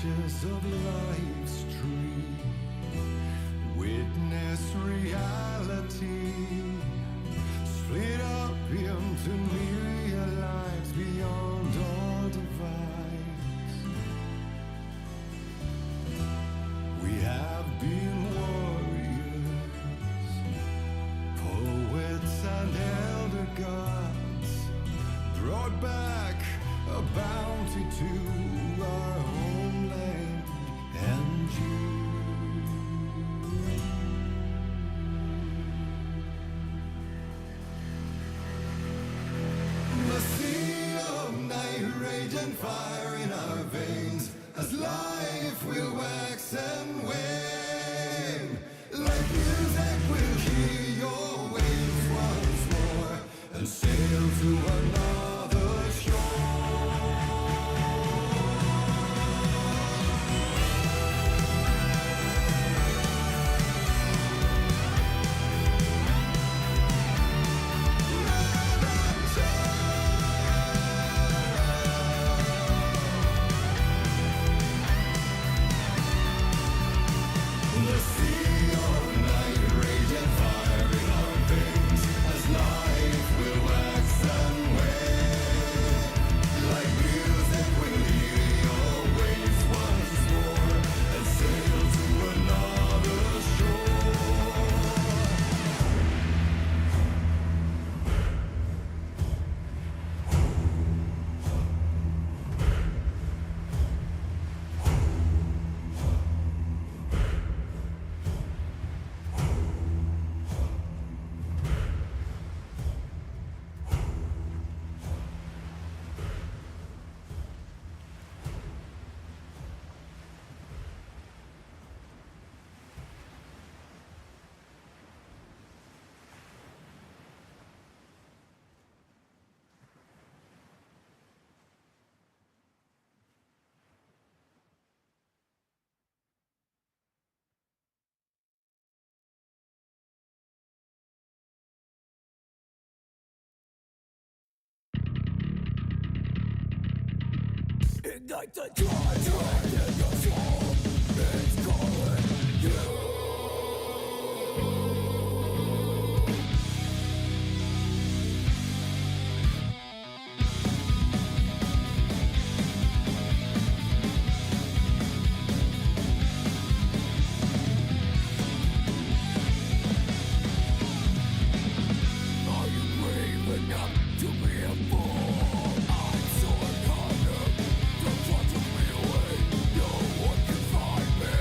branches of life's tree. Witness reality split up into myriad lives beyond all divides. We have been warriors, poets and elder gods, brought back a bounty to our homeland and you. The sea of night, rage and fire in our veins, as life will wax and wane. Like music, we'll hear your waves once more and sail to another shore. The sea of night, rage and fire in our veins, as life will wax and wane. Like music, we'll hear your waves once more and sail to another shore. Ignite the drive in your soul. It's calling you. Are you brave enough to be a fool? I'm so unconscious. Don't try to be away. No one can find me.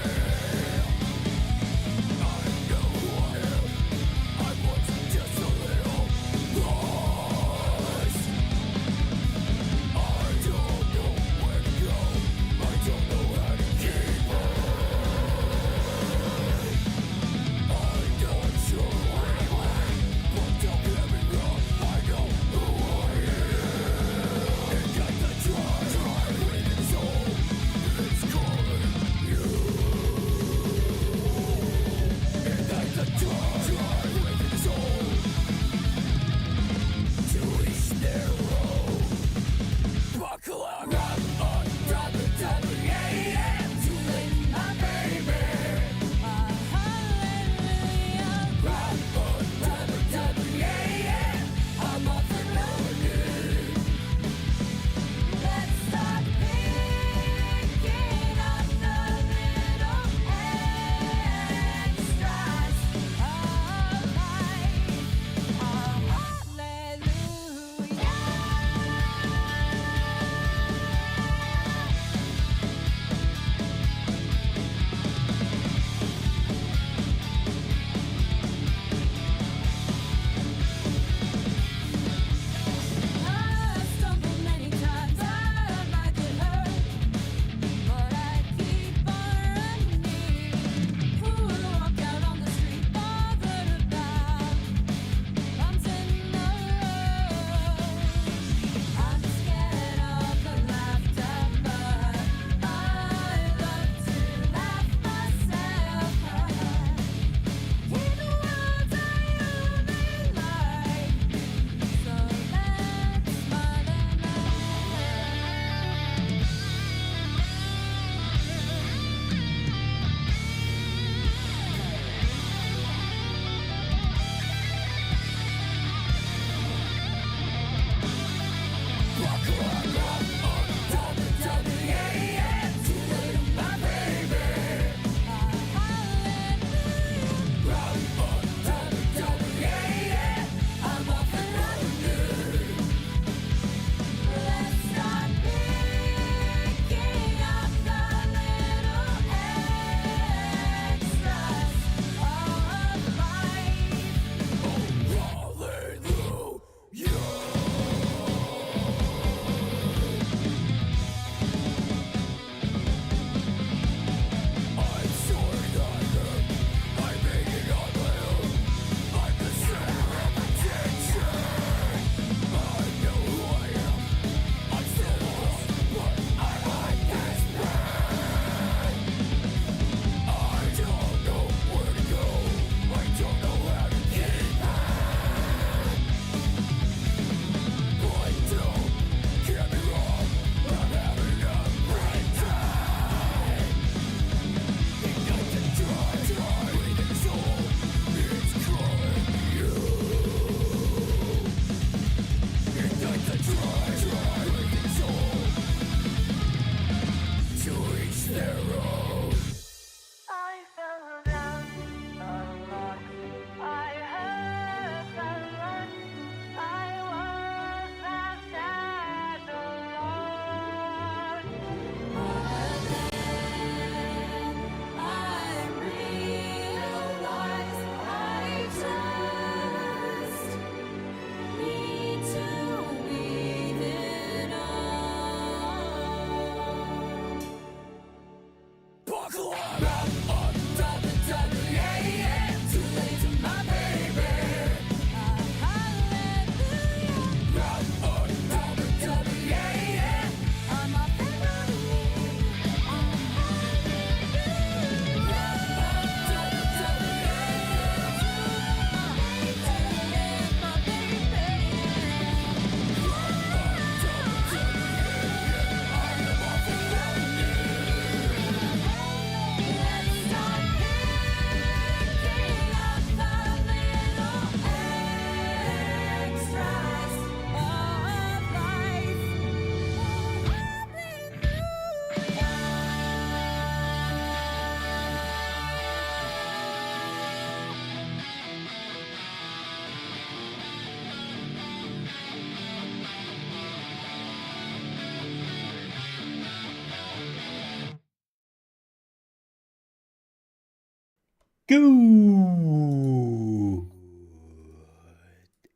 Good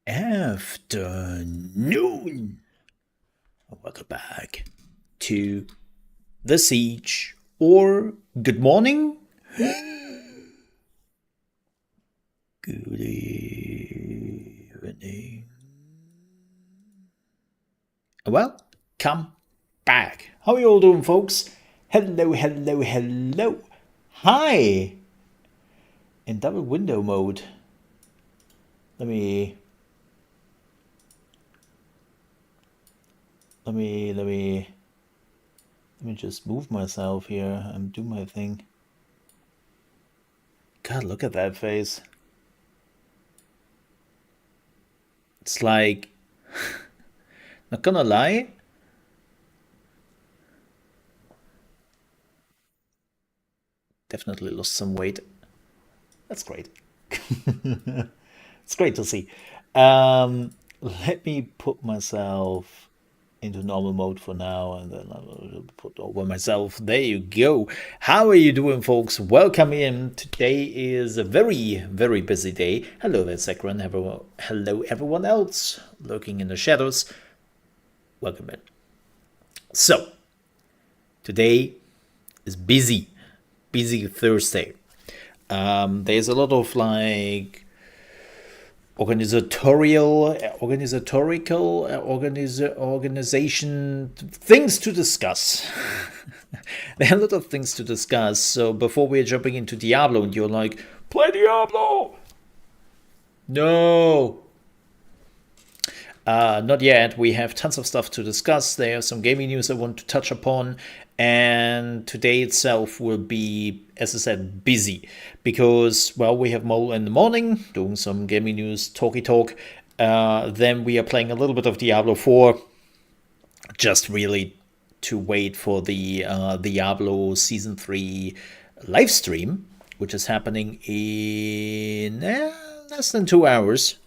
afternoon. Welcome back to The Siege, or good morning, good evening. Welcome back. How are you all doing, folks? Hello, hello, hello. Hi. In double window mode. Let me just move myself here and do my thing. God, look at that face. It's like, not gonna lie, definitely lost some weight. That's great. It's great to see. Let me put myself into normal mode for now, and then I'll put over myself. There you go. How are you doing, folks? Welcome in. Today is a very, very busy day. Hello there, Sakran. Hello, everyone else lurking in the shadows. Welcome in. So, today is busy Thursday. There's a lot of like organization things to discuss. There are a lot of things to discuss. So before we're jumping into Diablo and you're like, play Diablo! No! Not yet. We have tons of stuff to discuss. There are some gaming news I want to touch upon. And today itself will be, as I said, busy. Because, well, we have Mole in the morning, doing some gaming news, talky talk. Then we are playing a little bit of Diablo 4. Just really to wait for the Diablo Season 3 live stream, which is happening in less than 2 hours.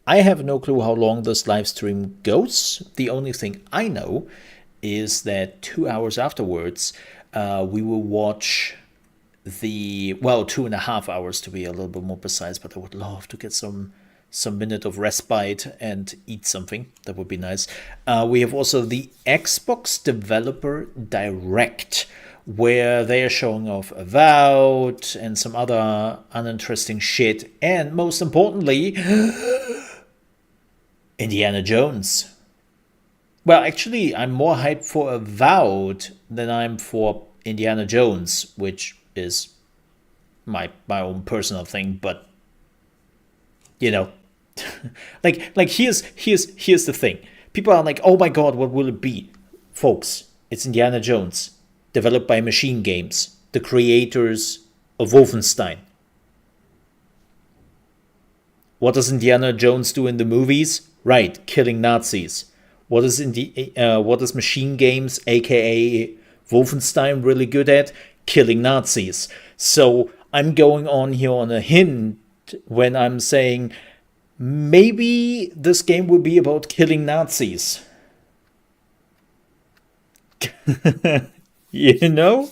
I have no clue how long this live stream goes. The only thing I know is that 2 hours afterwards, we will watch 2.5 hours to be a little bit more precise, but I would love to get some minute of respite and eat something. That would be nice. We have also the Xbox Developer Direct, where they are showing off Avowed and some other uninteresting shit. And most importantly, Indiana Jones. Well, actually, I'm more hyped for Avowed than I'm for Indiana Jones, which is my own personal thing. But you know, like here's the thing. People are like, oh my god, what will it be, folks? It's Indiana Jones, developed by Machine Games, the creators of Wolfenstein. What does Indiana Jones do in the movies? Right, killing Nazis. What is Machine Games, aka Wolfenstein, really good at? Killing Nazis. So I'm going on here on a hint when I'm saying maybe this game will be about killing Nazis. You know?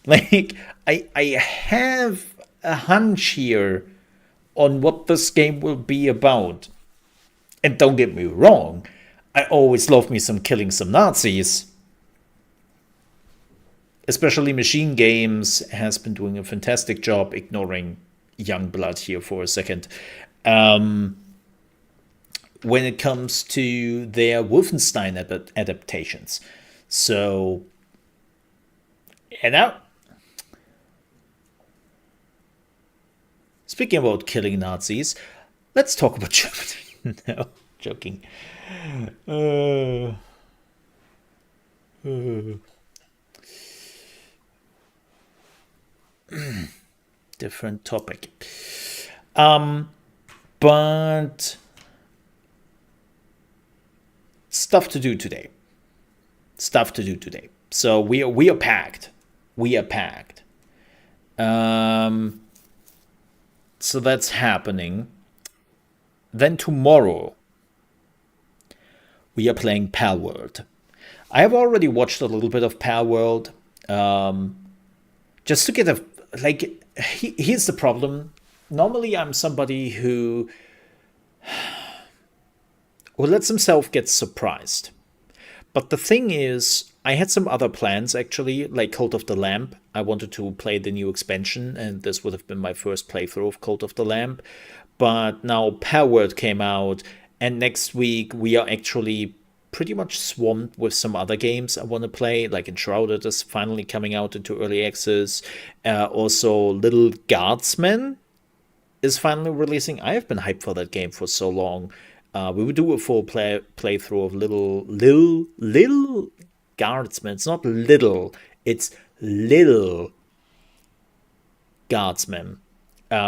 Like, I have a hunch here on what this game will be about. And don't get me wrong, I always love me some killing some Nazis. Especially Machine Games has been doing a fantastic job, ignoring Youngblood here for a second, when it comes to their Wolfenstein adaptations. So, speaking about killing Nazis, let's talk about Germany. No, joking. Different topic. But stuff to do today. So we are packed. So that's happening. Then tomorrow, we are playing Palworld. I have already watched a little bit of Palworld, just to get like, here's the problem. Normally, I'm somebody who lets himself get surprised. But the thing is, I had some other plans actually, like Cult of the Lamp. I wanted to play the new expansion, and this would have been my first playthrough of Cult of the Lamp. But now Palworld came out, and next week we are actually pretty much swamped with some other games I want to play, like Enshrouded is finally coming out into early access. Also, Little Guardsman is finally releasing. I have been hyped for that game for so long. We would do a full playthrough of Little Guardsman. It's not little, it's Little Guardsman.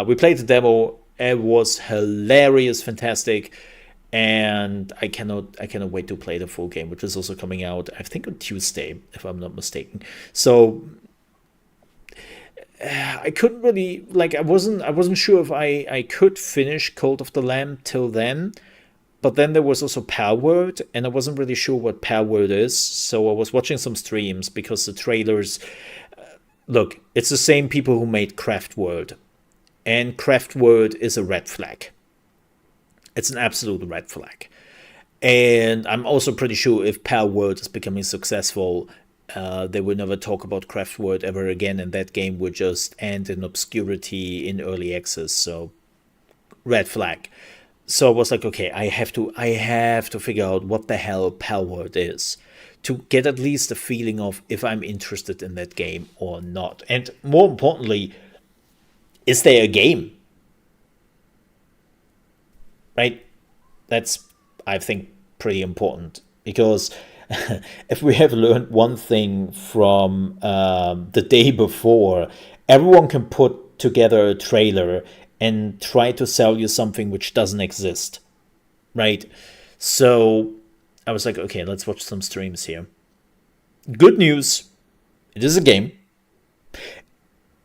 We played the demo. It was hilarious, fantastic, and I cannot wait to play the full game, which is also coming out, I think, on Tuesday, if I'm not mistaken. So I couldn't really, like, I wasn't sure if I could finish Cult of the Lamb till then. But then there was also Palworld, and I wasn't really sure what Palworld is, so I was watching some streams because the trailers. Look, it's the same people who made Craftworld, and Craftworld is a red flag. It's an absolute red flag. And I'm also pretty sure if Palworld is becoming successful, they will never talk about Craftworld ever again, and that game would just end in obscurity in early access. So, red flag. So I was like, okay, I have to figure out what the hell Palworld is to get at least a feeling of if I'm interested in that game or not. And more importantly, is there a game? Right? That's, I think, pretty important, because if we have learned one thing from the day before, everyone can put together a trailer and try to sell you something which doesn't exist, right? So I was like, okay, let's watch some streams here. Good news, it is a game,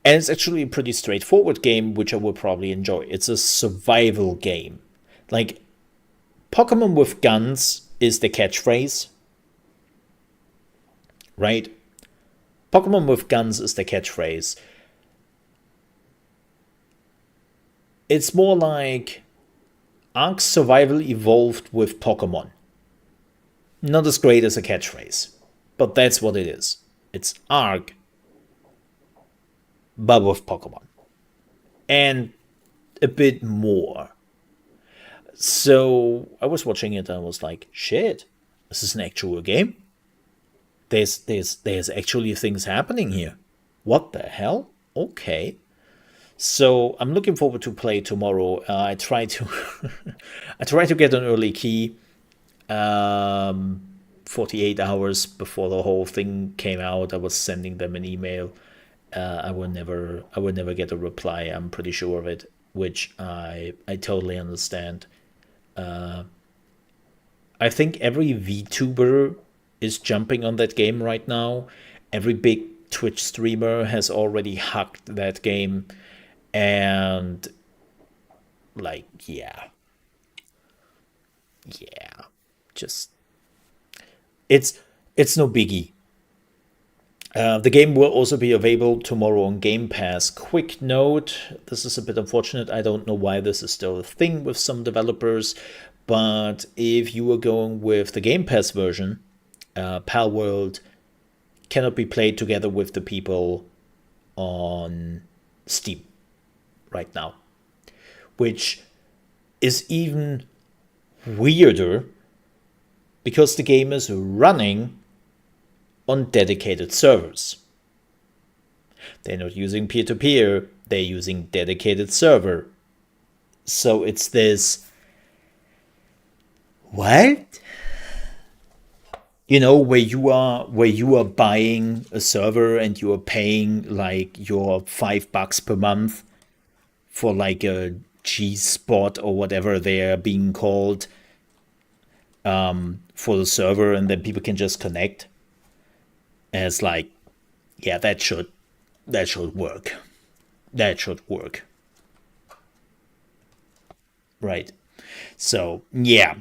and it's actually a pretty straightforward game, which I will probably enjoy. It's a survival game. Like, Pokemon with guns is the catchphrase, right? Pokemon with guns is the catchphrase. It's more like Ark Survival evolved with Pokemon. Not as great as a catchphrase, but that's what it is. It's Ark, but with Pokemon. And a bit more. So I was watching it and I was like, shit, this is an actual game. There's actually things happening here. What the hell? Okay. So I'm looking forward to play tomorrow. I try to get an early key, 48 hours before the whole thing came out. I was sending them an email. I would never get a reply. I'm pretty sure of it, which I totally understand. I think every VTuber is jumping on that game right now. Every big Twitch streamer has already hacked that game. And, like, yeah, just, it's no biggie. The game will also be available tomorrow on Game Pass. Quick note, this is a bit unfortunate. I don't know why this is still a thing with some developers, but if you are going with the Game Pass version, Palworld cannot be played together with the people on Steam right now, which is even weirder because the game is running on dedicated servers. They're not using peer-to-peer, they're using dedicated server. So it's this, what? You know, where you are buying a server and you are paying like your $5 per month for like a G-spot or whatever they're being called, for the server, and then people can just connect. And it's like, yeah, that should work. That should work. Right. So yeah,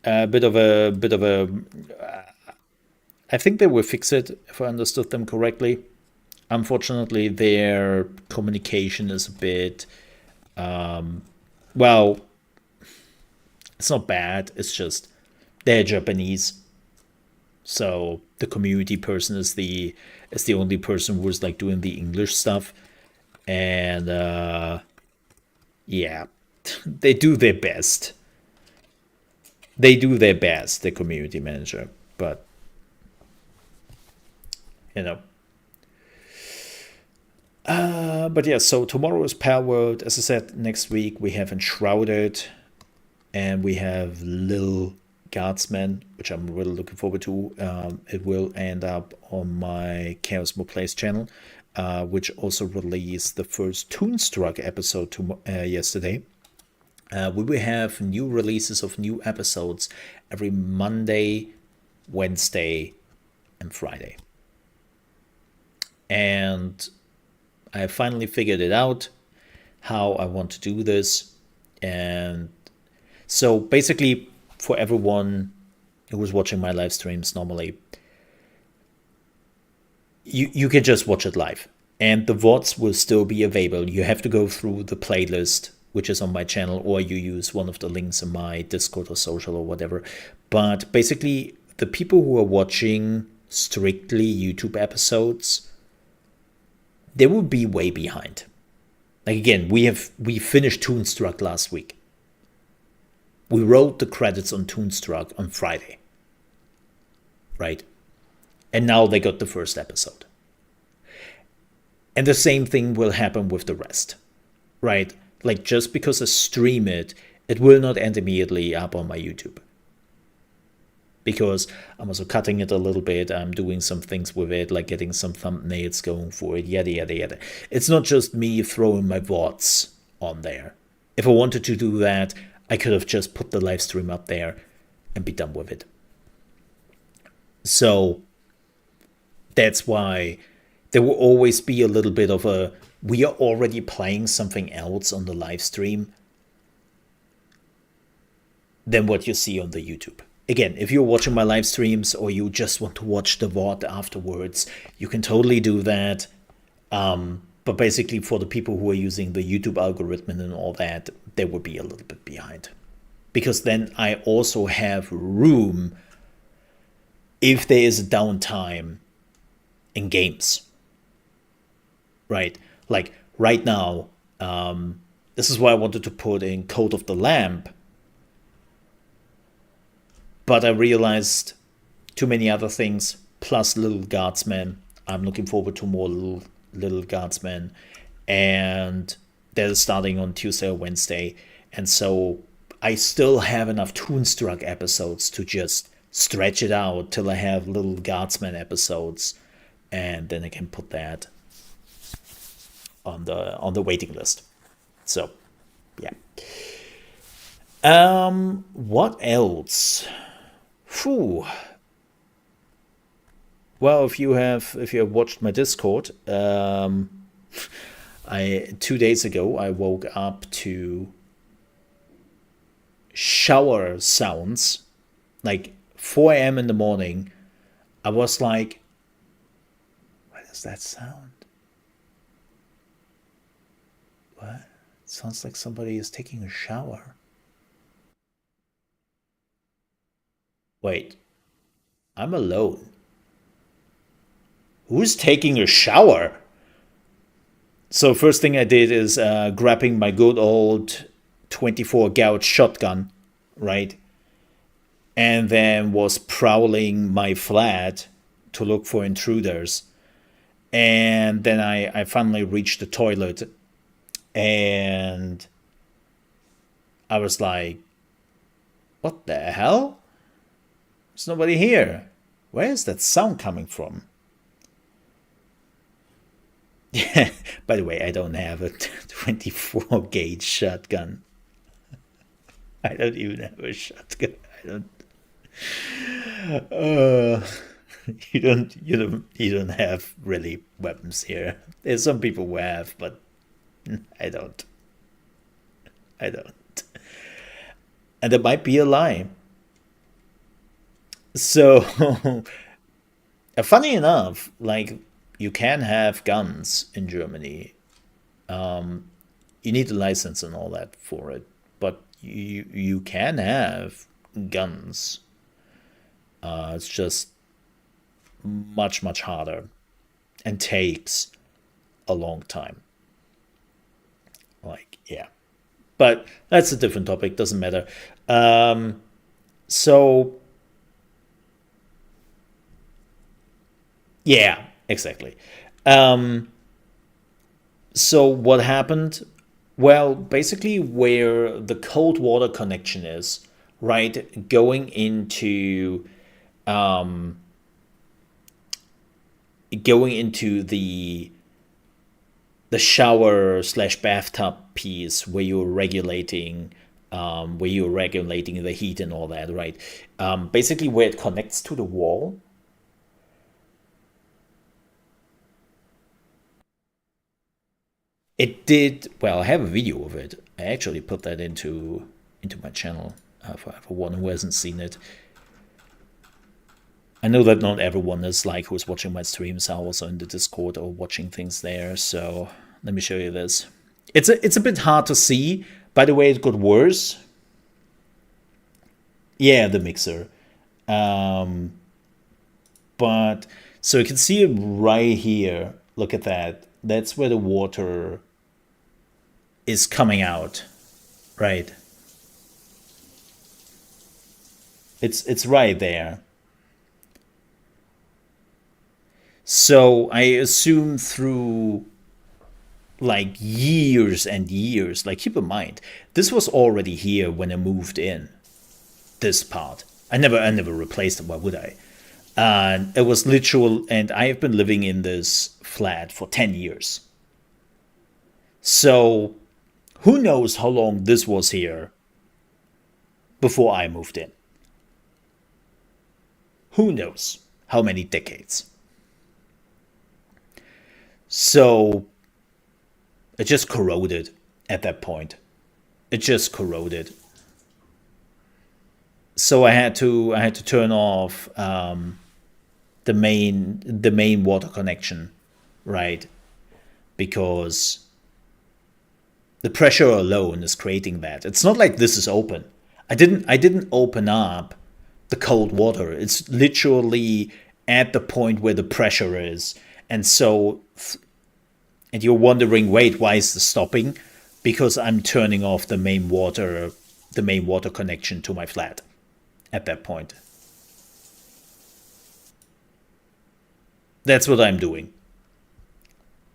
a bit of a. I think they will fix it if I understood them correctly. Unfortunately, their communication is a bit, well, it's not bad. It's just they're Japanese, so the community person is the only person who's like doing the English stuff, and yeah, they do their best. They do their best, the community manager, but you know. But yeah, so tomorrow is Power World. As I said, next week we have Enshrouded, and we have Lil Guardsman, which I'm really looking forward to. It will end up on my ChaosMole Plays channel, which also released the first Toonstruck episode yesterday. We will have new releases of new episodes every Monday, Wednesday, and Friday. And I finally figured it out how I want to do this. And so basically, for everyone who is watching my live streams normally, you can just watch it live. And the VODs will still be available. You have to go through the playlist, which is on my channel, or you use one of the links in my Discord or social or whatever. But basically, the people who are watching strictly YouTube episodes, they will be way behind. Like again, we finished Toonstruck last week. We wrote the credits on Toonstruck on Friday, right? And now they got the first episode. And the same thing will happen with the rest, right? Like just because I stream it, it will not end immediately up on my YouTube. Because I'm also cutting it a little bit. I'm doing some things with it, like getting some thumbnails going for it, yada, yada, yada. It's not just me throwing my VODs on there. If I wanted to do that, I could have just put the live stream up there and be done with it. So that's why there will always be a little bit of a, we are already playing something else on the live stream than what you see on the YouTube. Again, if you're watching my live streams or you just want to watch the VOD afterwards, you can totally do that. But basically for the people who are using the YouTube algorithm and all that, they will be a little bit behind. Because then I also have room if there is a downtime in games. Right? Like right now, this is why I wanted to put in Code of the Lamb. But I realized too many other things, plus Little Guardsman. I'm looking forward to more Little Guardsman. And they're starting on Tuesday or Wednesday. And so I still have enough Toonstruck episodes to just stretch it out till I have Little Guardsman episodes. And then I can put that on the waiting list. So, yeah. What else? Phew. Well, if you have watched my Discord, 2 days ago I woke up to shower sounds, like 4 a.m. in the morning. I was like, what is that sound? What? It sounds like somebody is taking a shower. Wait, I'm alone. Who's taking a shower? So first thing I did is grabbing my good old 24 gauge shotgun, right? And then was prowling my flat to look for intruders. And then I finally reached the toilet. And I was like, what the hell? There's nobody here. Where is that sound coming from? Yeah, by the way, I don't have a 24 gauge shotgun. I don't even have a shotgun. You don't have really weapons here. There's some people who have, but I don't. And there might be a lie. So, funny enough, like you can have guns in Germany. You need a license and all that for it, but you can have guns. It's just much harder and takes a long time. Like, yeah, but that's a different topic. Doesn't matter. So yeah, exactly. So what happened? Well, basically, where the cold water connection is, right, going into the shower slash bathtub piece where you're regulating the heat and all that, right? Basically, where it connects to the wall. It did well. I have a video of it. I actually put that into my channel for one who hasn't seen it. I know that not everyone is like who's watching my streams are also in the Discord or watching things there. So let me show you this. It's a bit hard to see. By the way, it got worse. Yeah, the mixer. But so you can see it right here. Look at that. That's where the water is coming out, right? It's right there. So I assume through like years and years, like keep in mind, this was already here when I moved in. This part. I never replaced it, why would I? And it was literal, and I have been living in this flat for 10 years. So who knows how long this was here before I moved in? Who knows how many decades? So it just corroded at that point. It just corroded. So I had to turn off the main water connection, right? Because the pressure alone is creating that. It's not like this is open. I didn't open up the cold water. It's literally at the point where the pressure is. And so and you're wondering, wait, why is this stopping? Because I'm turning off the main water connection to my flat at that point. That's what I'm doing.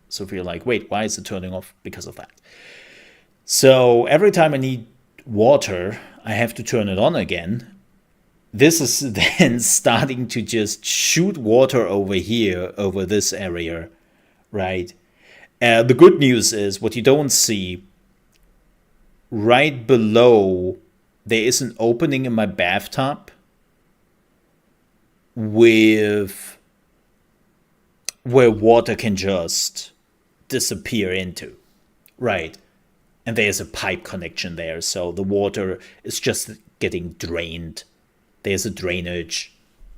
So if you're like, wait, why is it turning off? Because of that. So every time I need water, I have to turn it on again. This is then starting to just shoot water over here, over this area, right? The good news is what you don't see right below, there is an opening in my bathtub with where water can just disappear into, right? And there's a pipe connection there, so the water is just getting drained. There's a drainage.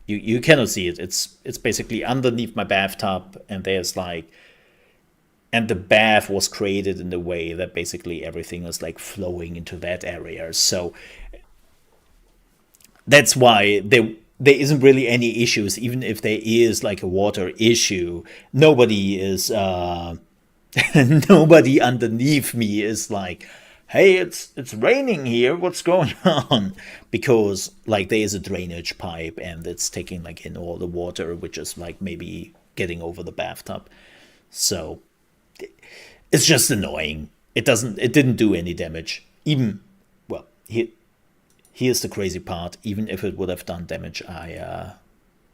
You cannot see it. It's basically underneath my bathtub, and there's like, and the bath was created in the way that basically everything is like flowing into that area. So that's why there isn't really any issues. Even if there is like a water issue, nobody is nobody underneath me is like, hey, it's raining here, what's going on? Because like there is a drainage pipe and it's taking like in all the water, which is like maybe getting over the bathtub. So it's just annoying. It didn't do any damage. Even, well, here's the crazy part. Even if it would have done damage, I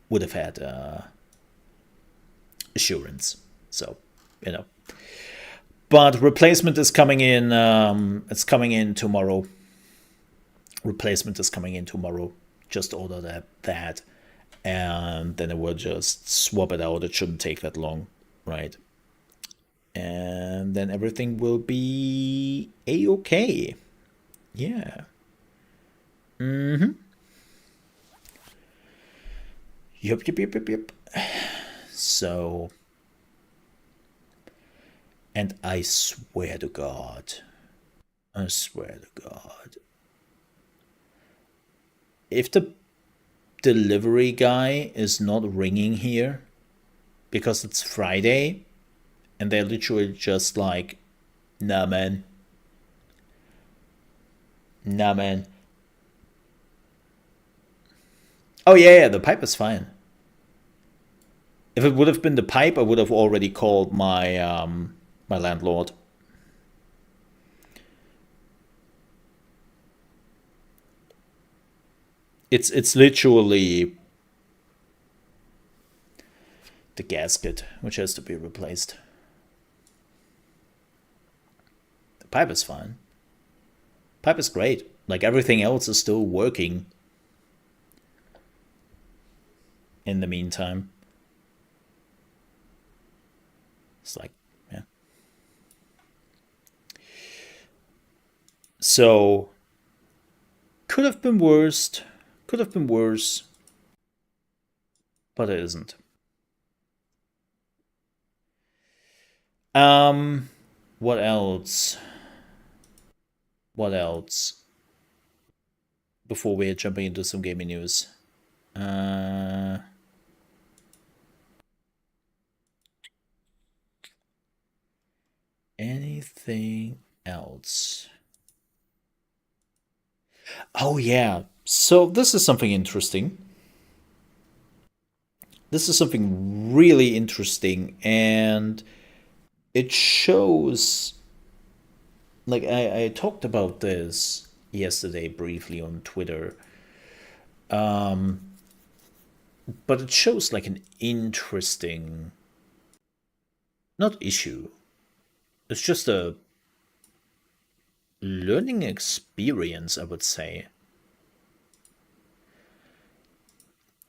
would have had assurance. So, you know. But replacement is coming in. It's coming in tomorrow. Replacement is coming in tomorrow. Just order that, and then I will just swap it out. It shouldn't take that long, right? And then everything will be a-okay. Yeah. Yep. So And I swear to God, I swear to God, if the delivery guy is not ringing here because it's Friday and they're literally just like, nah, man. Nah, man. Oh, yeah, the pipe is fine. If it would have been the pipe, I would have already called my landlord. It's literally the gasket which has to be replaced. The pipe is fine. Pipe is great. Like everything else is still working in the meantime. It's like, yeah. So could have been worse. Could have been worse. But it isn't. What else? What else? Before we're jumping into some gaming news. Anything else? Oh, yeah. So, this is something interesting. This is something really interesting, and it shows. Like, I talked about this yesterday briefly on Twitter, but it shows like an interesting, not issue, it's just a learning experience, I would say.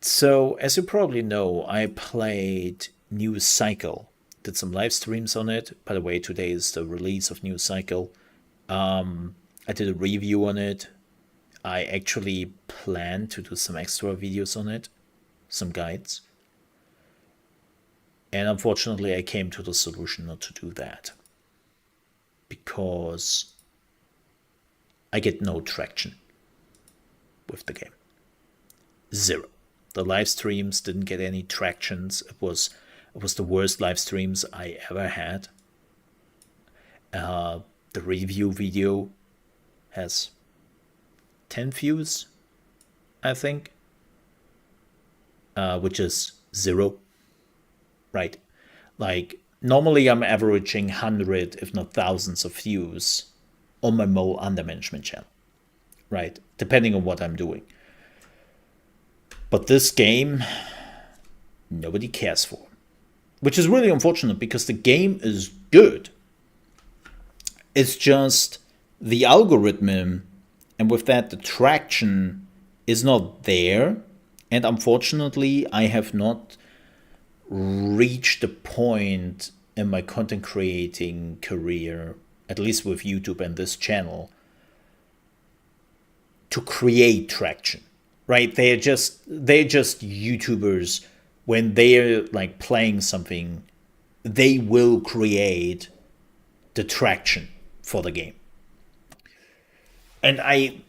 So, as you probably know, I played New Cycle, did some live streams on it. By the way, today is the release of New Cycle. I did a review on it. I actually plan to do some extra videos on it, some guides. And unfortunately, I came to the solution not to do that because I get no traction with the game. Zero. The live streams didn't get any tractions. It was the worst live streams I ever had. The review video has 10 views, I think, which is zero, right? Like, normally I'm averaging 100, if not thousands of views on my Mole Under Management channel, right? Depending on what I'm doing. But this game, nobody cares for, which is really unfortunate because the game is good. It's just the algorithm, and with that, the traction is not there. And unfortunately, I have not reached the point in my content creating career, at least with YouTube and this channel, to create traction. Right? They're just YouTubers. When they're like playing something, they will create the traction for the game. And I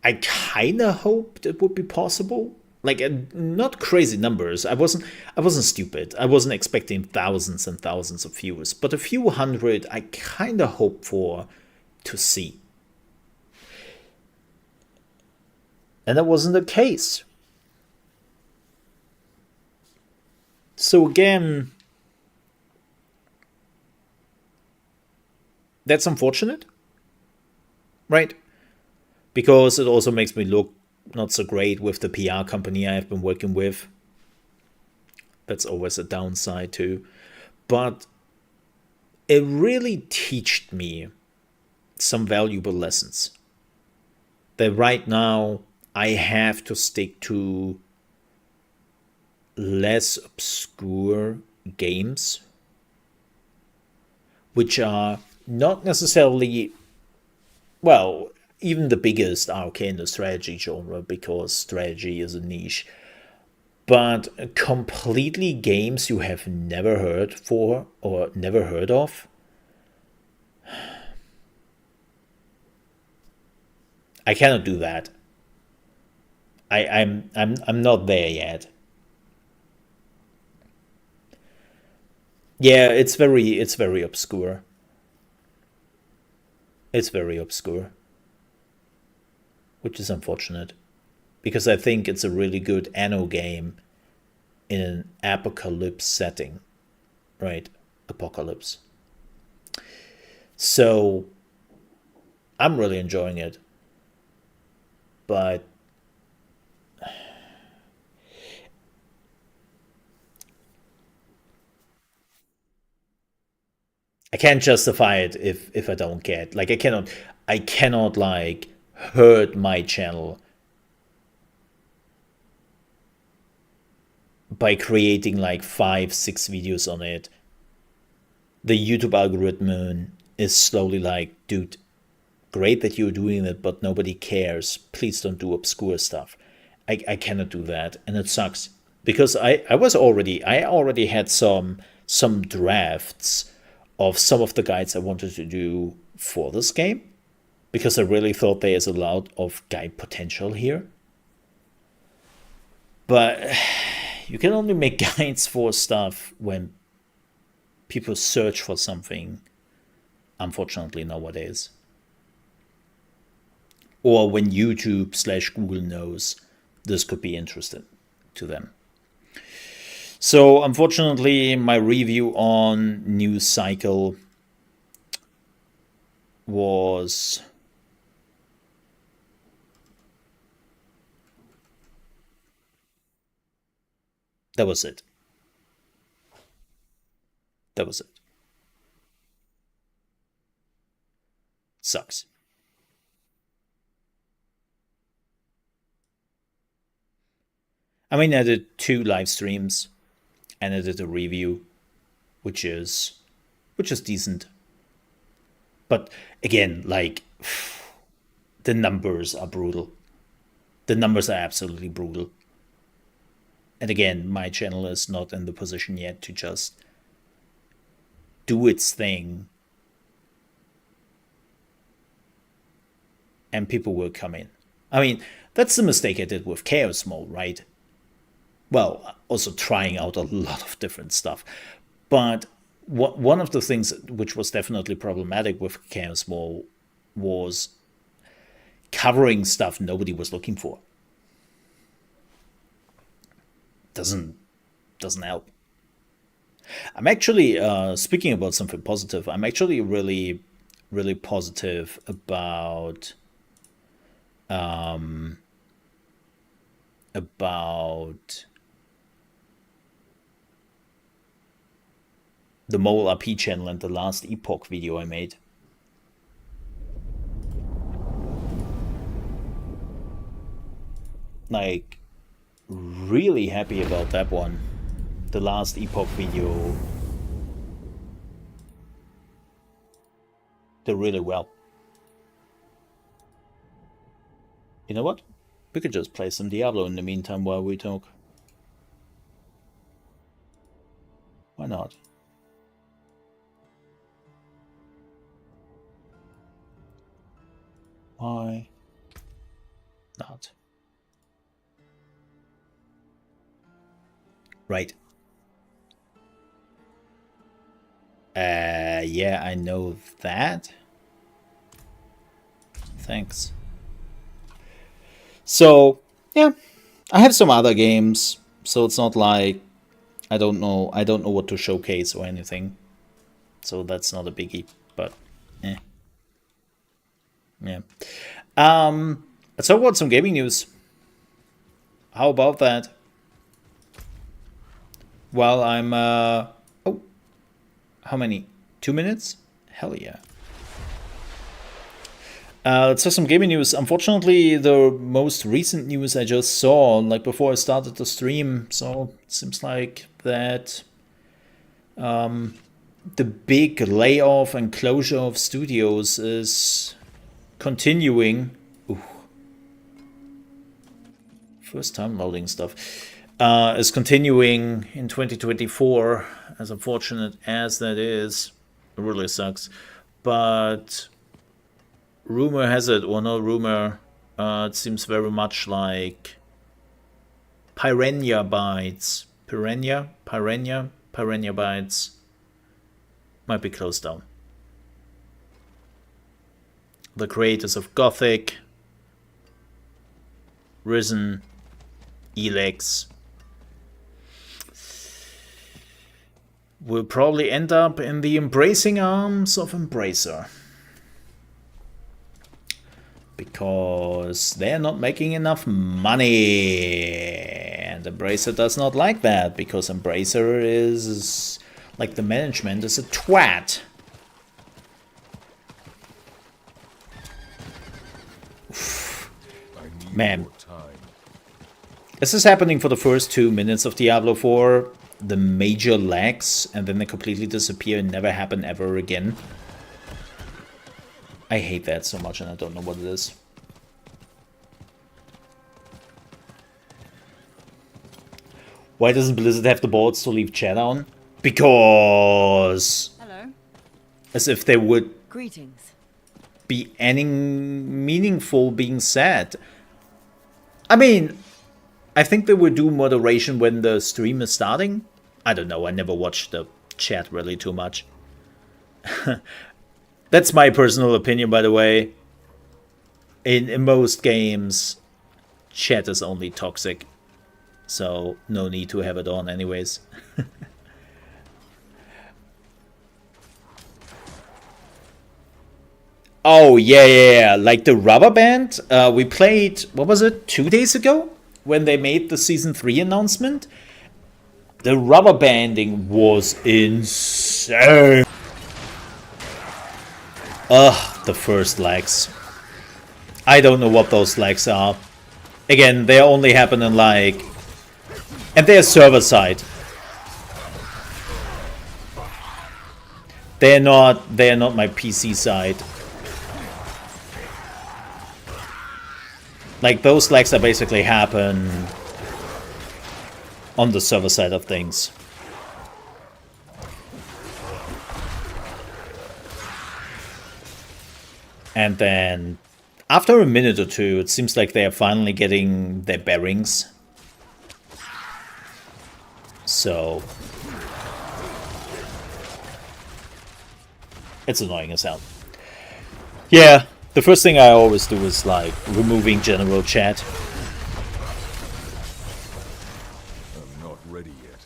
kind of hoped it would be possible. Like, not crazy numbers. I wasn't stupid. I wasn't expecting thousands and thousands of views, but a few hundred I kind of hope for to see. And that wasn't the case. So again, that's unfortunate, right? Because it also makes me look not so great with the PR company I have been working with. That's always a downside too. But it really taught me some valuable lessons. That right now I have to stick to less obscure games, which are not necessarily, well, even the biggest are okay in the strategy genre because strategy is a niche. But completely games you have never heard for or never heard of, I cannot do that. I'm not there yet. Yeah, it's very obscure. It's very obscure, which is unfortunate because I think it's a really good anno game in an apocalypse setting, right? Apocalypse. So I'm really enjoying it, but I can't justify it if I don't get, like, I cannot like hurt my channel by creating like 5 6 videos on it. The YouTube algorithm is slowly like, dude, great that you're doing it, but nobody cares. Please don't do obscure stuff. I cannot do that, and it sucks because I already had some drafts of some of the guides I wanted to do for this game because I really thought there is a lot of guide potential here. But you can only make guides for stuff when people search for something, unfortunately, nowadays. Or when YouTube/Google knows this could be interesting to them. So, unfortunately, my review on News Cycle was that was it. That was it. Sucks. I mean, I did 2 live streams and I did a review, which is decent. But again, like, the numbers are brutal. The numbers are absolutely brutal. And again, my channel is not in the position yet to just do its thing and people will come in. I mean, that's the mistake I did with ChaosMole, right? Well, also trying out a lot of different stuff. But one of the things which was definitely problematic with ChaosMole was covering stuff nobody was looking for. Doesn't help. I'm actually speaking about something positive. I'm actually really positive about the Mole RP channel and the last Epoch video I made. Like, really happy about that one. The last Epoch video did really well. You know what? We could just play some Diablo in the meantime while we talk. Why not? Why not? Right. Yeah, I know that. Thanks. So, yeah, I have some other games, so it's not like I don't know what to showcase or anything. So that's not a biggie, but eh. Yeah. Let's talk about some gaming news. How about that? Well, I'm oh, how many? 2 minutes? Hell yeah. Let's have some gaming news. Unfortunately, the most recent news I just saw, like before I started the stream, so it seems like that the big layoff and closure of studios is continuing. Ooh. First time loading stuff. is continuing in 2024, as unfortunate as that is. It really sucks. But rumor has it, or no rumor, it seems very much like Piranha Bytes. Piranha Bytes might be closed down. The creators of Gothic, Risen, Elex will probably end up in the embracing arms of Embracer. Because they're not making enough money. And Embracer does not like that, because Embracer is, like the management, is a twat. Man. This is happening for the first 2 minutes of Diablo 4. The major lags, and then they completely disappear and never happen ever again. I hate that so much, and I don't know what it is. Why doesn't Blizzard have the balls to leave chat on? Because... Hello. As if there would Greetings. be any meaningful being said. I mean, I think they would do moderation when the stream is starting. I don't know, I never watched the chat really too much. That's my personal opinion, by the way. In most games, chat is only toxic. So, no need to have it on anyways. Oh, yeah. Like the rubber band, we played, what was it, 2 days ago? When they made the Season 3 announcement. The rubber banding was insane. Ugh, the first lags. I don't know what those lags are. Again, they only happen in like... And they're server side. They're not my PC side. Like, those lags are basically happen on the server side of things. And then, after a minute or two, it seems like they are finally getting their bearings. So... it's annoying as hell. Yeah, the first thing I always do is, like, removing general chat. I'm not ready yet.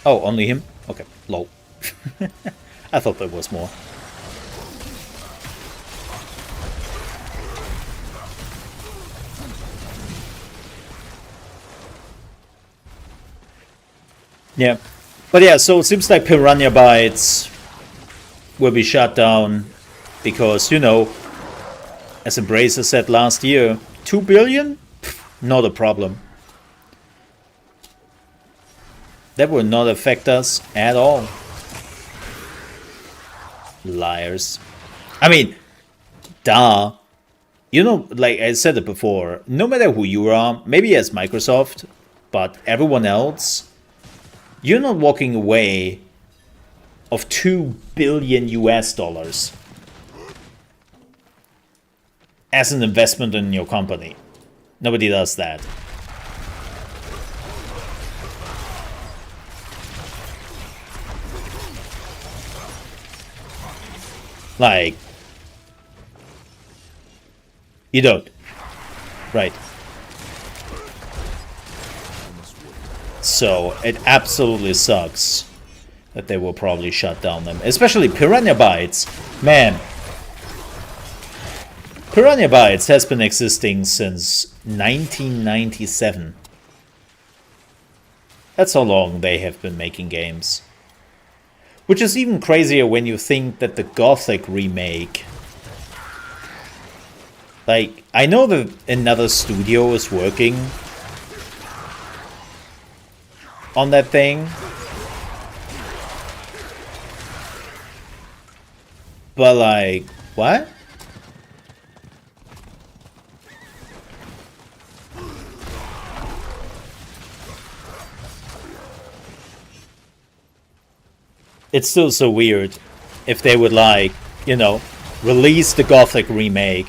Oh, only him? Okay, lol. I thought there was more. Yeah. But yeah, so it seems like Piranha Bytes will be shut down because, you know, as Embracer said last year, 2 billion? Pfft, not a problem. That will not affect us at all. Liars. I mean, duh. You know, like I said it before, no matter who you are, maybe as Microsoft, but everyone else, you're not walking away of 2 billion US dollars as an investment in your company. Nobody does that. Like, you don't. Right. So, it absolutely sucks that they will probably shut down them. Especially Piranha Bytes. Man. Piranha Bytes has been existing since 1997. That's how long they have been making games. Which is even crazier when you think that the Gothic remake... Like, I know that another studio is working on that thing. But like, what? it's still so weird if they would, like, you know, release the Gothic remake,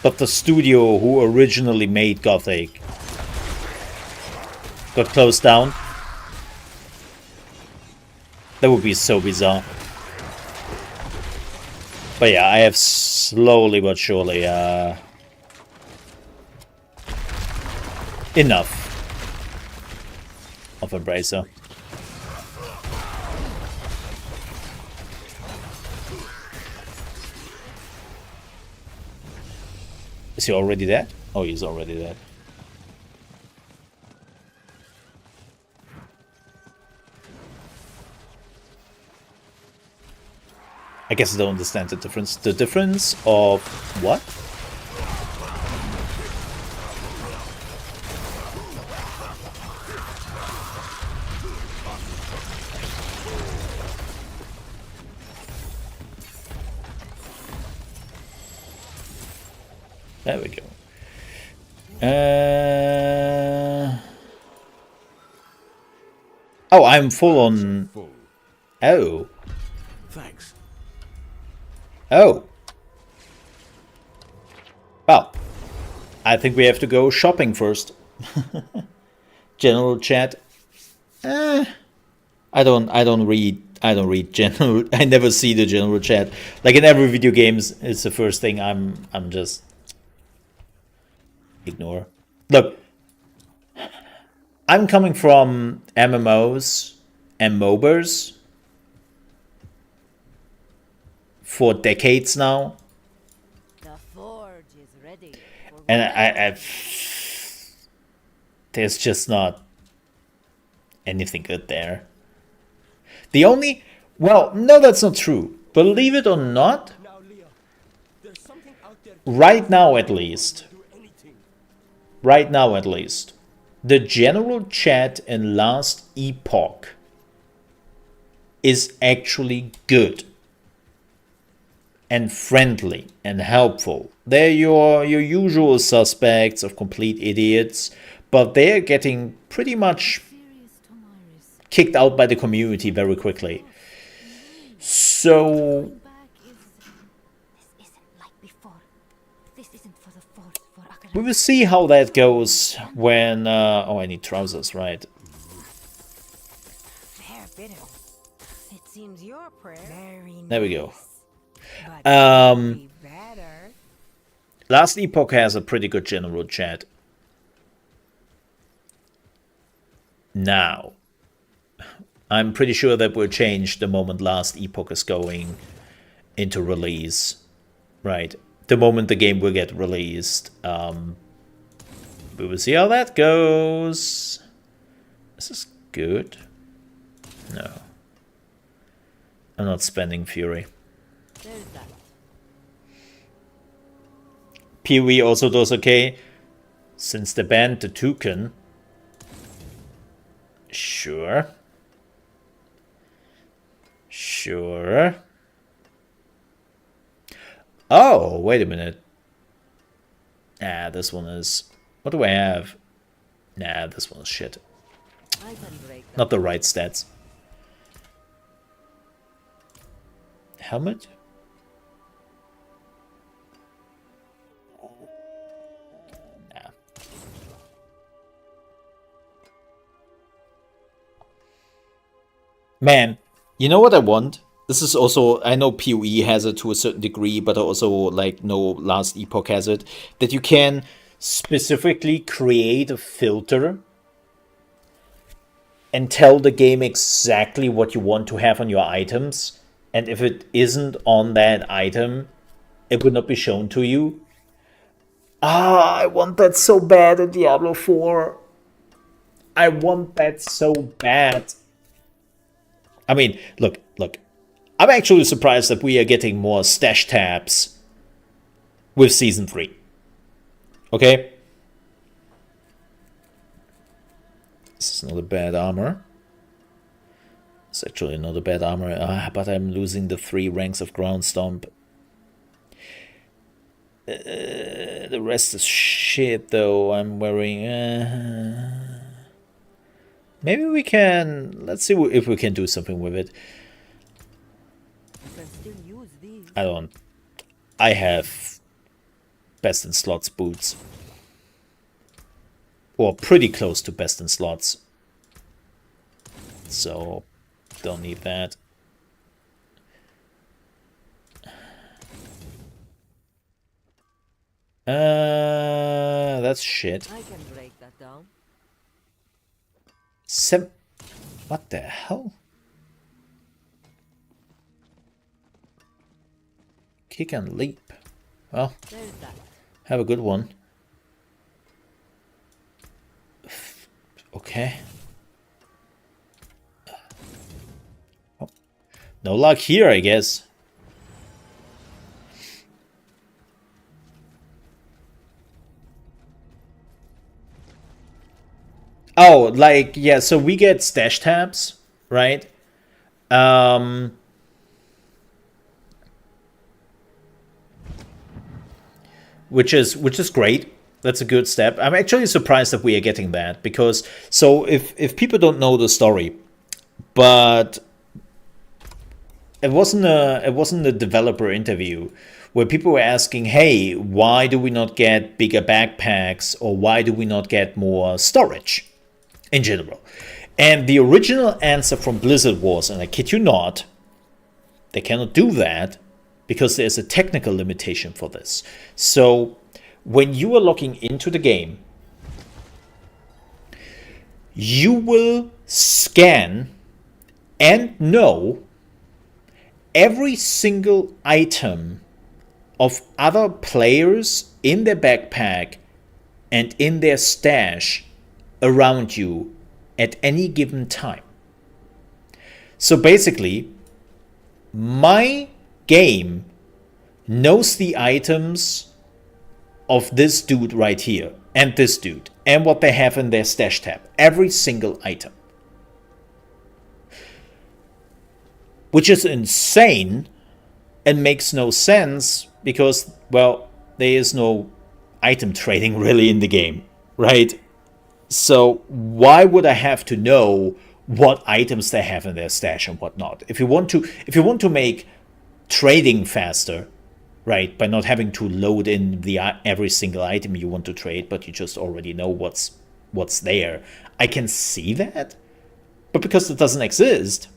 but the studio who originally made Gothic got closed down. That would be so bizarre. But yeah, I have slowly but surely enough of Embracer. Is he already dead? Oh, he's already dead. I guess I don't understand the difference. The difference of what? There we go. Oh, I'm full on. Oh. Thanks. Oh. Well, I think we have to go shopping first. General chat. I don't read general. I never see the general chat. Like in every video games, it's the first thing I'm just ignore. Look, I'm coming from MMOs and MOBAs for decades now, The forge is ready. and I there's just not anything good there. The only, well, no, that's not true. Believe it or not, Now, Leah, there's something out there. right now at least, Do anything. the general chat in last epoch is actually good and friendly and helpful. They're your usual suspects of complete idiots, but they're getting pretty much kicked out by the community very quickly. So This isn't like before. This isn't for the forge, for we will see how that goes when oh, I need trousers, right? fair bitter. It seems your prayer. Very There we go. But be better. Last epoch has a pretty good general chat. Now, I'm pretty sure that will change the moment last epoch is going into release, right? The moment the game will get released. We will see how that goes. Is this good? No. I'm not spending Fury. There's that. PoE also does okay. Since they banned the toucan. Sure. Sure. Oh, wait a minute. Ah, this one is... What do I have? Nah, this one is shit. I can break them. Not the right stats. Helmet? Nah. Man, you know what I want? This is also, I know PoE has it to a certain degree, but also like no last epoch has it, that you can specifically create a filter and tell the game exactly what you want to have on your items, and if it isn't on that item, it would not be shown to you. Ah, I want that so bad in Diablo 4. I want that so bad. I mean, look. I'm actually surprised that we are getting more stash tabs with Season 3. Okay? This is not a bad armor. It's actually not a bad armor, but I'm losing the 3 ranks of Ground Stomp. The rest is shit, though. I'm wearing... Maybe we can... Let's see if we can do something with it. You can still use these. I don't... I have best in slots boots. Or pretty close to best in slots. So, don't need that. That's shit. I can break that down. What the hell? Kick and leap. Well, There's that. have a good one. Okay. Oh. No luck here, I guess. Oh, like, yeah, so we get stash tabs, right? Which is great. That's a good step. I'm actually surprised that we are getting that, because so if people don't know the story, but it wasn't a developer interview where people were asking, hey, why do we not get bigger backpacks, or why do we not get more storage in general? And the original answer from Blizzard was, and I kid you not, they cannot do that because there's a technical limitation for this. So when you are logging into the game, you will scan and know every single item of other players in their backpack and in their stash around you at any given time. So basically, my game knows the items of this dude right here and this dude and what they have in their stash tab. Every single item. Which is insane and makes no sense because, well, there is no item trading really in the game, right? So why would I have to know what items they have in their stash and whatnot? If you want to make trading faster, right, by not having to load in the every single item you want to trade, but you just already know what's there, I can see that. But because it doesn't exist,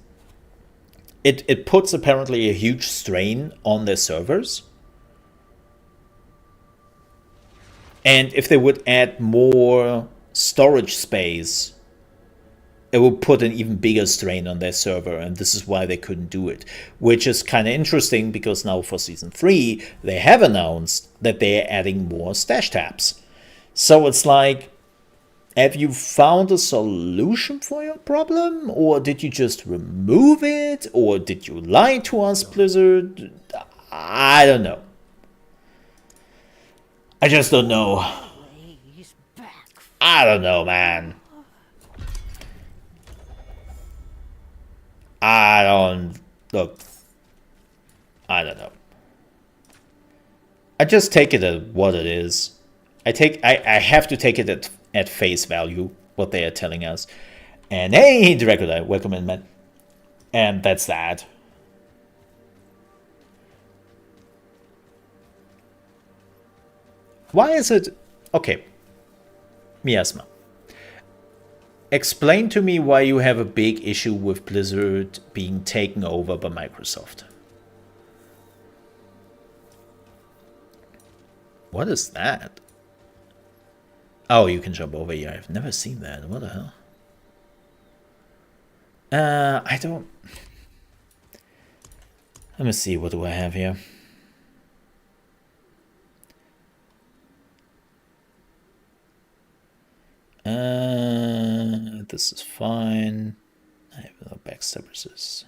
it puts apparently a huge strain on their servers. And if they would add more storage space, it will put an even bigger strain on their server, and this is why they couldn't do it. Which is kind of interesting, because now for Season 3, they have announced that they're adding more stash tabs. So it's like, have you found a solution for your problem? Or did you just remove it? Or did you lie to us, Blizzard? I don't know. I just don't know. He's back. I don't know, man. I don't know. I just take it at what it is. I have to take it at face value, what they are telling us. And hey, Dracula, welcome in, man. And that's that. Why is it... Okay. Miasma. Explain to me why you have a big issue with Blizzard being taken over by Microsoft. What is that? Oh, you can jump over here. I've never seen that. What the hell? I don't... Let me see. What do I have here? This is fine. I have no backstabbers.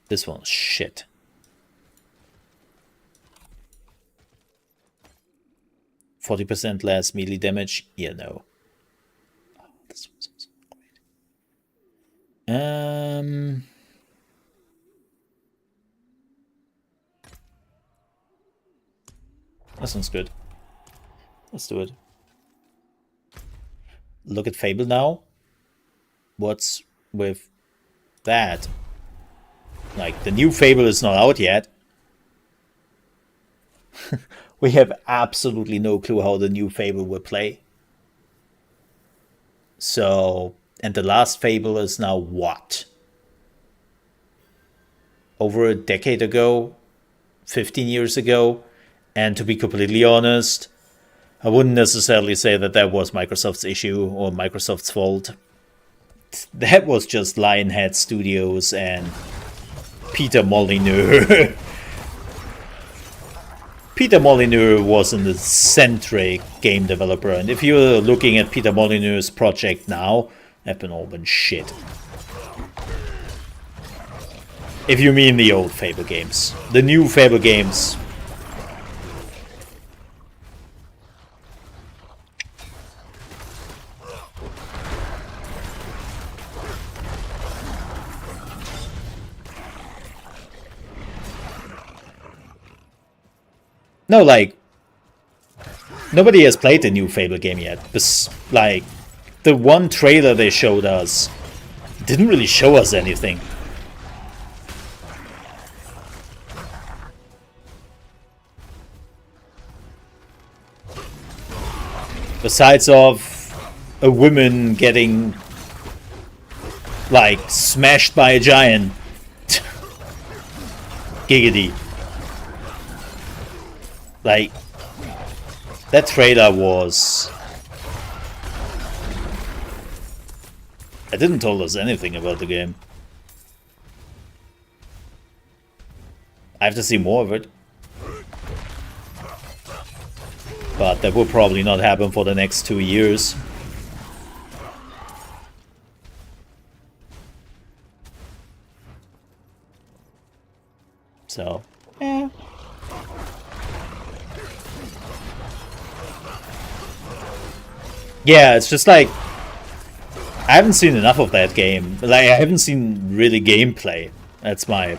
This one's shit. %40 less melee damage? Yeah, no. Oh, this one's also great. That sounds good. Let's do it. look at Fable now. What's with that? Like, the new Fable is not out yet. We have absolutely no clue how the new Fable will play. So, and the last Fable is now what? Over a decade ago? 15 years ago? And to be completely honest, I wouldn't necessarily say that that was Microsoft's issue or Microsoft's fault. That was just Lionhead Studios and Peter Molyneux. Peter Molyneux was an eccentric game developer, and if you're looking at Peter Molyneux's project now, they've been all been shit. If you mean the old Fable games. The new Fable games. No, like, nobody has played the new Fable game yet. Like, the one trailer they showed us didn't really show us anything. Besides of a woman getting, like, smashed by a giant. Giggity. Like, that trailer was... It didn't tell us anything about the game. I have to see more of it. But that will probably not happen for the next 2 years. So, yeah. Yeah, it's just like, I haven't seen enough of that game. Like, I haven't seen really gameplay. That's my...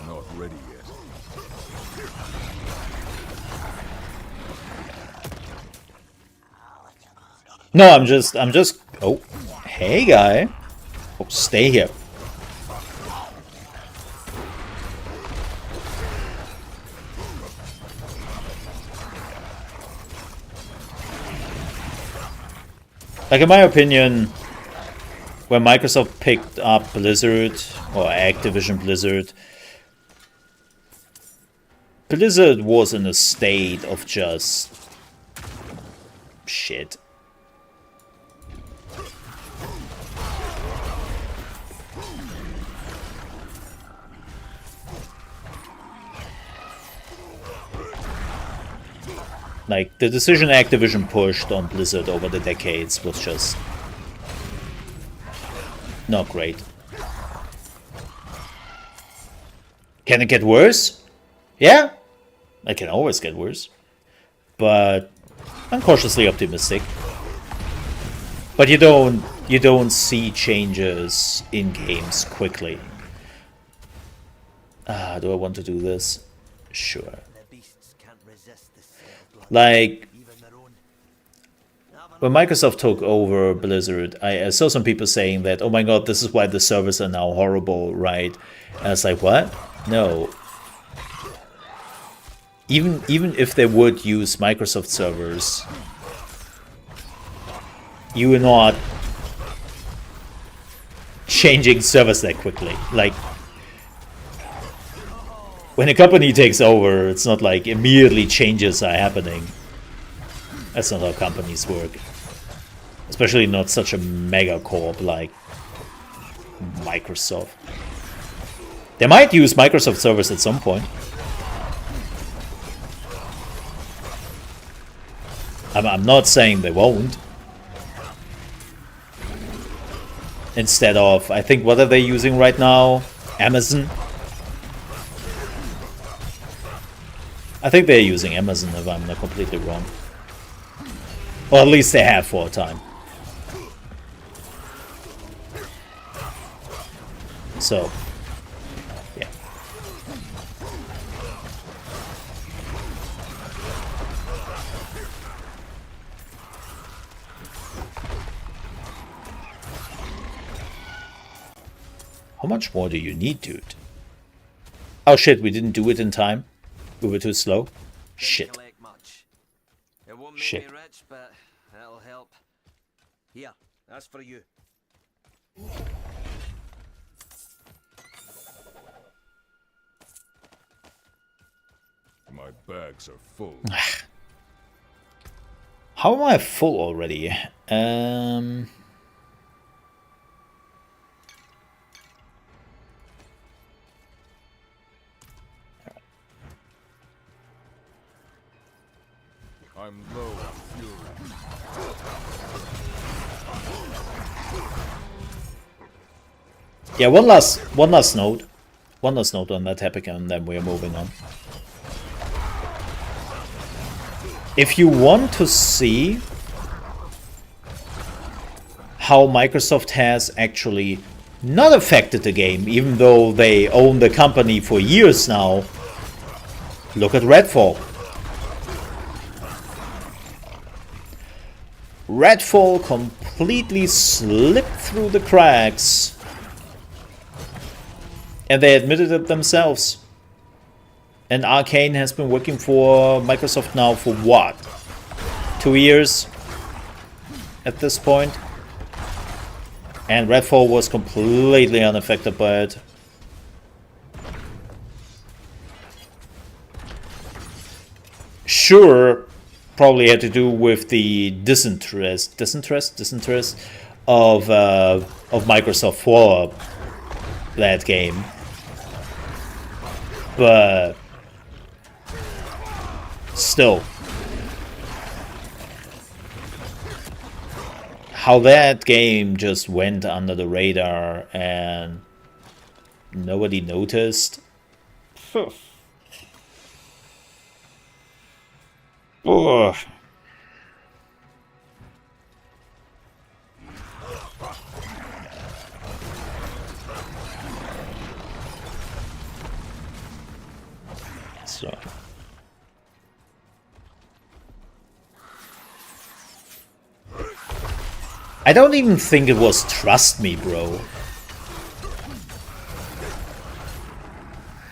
Not ready yet. No, I'm just... Oh, hey, guy. Oh, stay here. Like, in my opinion, when Microsoft picked up Blizzard, or Activision Blizzard, Blizzard was in a state of just... shit. Like, the decision Activision pushed on Blizzard over the decades was just not great. Can it get worse? Yeah, it can always get worse. But I'm cautiously optimistic. But you don't see changes in games quickly. Do I want to do this? Sure. Like, when Microsoft took over Blizzard, I saw some people saying that, oh my god, this is why the servers are now horrible, right? And it's like, what? No. Even if they would use Microsoft servers, you are not changing servers that quickly. Like, when a company takes over, it's not like immediately changes are happening. That's not how companies work. Especially not such a mega corp like Microsoft. They might use Microsoft servers at some point. I'm not saying they won't. Instead of, I think, what are they using right now? Amazon? I think they're using Amazon, if I'm not completely wrong. Or at least they have for a time. So, yeah. How much more do you need, dude? Oh shit, we didn't do it in time. We were too slow. Shit. Collect much. It won't make Shit. me rich, but it'll help. Here, that's for you. My bags are full. How am I full already? I'm low on fury. Yeah, one last note. One last note on that epic, and then we are moving on. If you want to see how Microsoft has actually not affected the game, even though they own the company for years now, look at Redfall. Redfall completely slipped through the cracks. And they admitted it themselves. And Arcane has been working for Microsoft now for what? 2 years at this point? And Redfall was completely unaffected by it. Sure, probably had to do with the disinterest of Microsoft for that game. But still, how that game just went under the radar and nobody noticed. Ugh. So. I don't even think it was trust me, bro.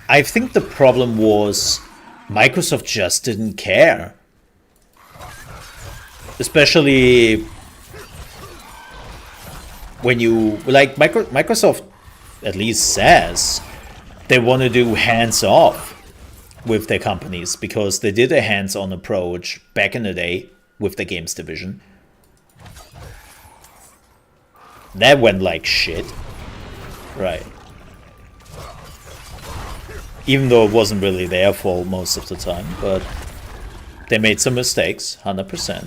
I think the problem was Microsoft just didn't care. Especially when you, like, Microsoft at least says they want to do hands-off with their companies, because they did a hands-on approach back in the day with the games division. That went like shit. Right. Even though it wasn't really their fault most of the time, but they made some mistakes, 100%.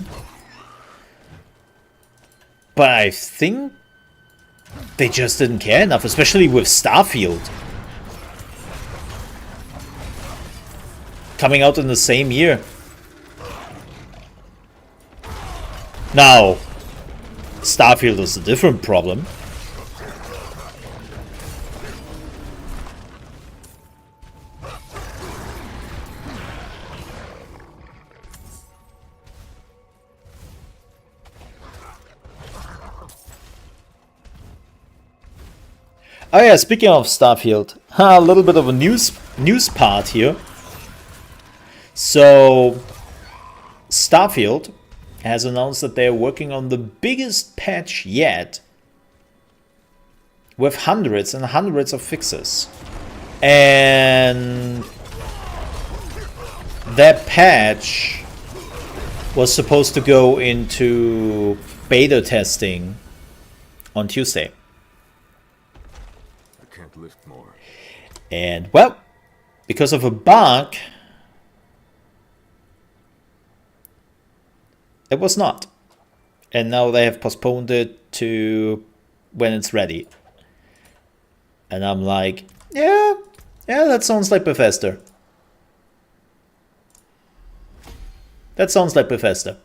But I think they just didn't care enough, especially with Starfield coming out in the same year. Now, Starfield is a different problem. Oh yeah, speaking of Starfield, a little bit of a news part here. So, Starfield has announced that they're working on the biggest patch yet, with hundreds and hundreds of fixes. And that patch was supposed to go into beta testing on Tuesday. I can't lift more. And, well, because of a bug, it was not. And now they have postponed it to when it's ready. And I'm like, yeah, that sounds like Bethesda. That sounds like Bethesda.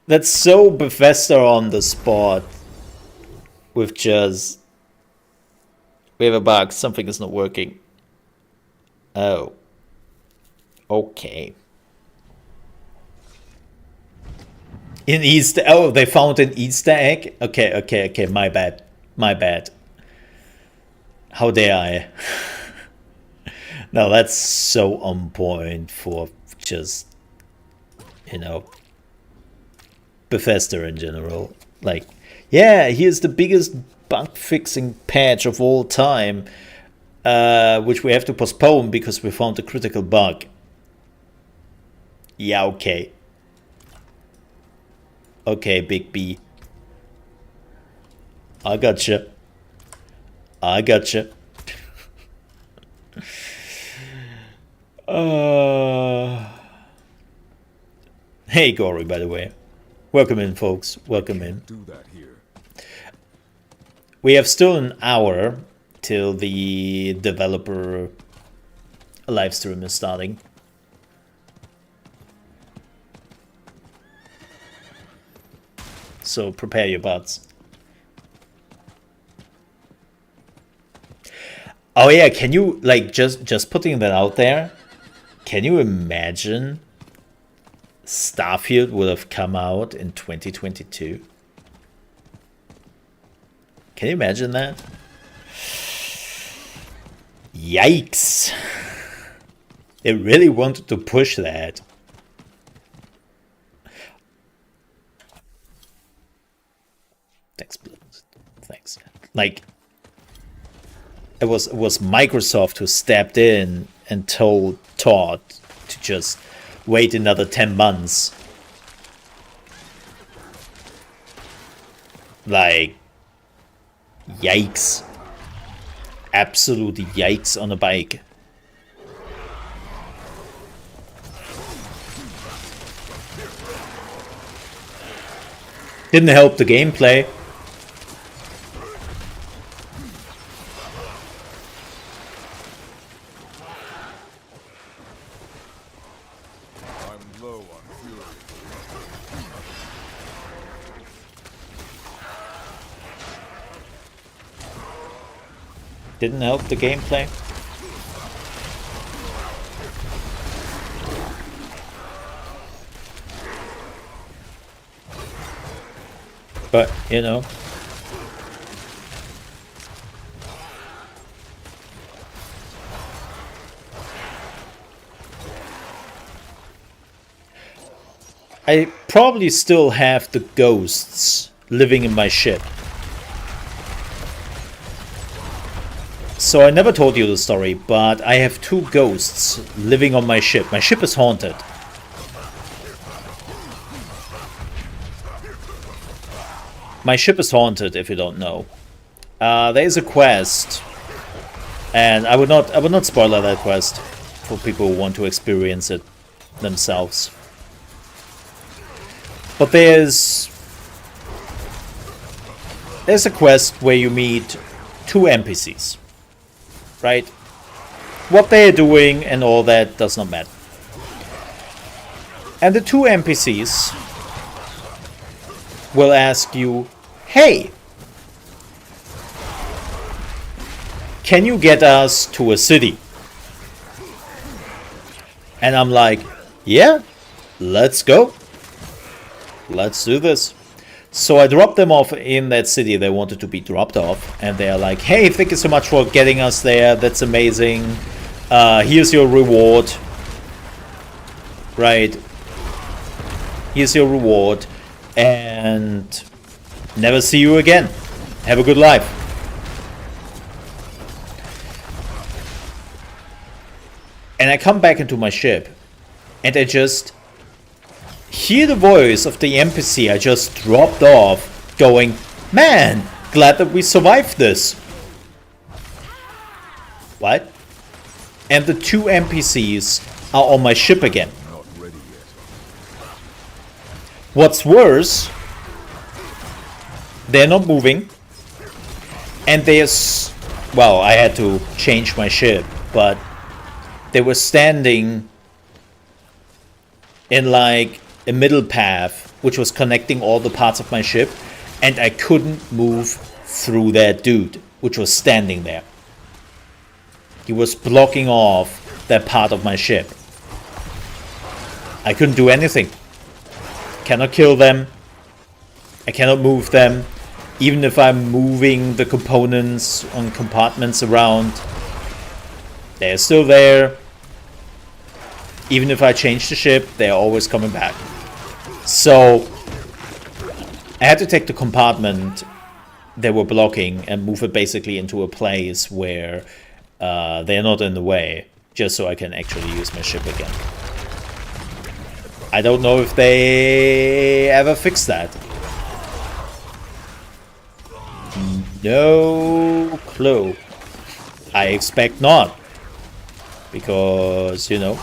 That's so Bethesda on the spot. With just, we have a bug, something is not working. Oh. Okay. In Easter... Oh, they found an Easter egg? Okay, my bad. My bad. How dare I? No, that's so on point for just, you know, Bethesda in general. Like, yeah, here's the biggest bug fixing patch of all time, which we have to postpone because we found a critical bug. Yeah, okay. Okay, Big B. I gotcha. I gotcha. Hey, Gory, by the way. Welcome in, folks. Welcome in. Do that here. We have still an hour till the developer live stream is starting. So prepare your butts. Oh yeah, can you, like, just putting that out there, can you imagine Starfield would have come out in 2022? Can you imagine that? Yikes. They really wanted to push that. Thanks, Blues. Thanks. Like, it was Microsoft who stepped in and told Todd to just wait another 10 months. Like, yikes. Absolute yikes on a bike. Didn't help the gameplay. I'm low on fury. Didn't help the gameplay. But, you know. I probably still have the ghosts living in my ship. So I never told you the story, but I have 2 ghosts living on my ship. My ship is haunted. My ship is haunted, if you don't know. There is a quest, and I would not spoil that quest for people who want to experience it themselves. But there's a quest where you meet 2 NPCs, right? What they are doing and all that does not matter. And the 2 NPCs will ask you, hey, can you get us to a city? And I'm like, yeah, let's go. Let's do this. So I dropped them off in that city they wanted to be dropped off. And they're like, hey, thank you so much for getting us there. That's amazing. Here's your reward. Right. Here's your reward. And never see you again. Have a good life. And I come back into my ship. And I just hear the voice of the NPC I just dropped off going, man, glad that we survived this. What? And the 2 NPCs are on my ship again. Not ready yet. What's worse, they're not moving. And well, I had to change my ship, but they were standing in like a middle path, which was connecting all the parts of my ship, and I couldn't move through that dude, which was standing there. He was blocking off that part of my ship. I couldn't do anything. Cannot kill them, I cannot move them. Even if I'm moving the components on compartments around, they're still there. Even if I change the ship, they're always coming back. So I had to take the compartment they were blocking and move it basically into a place where they're not in the way, just so I can actually use my ship again. I don't know if they ever fixed that. No clue. I expect not. Because, you know,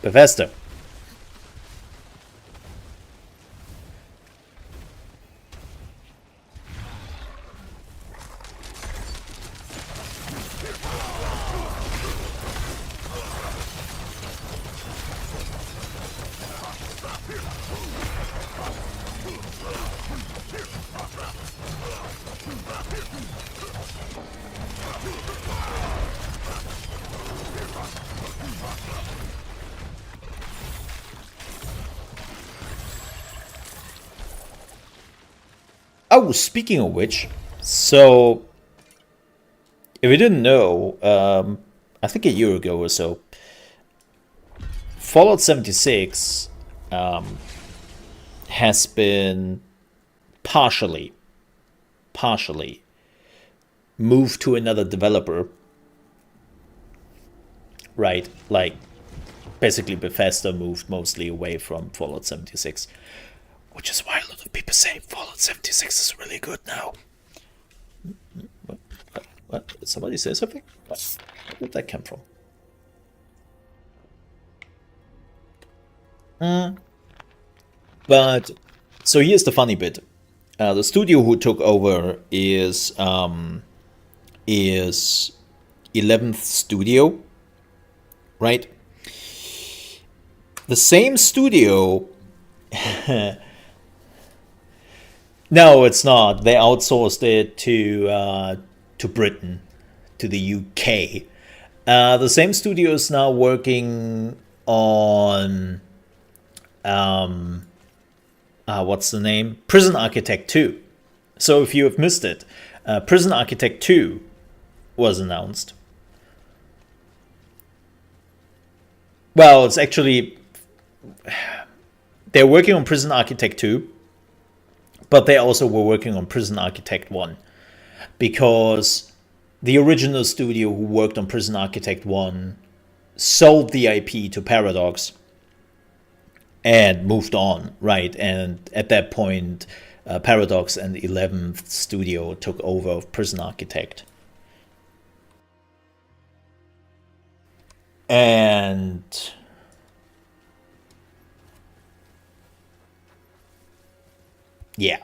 Bethesda. Oh, speaking of which, so if you didn't know, I think a year ago or so, Fallout 76 has been partially moved to another developer, right? Like, basically Bethesda moved mostly away from Fallout 76. Which is why a lot of people say Fallout 76 is really good now. What? Did somebody say something? Where did that come from? But, so here's the funny bit. The studio who took over is 11th Studio, right? The same studio... No, it's not. They outsourced it to Britain, to the UK. The same studio is now working on what's the name? Prison Architect 2. So if you have missed it, Prison Architect 2 was announced. Well, it's actually they're working on Prison Architect 2. But they also were working on Prison Architect 1. Because the original studio who worked on Prison Architect 1 sold the IP to Paradox and moved on, right? And at that point, Paradox and 11th Studio took over of Prison Architect. And... yeah.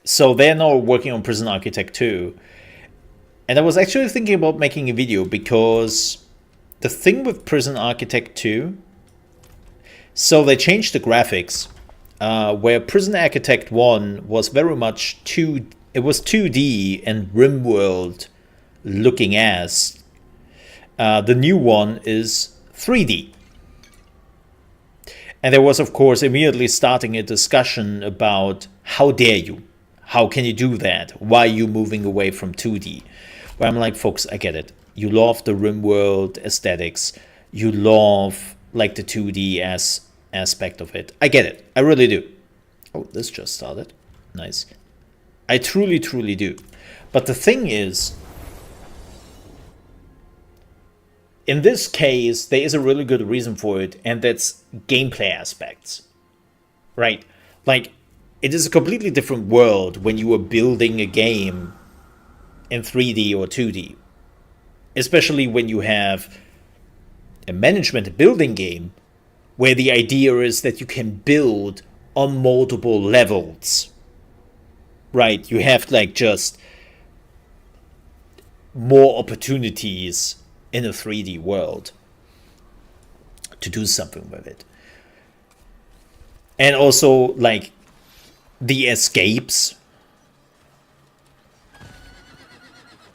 So they're now working on Prison Architect 2. And I was actually thinking about making a video because the thing with Prison Architect 2, so they changed the graphics, where Prison Architect 1 was very much it was 2D and RimWorld looking as. The new one is 3D. And there was, of course, immediately starting a discussion about how dare you? How can you do that? Why are you moving away from 2D? Where I'm like, folks, I get it. You love the RimWorld aesthetics. You love like the 2D aspect of it. I get it. I really do. Oh, this just started. Nice. I truly, truly do. But the thing is, in this case, there is a really good reason for it, and that's gameplay aspects, right? Like, it is a completely different world when you are building a game in 3D or 2D, especially when you have a management building game where the idea is that you can build on multiple levels, right? You have like just more opportunities in a 3D world to do something with it. And also like the escapes,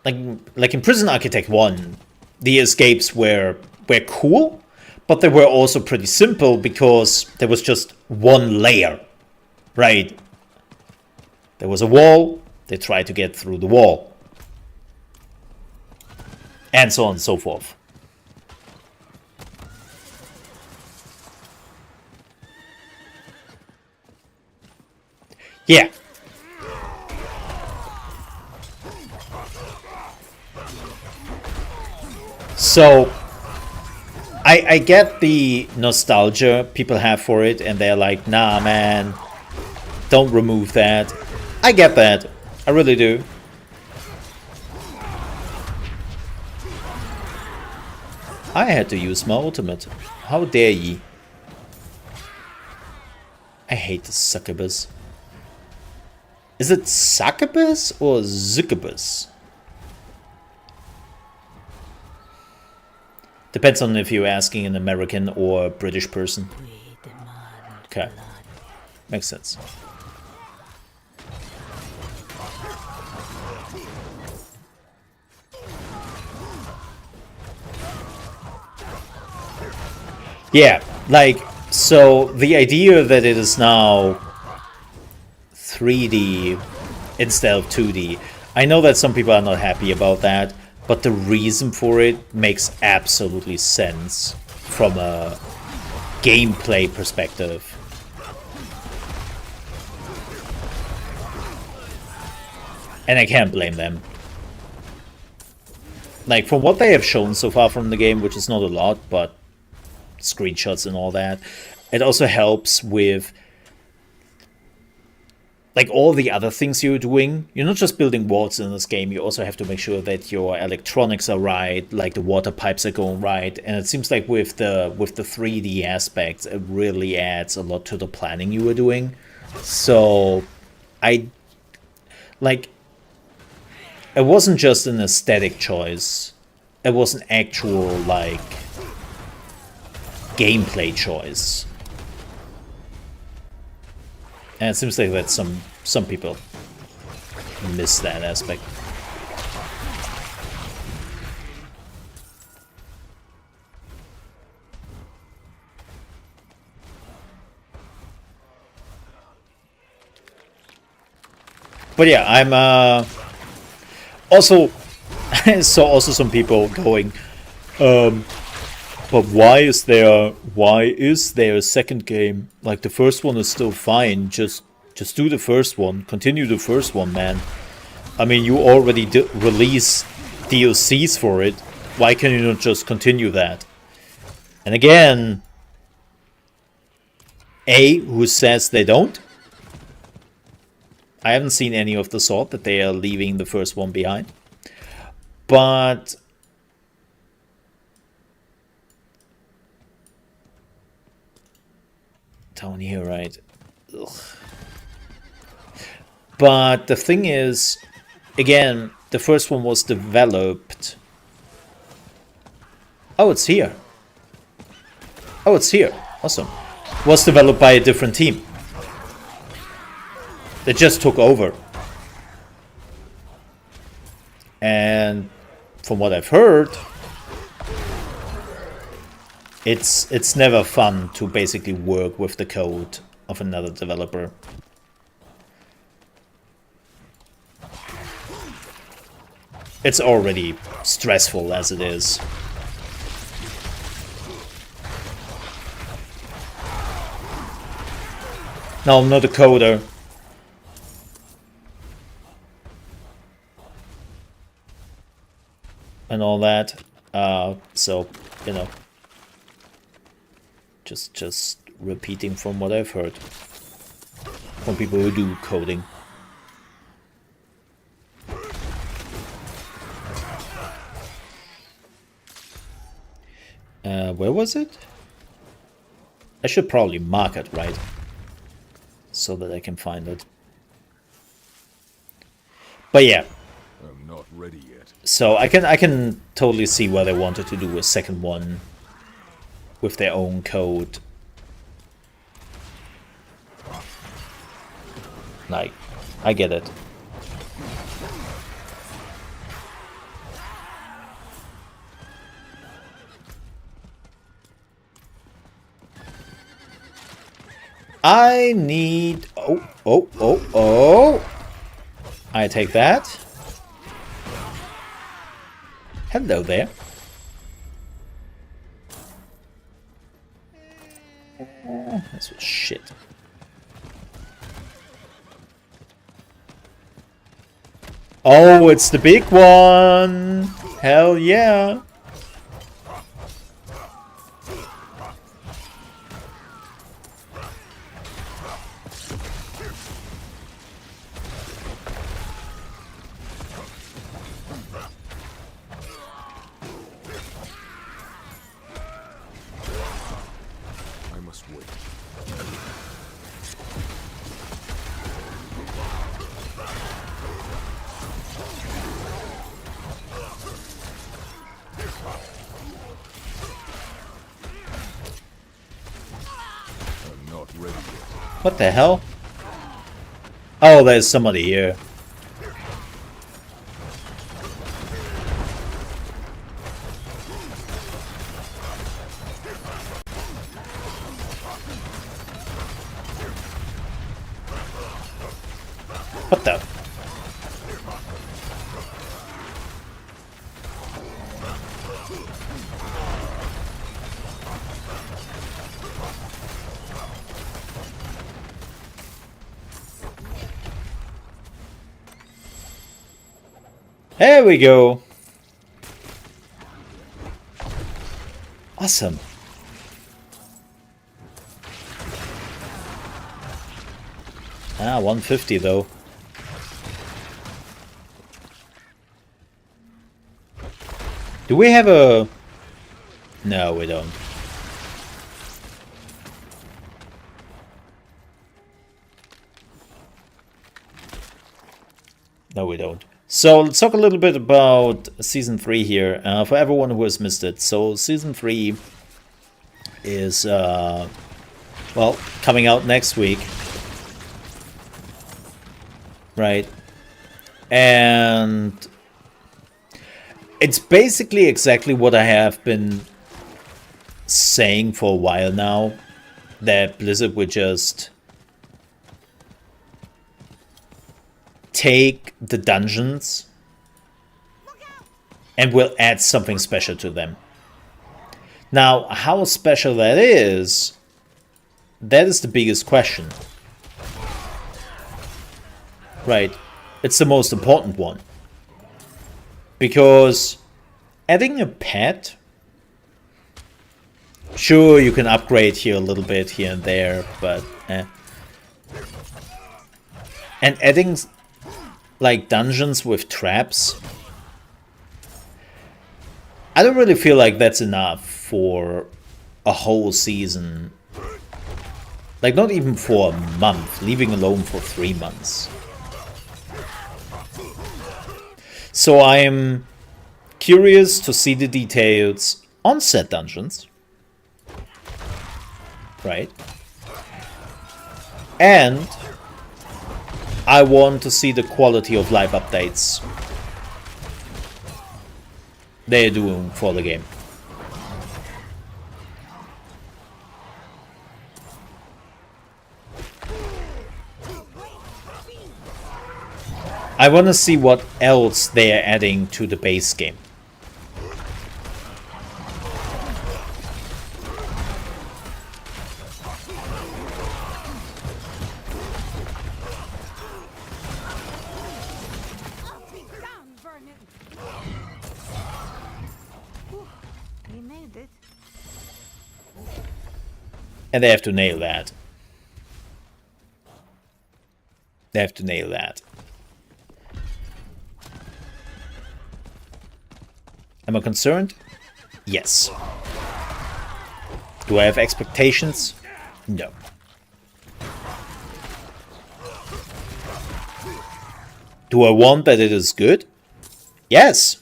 like in Prison Architect 1, the escapes were cool, But they were also pretty simple because there was just one layer, right? There was a wall, they tried to get through the wall. And so on and so forth. Yeah. So, I get the nostalgia people have for it, and they're like, nah, man, don't remove that. I get that. I really do. I had to use my ultimate. How dare ye? I hate the succubus. Is it succubus or succubus? Depends on if you're asking an American or British person. Okay. Makes sense. Yeah, like, so the idea that it is now 3D instead of 2D, I know that some people are not happy about that, but the reason for it makes absolutely sense from a gameplay perspective. And I can't blame them. Like, from what they have shown so far from the game, which is not a lot, but screenshots and all that, it also helps with like all the other things you're doing. You're not just building walls in this game, you also have to make sure that your electronics are right, like the water pipes are going right, and it seems like with the 3D aspects, it really adds a lot to the planning you were doing. So it wasn't just an aesthetic choice, it was an actual like gameplay choice. And it seems like that some people miss that aspect. But yeah, I'm also I saw also some people going, but why is there a second game? Like, the first one is still fine. Just do the first one. Continue the first one, man. I mean, you already release DLCs for it. Why can you not just continue that? And again, who says they don't? I haven't seen any of the sort that they are leaving the first one behind. But down here, right? Ugh. But the thing is, again, the first one was developed. Oh, it's here. Oh, it's here. Awesome. Was developed by a different team. They just took over. And from what I've heard, it's never fun to basically work with the code of another developer. It's already stressful as it is. No, I'm not a coder. And all that. So, you know. Just repeating from what I've heard from people who do coding. Where was it? I should probably mark it, right? So that I can find it. But yeah. I'm not ready yet. So I can totally see why they wanted to do a second one with their own code. Like, I get it. I need... Oh. I take that. Hello there. This was shit. Oh, it's the big one! Hell yeah! I must wait. I'm not ready yet. What the hell? Oh, there's somebody here. What the? There we go. Awesome. Ah, 150 though. Do we have a... No, we don't. No, we don't. So let's talk a little bit about Season 3 here, for everyone who has missed it. So Season 3 is, well, coming out next week. Right? And it's basically exactly what I have been saying for a while now, that Blizzard would just take the dungeons and will add something special to them. Now, how special that is the biggest question. Right? It's the most important one. Because adding a pet, sure, you can upgrade here a little bit here and there, but and adding like dungeons with traps, I don't really feel like that's enough for a whole season. Like, not even for a month, leaving alone for 3 months. So I am curious to see the details on said dungeons. Right? And I want to see the quality of live updates they're doing for the game. I want to see what else they are adding to the base game. We made it. And they have to nail that. They have to nail that. Am I concerned? Yes. Do I have expectations? No. Do I want that it is good? Yes.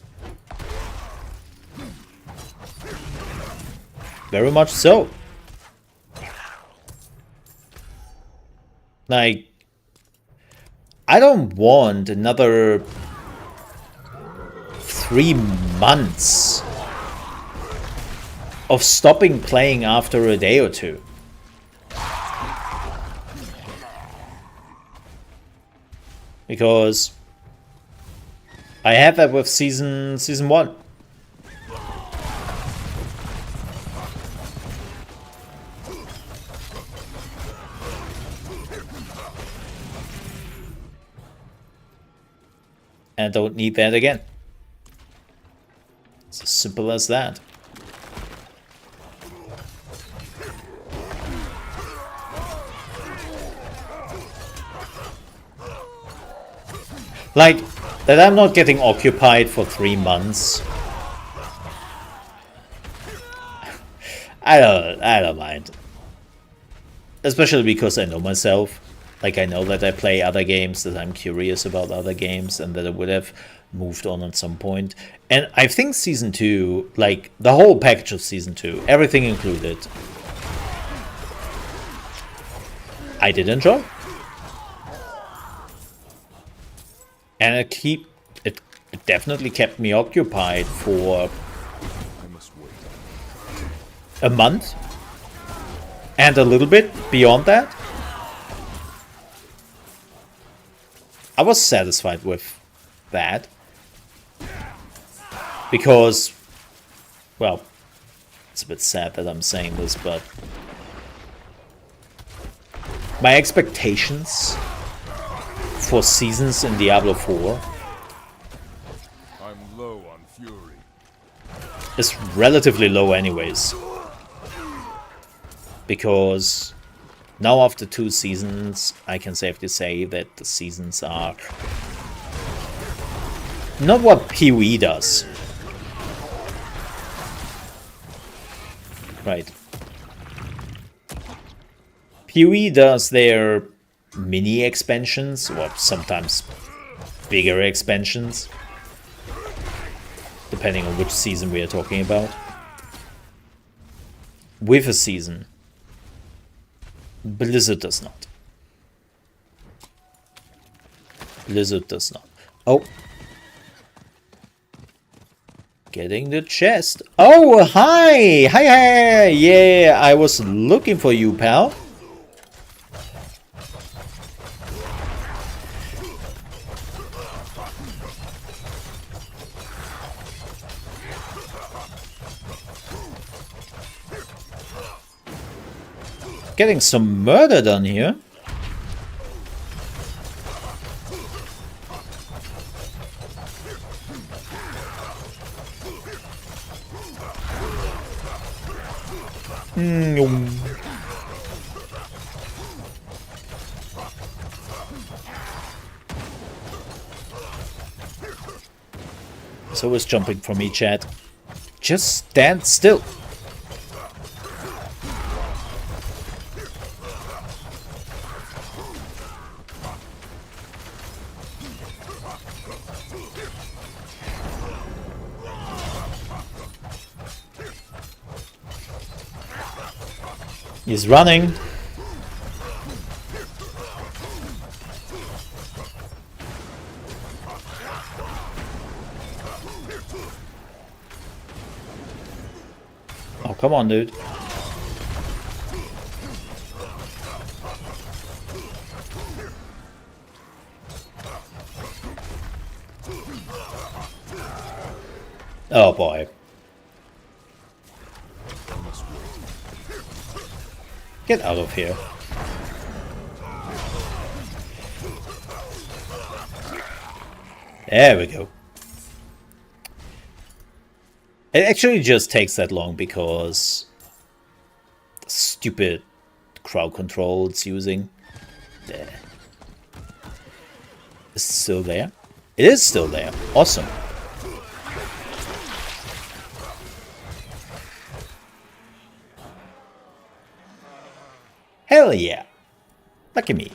Very much so. Like, I don't want another 3 months of stopping playing after a day or two. because I had that with season 1. And I don't need that again. It's as simple as that. Like, that I'm not getting occupied for 3 months. I don't mind. Especially because I know myself. Like, I know that I play other games, that I'm curious about other games, and that I would have moved on at some point. And I think Season 2, like, the whole package of Season 2, everything included, I did enjoy. And it definitely kept me occupied for a month. And a little bit beyond that. I was satisfied with that. Because, well, it's a bit sad that I'm saying this, but my expectations for seasons in Diablo 4 I'm low on fury. is relatively low anyways. Because now after 2 seasons, I can safely say that the seasons are not what PoE does. Right. PoE does their mini expansions, or sometimes bigger expansions, depending on which season we are talking about. With a season, Blizzard does not. Blizzard does not. Oh. Getting the chest. Oh, hi! Hi, hi! Yeah, I was looking for you, pal. Getting some murder done here. So was jumping from me, chat. Just stand still. He's running. Oh, come on, dude. Oh, boy. Get out of here. There we go. It actually just takes that long because the stupid crowd control it's using there is still there. It is still there. Awesome. Hell yeah. Lucky me.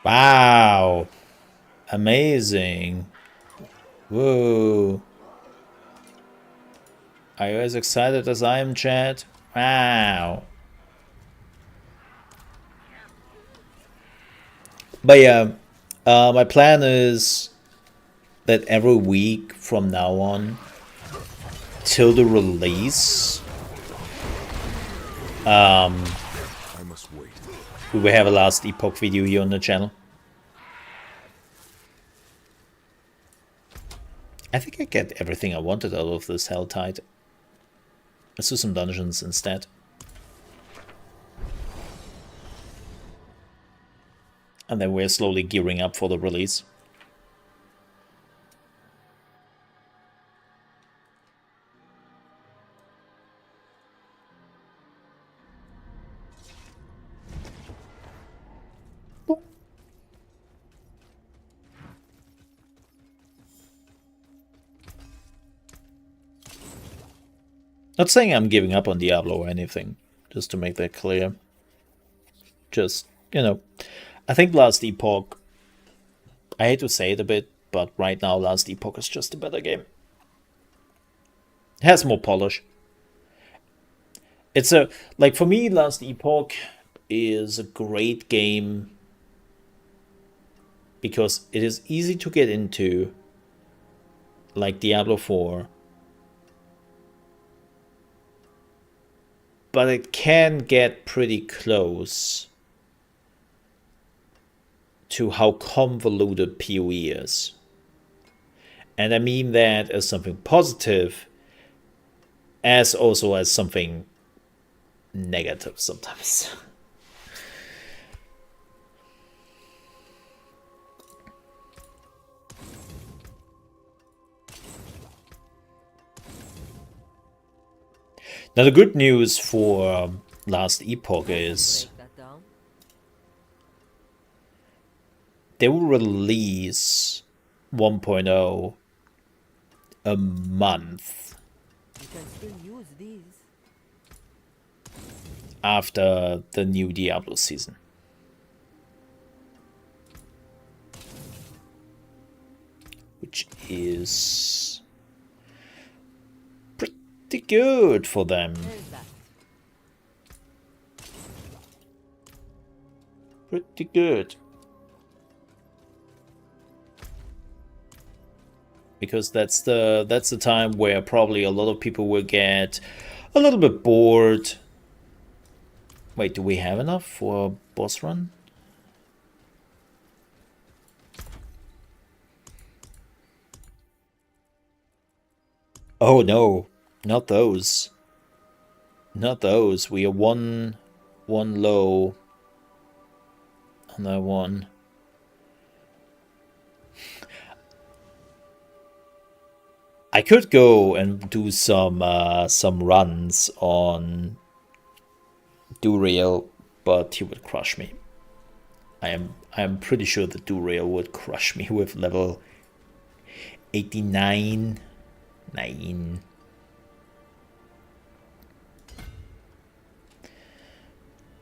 Wow. Amazing. Whoa. Are you as excited as I am, chat? Wow. But yeah, my plan is that every week from now on, till the release, We will have a Last Epoch video here on the channel. I think I get everything I wanted out of this Helltide. Let's do some dungeons instead. And then we're slowly gearing up for the release. Not saying I'm giving up on Diablo or anything, just to make that clear. Just, you know, I think Last Epoch, I hate to say it a bit, but right now Last Epoch is just a better game. It has more polish. It's a, like for me, Last Epoch is a great game because it is easy to get into, like Diablo 4. But it can get pretty close to how convoluted PoE is. And I mean that as something positive, as also as something negative sometimes. Now the good news for Last Epoch is Break that down. they will release 1.0 a month You can still use these. after the new Diablo season. Which is pretty good for them. There's that. Pretty good. Because that's the time where probably a lot of people will get a little bit bored. Wait, do we have enough for a boss run? Oh no, not those. Not those. We are one low on that one. I could go and do some runs on Durail, but he would crush me. I am pretty sure that Durail would crush me with level 89. 9.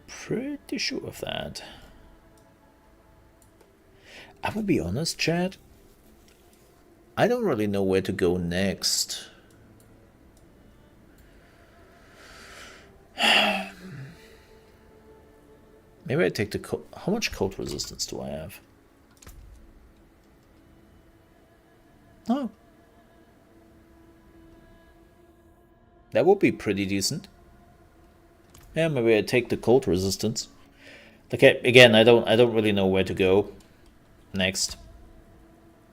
Pretty sure of that. I will be honest, Chad. I don't really know where to go next. Maybe I take the code. How much code resistance do I have? Oh. That would be pretty decent. Yeah, maybe I take the cold resistance. Okay, again, I don't really know where to go next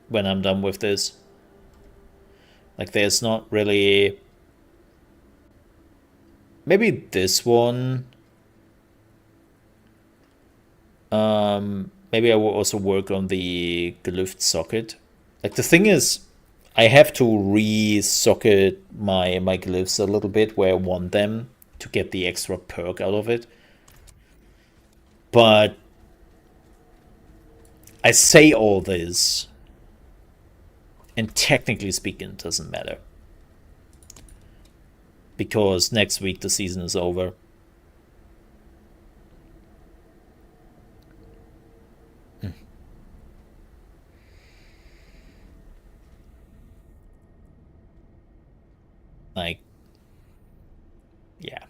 when I'm done with this. Like, there's not really. Maybe this one. Maybe I will also work on the glyph socket. Like, the thing is, I have to re-socket my glyphs a little bit where I want them to get the extra perk out of it. But I say all this, and technically speaking, it doesn't matter. Because next week the season is over. Like, yeah.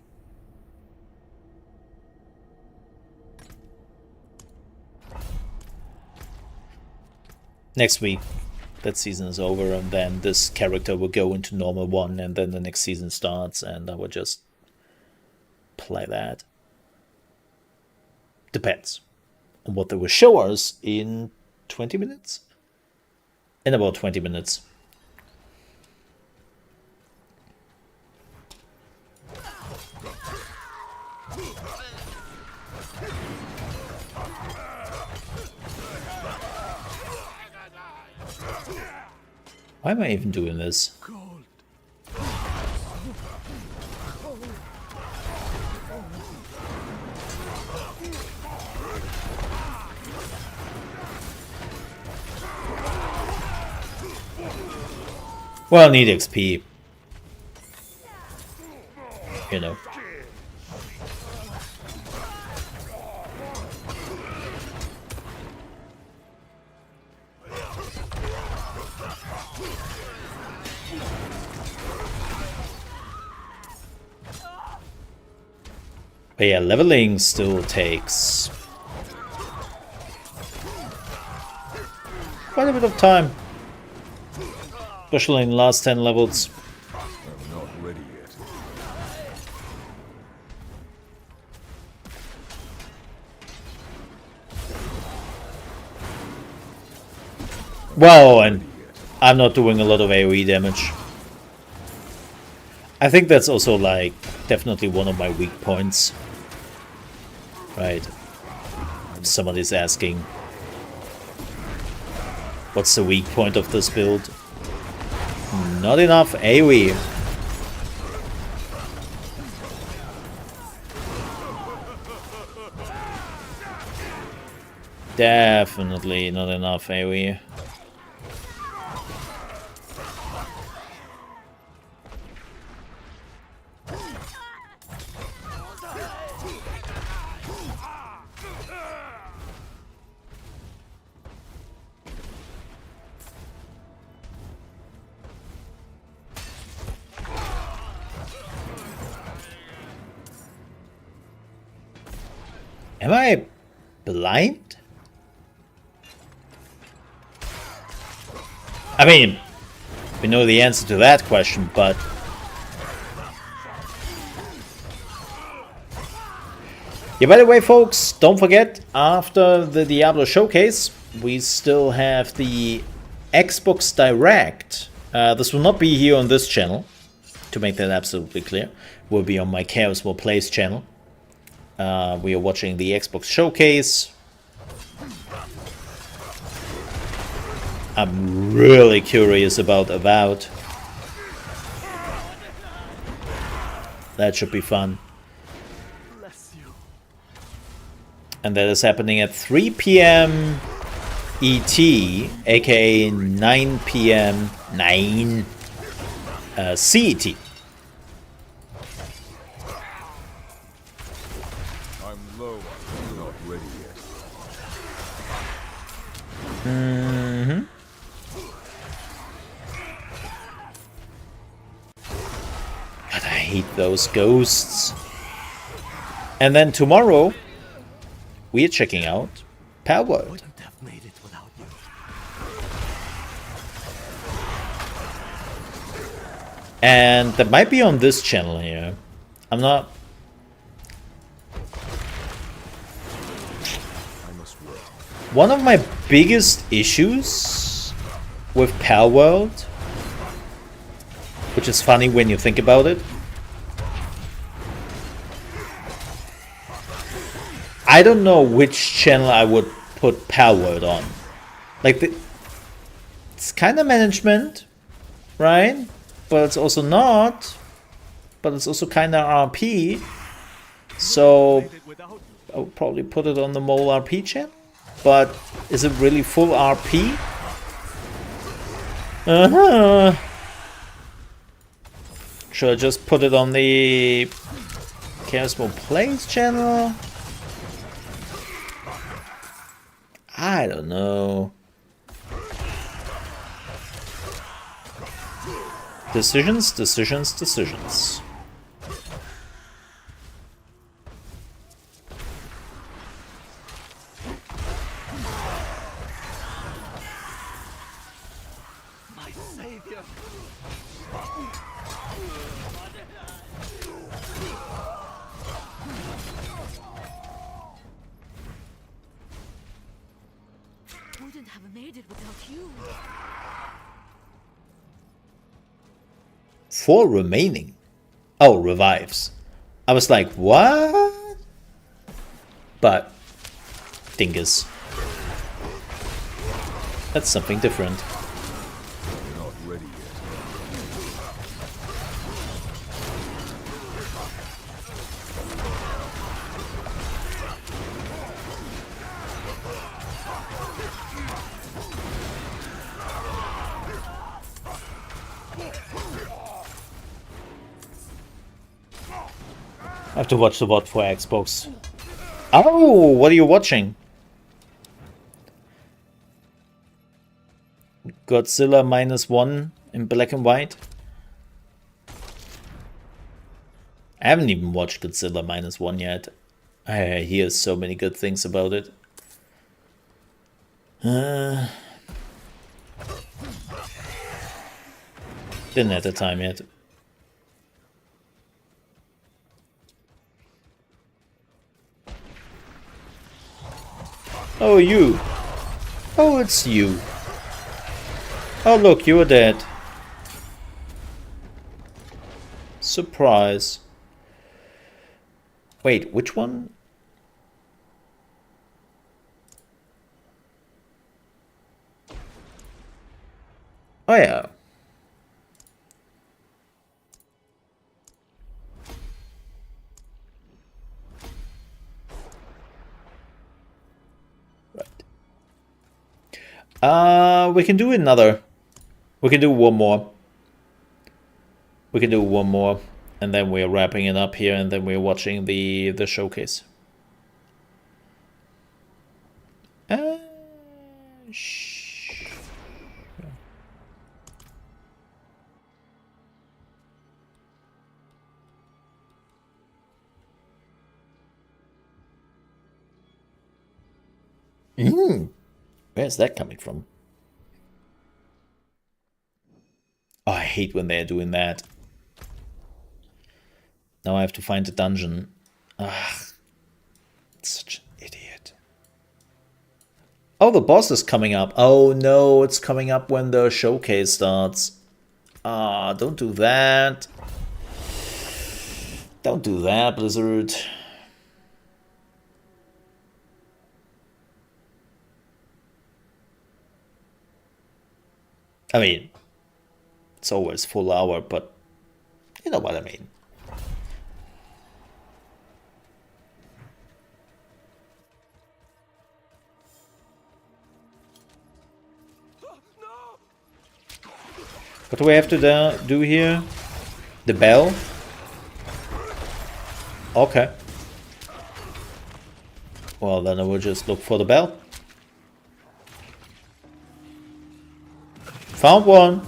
Next week, that season is over, and then this character will go into normal one, and then the next season starts, and I will just play that. Depends on what they will show us in 20 minutes. In about 20 minutes. Why am I even doing this? Well, need XP. You know. But yeah, leveling still takes quite a bit of time. Especially in the last 10 levels. I'm not ready yet. Well, and I'm not doing a lot of AoE damage. I think that's also, like, definitely one of my weak points. Right. If somebody's asking, what's the weak point of this build? Not enough AoE. Definitely not enough AoE. Am I blind? I mean, we know the answer to that question, but yeah, by the way, folks, don't forget, after the Diablo showcase, we still have the Xbox Direct. This will not be here on this channel, to make that absolutely clear. It will be on my ChaosMole Plays channel. We are watching the Xbox showcase. I'm really curious about Avowed. That should be fun. And that is happening at 3 p.m. ET, aka 9 p.m. CET. I'm low. I'm not ready yet. God, I hate those ghosts. And then tomorrow, we are checking out Power. Wouldn't have made it without you. And that might be on this channel here. I'm not... I must work. One of my biggest issues with Palworld, which is funny when you think about it, I don't know which channel I would put Palworld on. Like, it's kind of management, right? But it's also not. But it's also kind of RP. So I would probably put it on the Mole RP channel. But is it really full RP? Should I just put it on the ChaosMole Plays channel? I don't know. Decisions, decisions, decisions. My savior. couldn't have made it without you. 4 remaining. Oh, revives. I was like, what? But, dingus. That's something different. Not ready yet. I have to watch the VOD for Xbox. Oh, what are you watching? Godzilla -1 in black and white? I haven't even watched Godzilla -1 yet. I hear so many good things about it. Didn't have the time yet. Oh, you. Oh, it's you. Oh, look, you were dead. Surprise. Wait, which one? Oh, yeah. We can do another. We can do one more. We can do one more, and then we're wrapping it up here, and then we're watching the showcase. Where's that coming from? Oh, I hate when they're doing that. Now I have to find a dungeon. Ah, such an idiot. Oh, the boss is coming up. Oh no, it's coming up when the showcase starts. Ah, don't do that. Don't do that, Blizzard. I mean, it's always full hour, but you know what I mean. What do we have to do here? The bell? Okay. Well, then I will just look for the bell. Found one.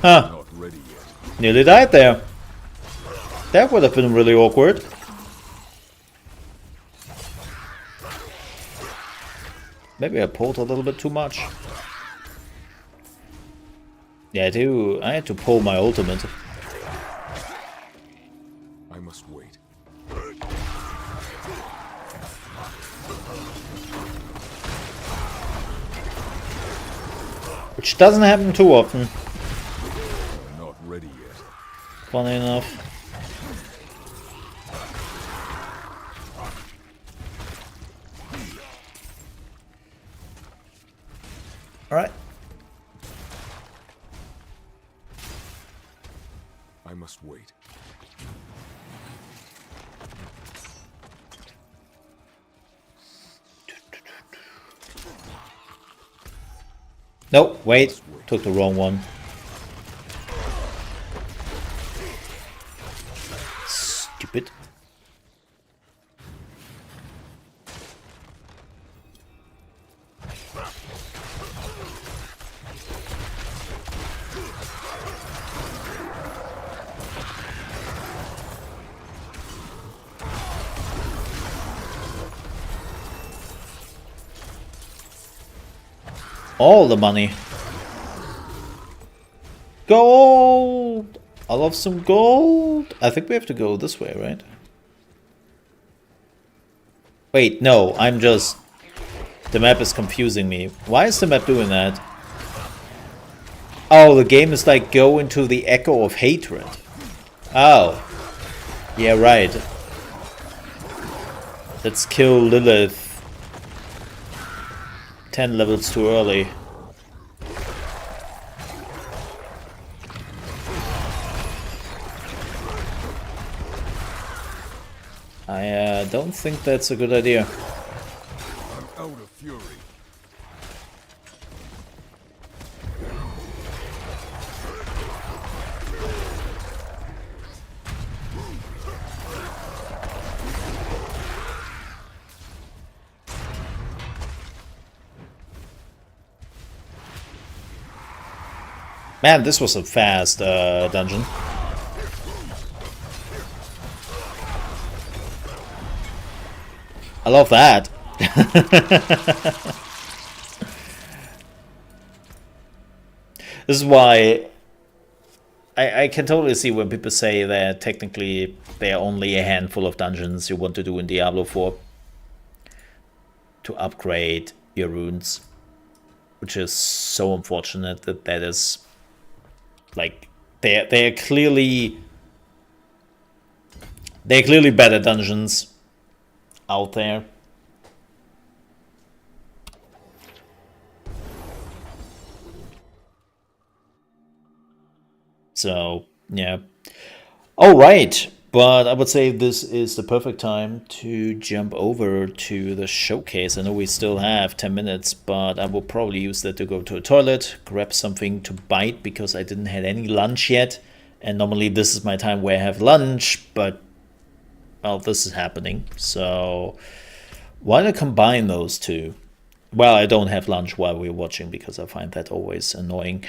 Huh. Not ready yet. Nearly died there. That would have been really awkward. Maybe I pulled a little bit too much. Yeah, I had to pull my ultimate. I must wait. Which doesn't happen too often. Not ready yet. Funny enough. Alright. I must wait. Nope, wait. Took the wrong one. Stupid. All the money. Gold! I love some gold. I think we have to go this way, right? Wait, no, I'm just... The map is confusing me. Why is the map doing that? Oh, the game is like go into the echo of hatred. Oh. Yeah, right. Let's kill Lilith 10 levels too early. I don't think that's a good idea. I'm out of fury. Man, this was a fast dungeon. I love that. This is why I can totally see when people say that technically there are only a handful of dungeons you want to do in Diablo 4 to upgrade your runes, which is so unfortunate that that is like they're clearly better dungeons out there. So yeah. All right, but I would say this is the perfect time to jump over to the showcase. I know we still have 10 minutes, but I will probably use that to go to a toilet, grab something to bite because I didn't have any lunch yet. And normally this is my time where I have lunch, but well, this is happening. So why not combine those two? Well, I don't have lunch while we're watching because I find that always annoying.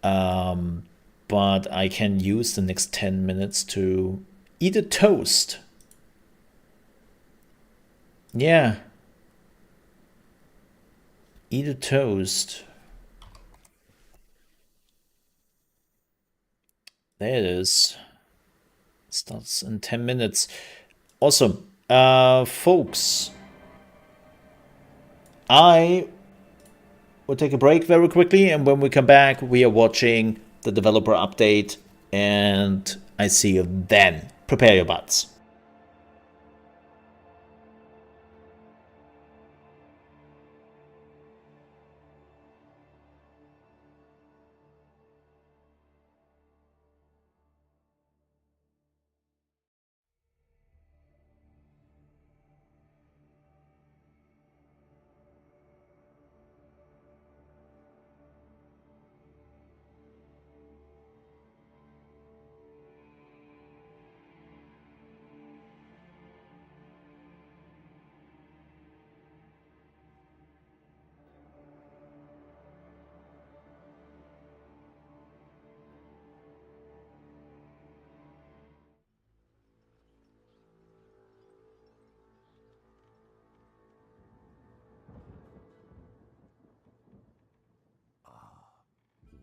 But I can use the next 10 minutes to eat a toast. Yeah. Eat a toast. There it is. Starts in 10 minutes. Awesome. Folks, I will take a break very quickly, and when we come back, we are watching the developer update, and I see you then. Prepare your butts.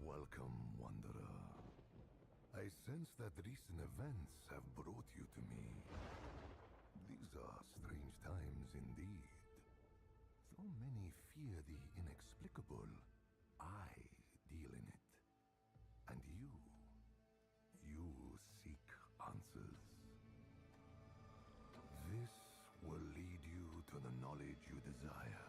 Welcome, Wanderer. I sense that recent events have brought you to me. These are strange times indeed. So many fear the inexplicable. I deal in it. And you seek answers. This will lead you to the knowledge you desire.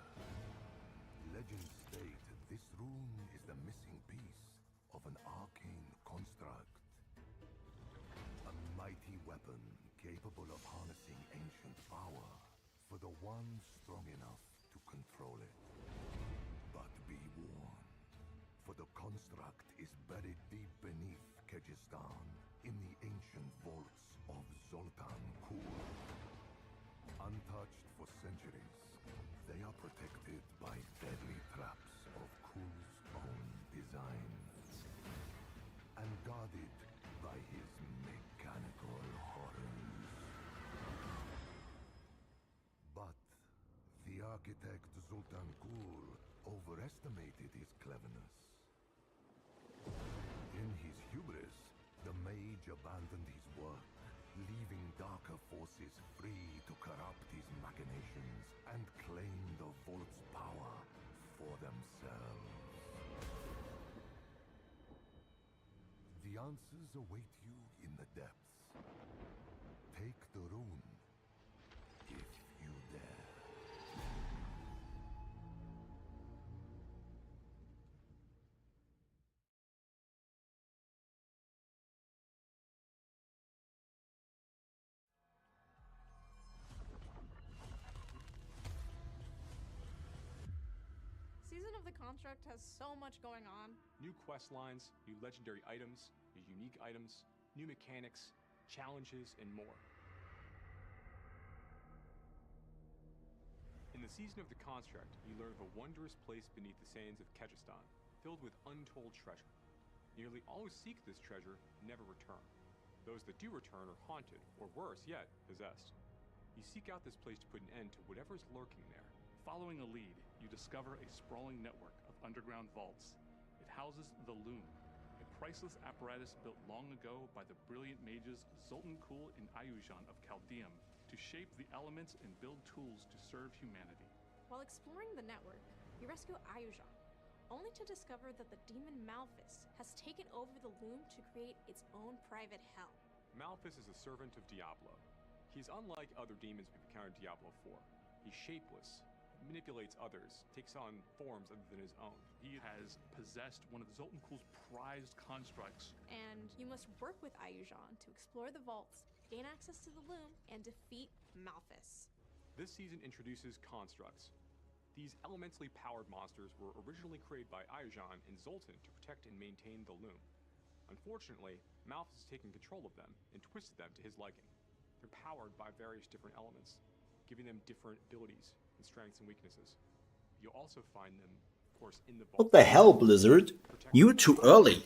Legends state this rune is the missing piece of an arcane construct. A mighty weapon capable of harnessing ancient power for the one strong enough to control it. But be warned, for the construct is buried deep beneath Kyrgyzstan in the ancient vaults of Zoltan Kur. Untouched for centuries, they are protected by deadly traps of Kur's own design, and guarded by his mechanical horrors. But the architect Zoltan Kur overestimated his cleverness. In his hubris, the mage abandoned his work, leaving darker forces free to corrupt his machinations and claim the vault's power for themselves. The answers await you in the depths. Take the rune, if you dare. Season of the Construct has so much going on. New quest lines, new legendary items, new unique items, new mechanics, challenges, and more. In the Season of the Construct, you learn of a wondrous place beneath the sands of Kejistan, filled with untold treasure. Nearly all who seek this treasure never return. Those that do return are haunted, or worse yet, possessed. You seek out this place to put an end to whatever's lurking there. Following a lead, you discover a sprawling network of underground vaults. It houses the Loom, a priceless apparatus built long ago by the brilliant mages Zoltan Kuhl and Ayujan of Chaldeum to shape the elements and build tools to serve humanity. While exploring the network, you rescue Ayujan, only to discover that the demon Malphus has taken over the Loom to create its own private hell. Malphus is a servant of Diablo. He's unlike other demons we've encountered in Diablo IV. He's shapeless, manipulates others, takes on forms other than his own. He has possessed one of Zoltan Kuhl's prized constructs. And you must work with Ayujan to explore the vaults, gain access to the Loom, and defeat Malphus. This season introduces constructs. These elementally powered monsters were originally created by Ayujan and Zoltan to protect and maintain the Loom. Unfortunately, Malphus has taken control of them and twisted them to his liking. They're powered by various different elements, giving them different abilities and strengths and weaknesses. You'll also find them, of course, in the vault. What the hell, Blizzard? You were too early.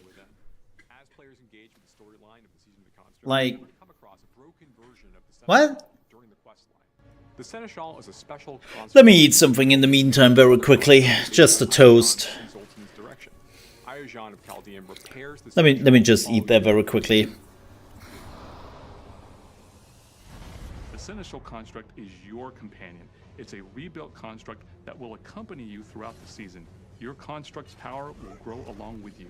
As players engage with the storyline of the Season of the Construct, Like- they're going to come across a broken version of the What? Seneschal during the quest line. The Seneschal is a special Let me eat something in the meantime very quickly. Just a toast. in Zoltan's direction. Ayujan of Chaldeum repairs the Let me Seneschal just eat that very quickly. The Seneschal construct is your companion. It's a rebuilt construct that will accompany you throughout the season. Your construct's power will grow along with you.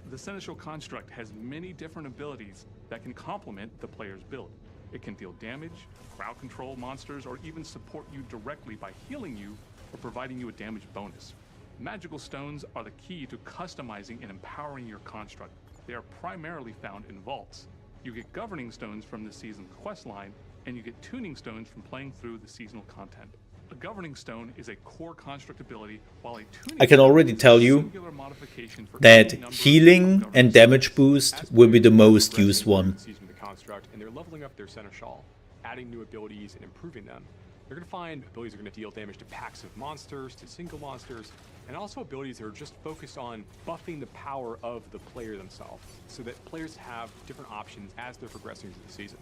The Seneschal construct has many different abilities that can complement the player's build. It can deal damage, crowd control monsters, or even support you directly by healing you or providing you a damage bonus. Magical stones are the key to customizing and empowering your construct. They are primarily found in vaults. You get governing stones from the season's quest line, and you get tuning stones from playing through the seasonal content. A governing stone is a core construct ability, while a tuning I can stone already is a tell you singular modification for that any number of healing governing and stones. damage boost As will be players the most progress used through one. the Season of the Construct, and they're leveling up their Seneschal, adding new abilities and improving them. They're going to find abilities that are going to deal damage to packs of monsters, to single monsters, and also abilities that are just focused on buffing the power of the player themselves, so that players have different options as they're progressing through the season.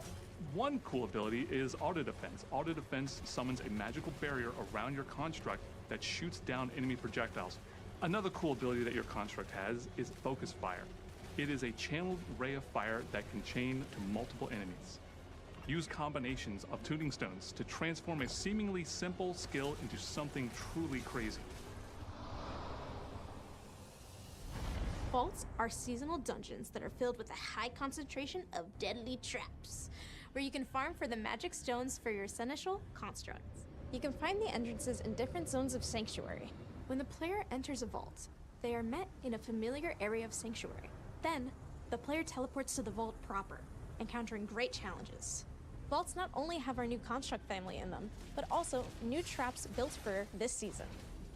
One cool ability is Auto Defense. Auto Defense summons a magical barrier around your construct that shoots down enemy projectiles. Another cool ability that your construct has is Focus Fire. It is a channeled ray of fire that can chain to multiple enemies. Use combinations of tuning stones to transform a seemingly simple skill into something truly crazy. Vaults are seasonal dungeons that are filled with a high concentration of deadly traps, where you can farm for the magic stones for your Seneschal constructs. You can find the entrances in different zones of Sanctuary. When the player enters a vault, they are met in a familiar area of Sanctuary. Then, the player teleports to the vault proper, encountering great challenges. Vaults not only have our new construct family in them, but also new traps built for this season.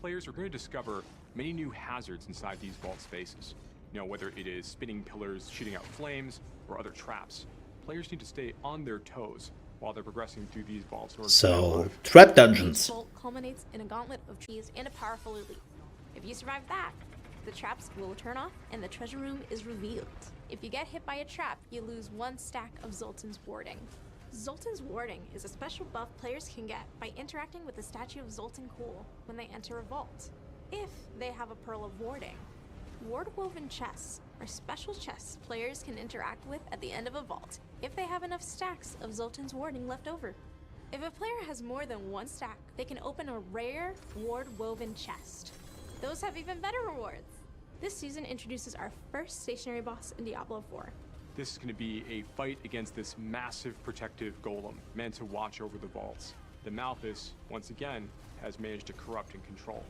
Players are going to discover many new hazards inside these vault spaces. You know, whether it is spinning pillars shooting out flames or other traps. Players need to stay on their toes while they're progressing through these vaults. In order to stay So, alive. trap dungeons. Each vault culminates in a gauntlet of trees and a powerful elite. If you survive that, the traps will turn off and the treasure room is revealed. If you get hit by a trap, you lose one stack of Zoltan's Warding. Zoltan's Warding is a special buff players can get by interacting with the statue of Zoltan Kuhl when they enter a vault, if they have a Pearl of Warding. Ward-woven chests are special chests players can interact with at the end of a vault if they have enough stacks of Zoltan's warding left over. If a player has more than one stack, they can open a rare ward-woven chest. Those have even better rewards. This season introduces our first stationary boss in Diablo IV. This is going to be a fight against this massive protective golem meant to watch over the vaults. The Malthus, once again, has managed to corrupt and control.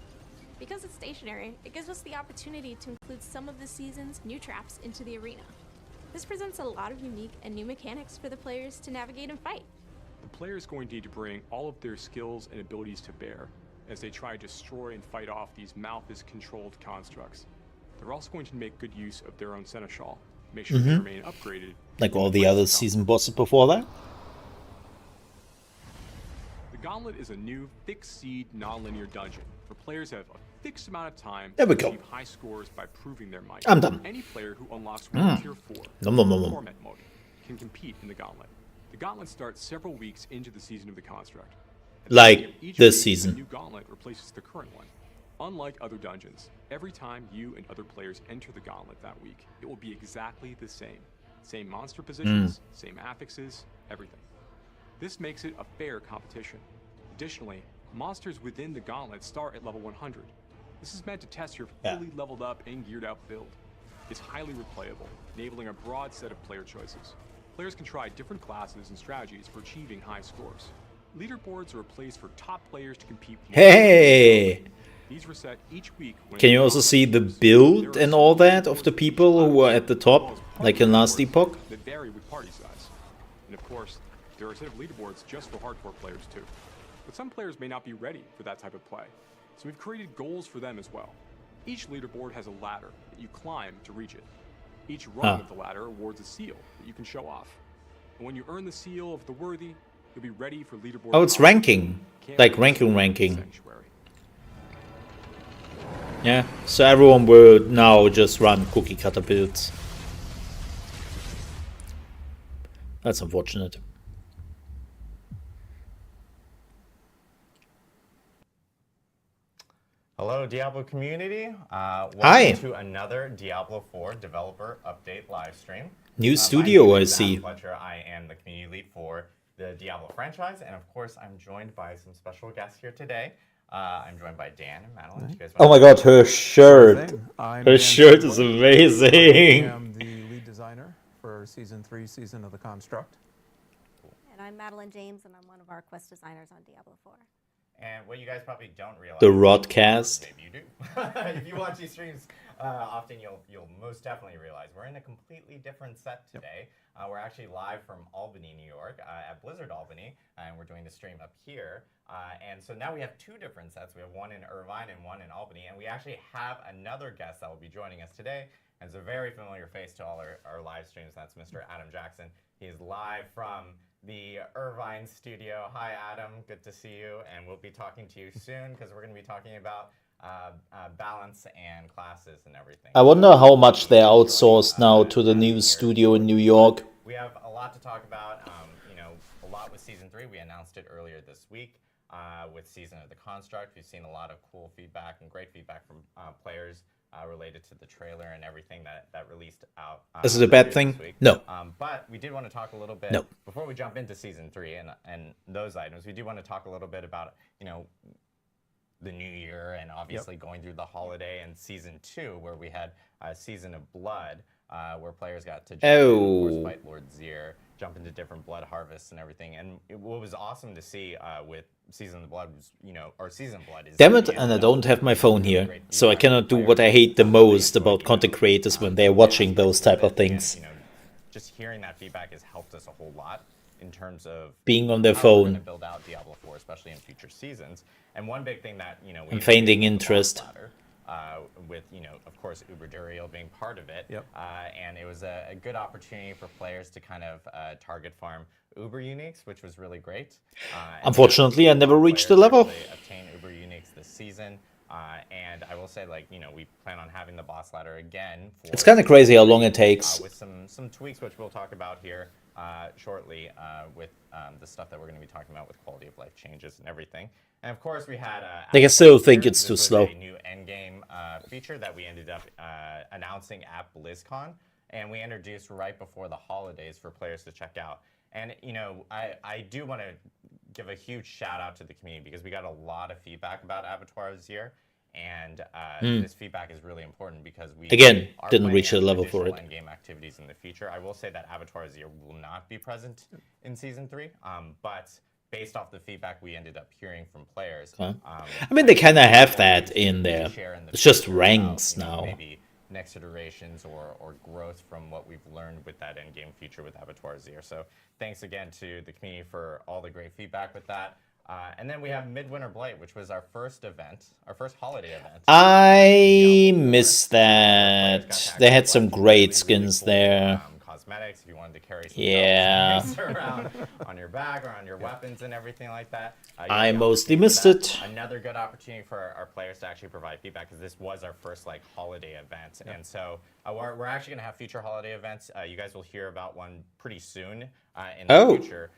Because it's stationary, it gives us the opportunity to include some of the season's new traps into the arena. This presents a lot of unique and new mechanics for the players to navigate and fight. The player is going to need to bring all of their skills and abilities to bear as they try to destroy and fight off these Malthus-controlled constructs. They're also going to make good use of their own Seneschal, make sure they remain upgraded. Like all the other season bosses before that. The Gauntlet is a new fixed seed non-linear dungeon where players have a fixed amount of time There we to go. achieve high scores by proving their might. I'm done. Any player who unlocks Tier 4 Nom nom nom nom. Torment mode can compete in the Gauntlet. The Gauntlet starts several weeks into the season of the Construct. At the Like beginning of each this week, season. The new Gauntlet replaces the current one. Unlike other dungeons, every time you and other players enter the Gauntlet that week, it will be exactly the same. Same monster positions, same affixes, everything. This makes it a fair competition. Additionally, monsters within the Gauntlet start at level 100. This is meant to test your fully leveled up and geared out build. It's highly replayable, enabling a broad set of player choices. Players can try different classes and strategies for achieving high scores. Leaderboards are a place for top players to compete. Hey! These reset each week. Can you also see the build and all that of the people who are at the top, like in last epoch? That vary with party size. And of course, there are a set of leaderboards just for hardcore players too. But some players may not be ready for that type of play. So we've created goals for them as well. Each leaderboard has a ladder that you climb to reach it. Each rung of the ladder awards a seal that you can show off. And when you earn the seal of the worthy, you'll be ready for leaderboard. Oh, it's ranking. Like ranking. Sanctuary. Yeah, so everyone will now just run cookie cutter builds. That's unfortunate. Hello, Diablo community. Welcome Hi. to another Diablo 4 developer update live stream. New My studio, name I is see. Adam Fletcher. I am the community lead for the Diablo franchise, and of course, I'm joined by some special guests here today. I'm joined by Dan and Madeline. Do you guys Oh my wanna- god, her shirt. I'm Her Dan shirt is Fletcher. amazing. I am the lead designer for Season 3, Season of the Construct. And I'm Madeline James, and I'm one of our quest designers on Diablo 4. And what you guys probably don't realize, The Rodcast. maybe you do. If you watch these streams often, you'll most definitely realize we're in a completely different set today. We're actually live from Albany, New York, at Blizzard Albany, and we're doing the stream up here. And so now we have two different sets. We have one in Irvine and one in Albany, and we actually have another guest that will be joining us today. And it's a very familiar face to all our live streams. That's Mr. Adam Jackson. He is live from the Irvine studio. Hi, Adam. Good to see you. And we'll be talking to you soon because we're going to be talking about balance and classes and everything. I wonder how much they outsourced now to the new studio in New York. We have a lot to talk about. A lot with Season 3. We announced it earlier this week with Season of the Construct. We've seen a lot of cool feedback and great feedback from players related to the trailer and everything that released out. Is it a bad earlier thing? this week. No. But we did want to talk a little bit No. before we jump into Season 3 and those items. We do want to talk a little bit about the new year and obviously going through the holiday and Season 2 where we had Season of Blood where players got to jump in, of course, fight Lord Zir, jump into different blood harvests and everything. And what was awesome to see with Season of Blood was, or Season of Blood is... Damn it, and I don't have my phone here, so I cannot do what I hate the most about content creators when they're watching those type of things. And, just hearing that feedback has helped us a whole lot in terms of Being on their how we're phone. gonna build out Diablo 4, especially in future seasons. And one big thing that we I'm feigning introduced was the interest. boss ladder, with of course Uber Duriel being part of it. Yep. And it was a good opportunity for players to kind of target farm Uber uniques, which was really great. And Unfortunately, I never reached the players level. actually obtain Uber uniques this season. And I will say, we plan on having the boss ladder again. For It's kind of crazy how long it takes. with some tweaks, which we'll talk about here shortly with the stuff that we're going to be talking about with quality of life changes and everything. And of course, we had. Like, I still think it's too this was slow. A new endgame feature that we ended up announcing at BlizzCon, and we introduced right before the holidays for players to check out. And you know, I do want to give a huge shout out to the community because we got a lot of feedback about Abattoir this year, and this feedback is really important because we Again, are didn't planning reach a on level for additional it. in-game activities in the future. I will say that Abattoir Zero will not be present in Season 3, but based off the feedback we ended up hearing from players, I mean, they kind of have that in there. share in the It's just future ranks about, you know, now. maybe next iterations or growth from what we've learned with that end-game feature with Abattoir Zero. So thanks again to the community for all the great feedback with that. And then we have Midwinter Blight, which was our first event, our first holiday event. I miss that. They had some great skins there. Cosmetics, if you wanted to carry some Yeah. belts around on your back or on your weapons and everything like that. You I had the mostly opportunity missed for it. that. Another good opportunity for our players to actually provide feedback because this was our first like holiday event, and so we're actually gonna have future holiday events. You guys will hear about one pretty soon in the future.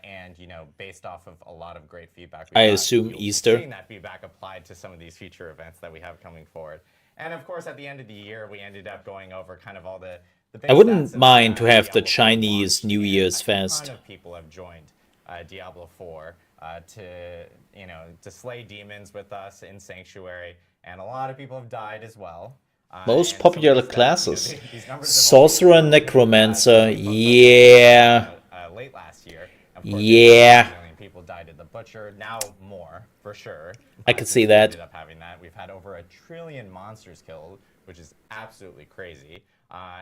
And you know, based off of a lot of great feedback, I assume you'll be Easter. seeing that feedback applied to some of these future events that we have coming forward. And of course, at the end of the year, we ended up going over kind of all the big I wouldn't stats of, mind to have the Diablo 4 Chinese launch, New and Year's a Fest. ton of people have joined Diablo 4 to slay demons with us in Sanctuary, and a lot of people have died as well. Most And so popular with that, classes. these numbers have only Sorcerer and grown, Necromancer. since we posted Yeah. late last year. Of course, Yeah. 1 million people died at the Butcher. Now more, for sure. I could Since see we that. ended up having that. We've had over 1 trillion monsters killed, which is absolutely crazy.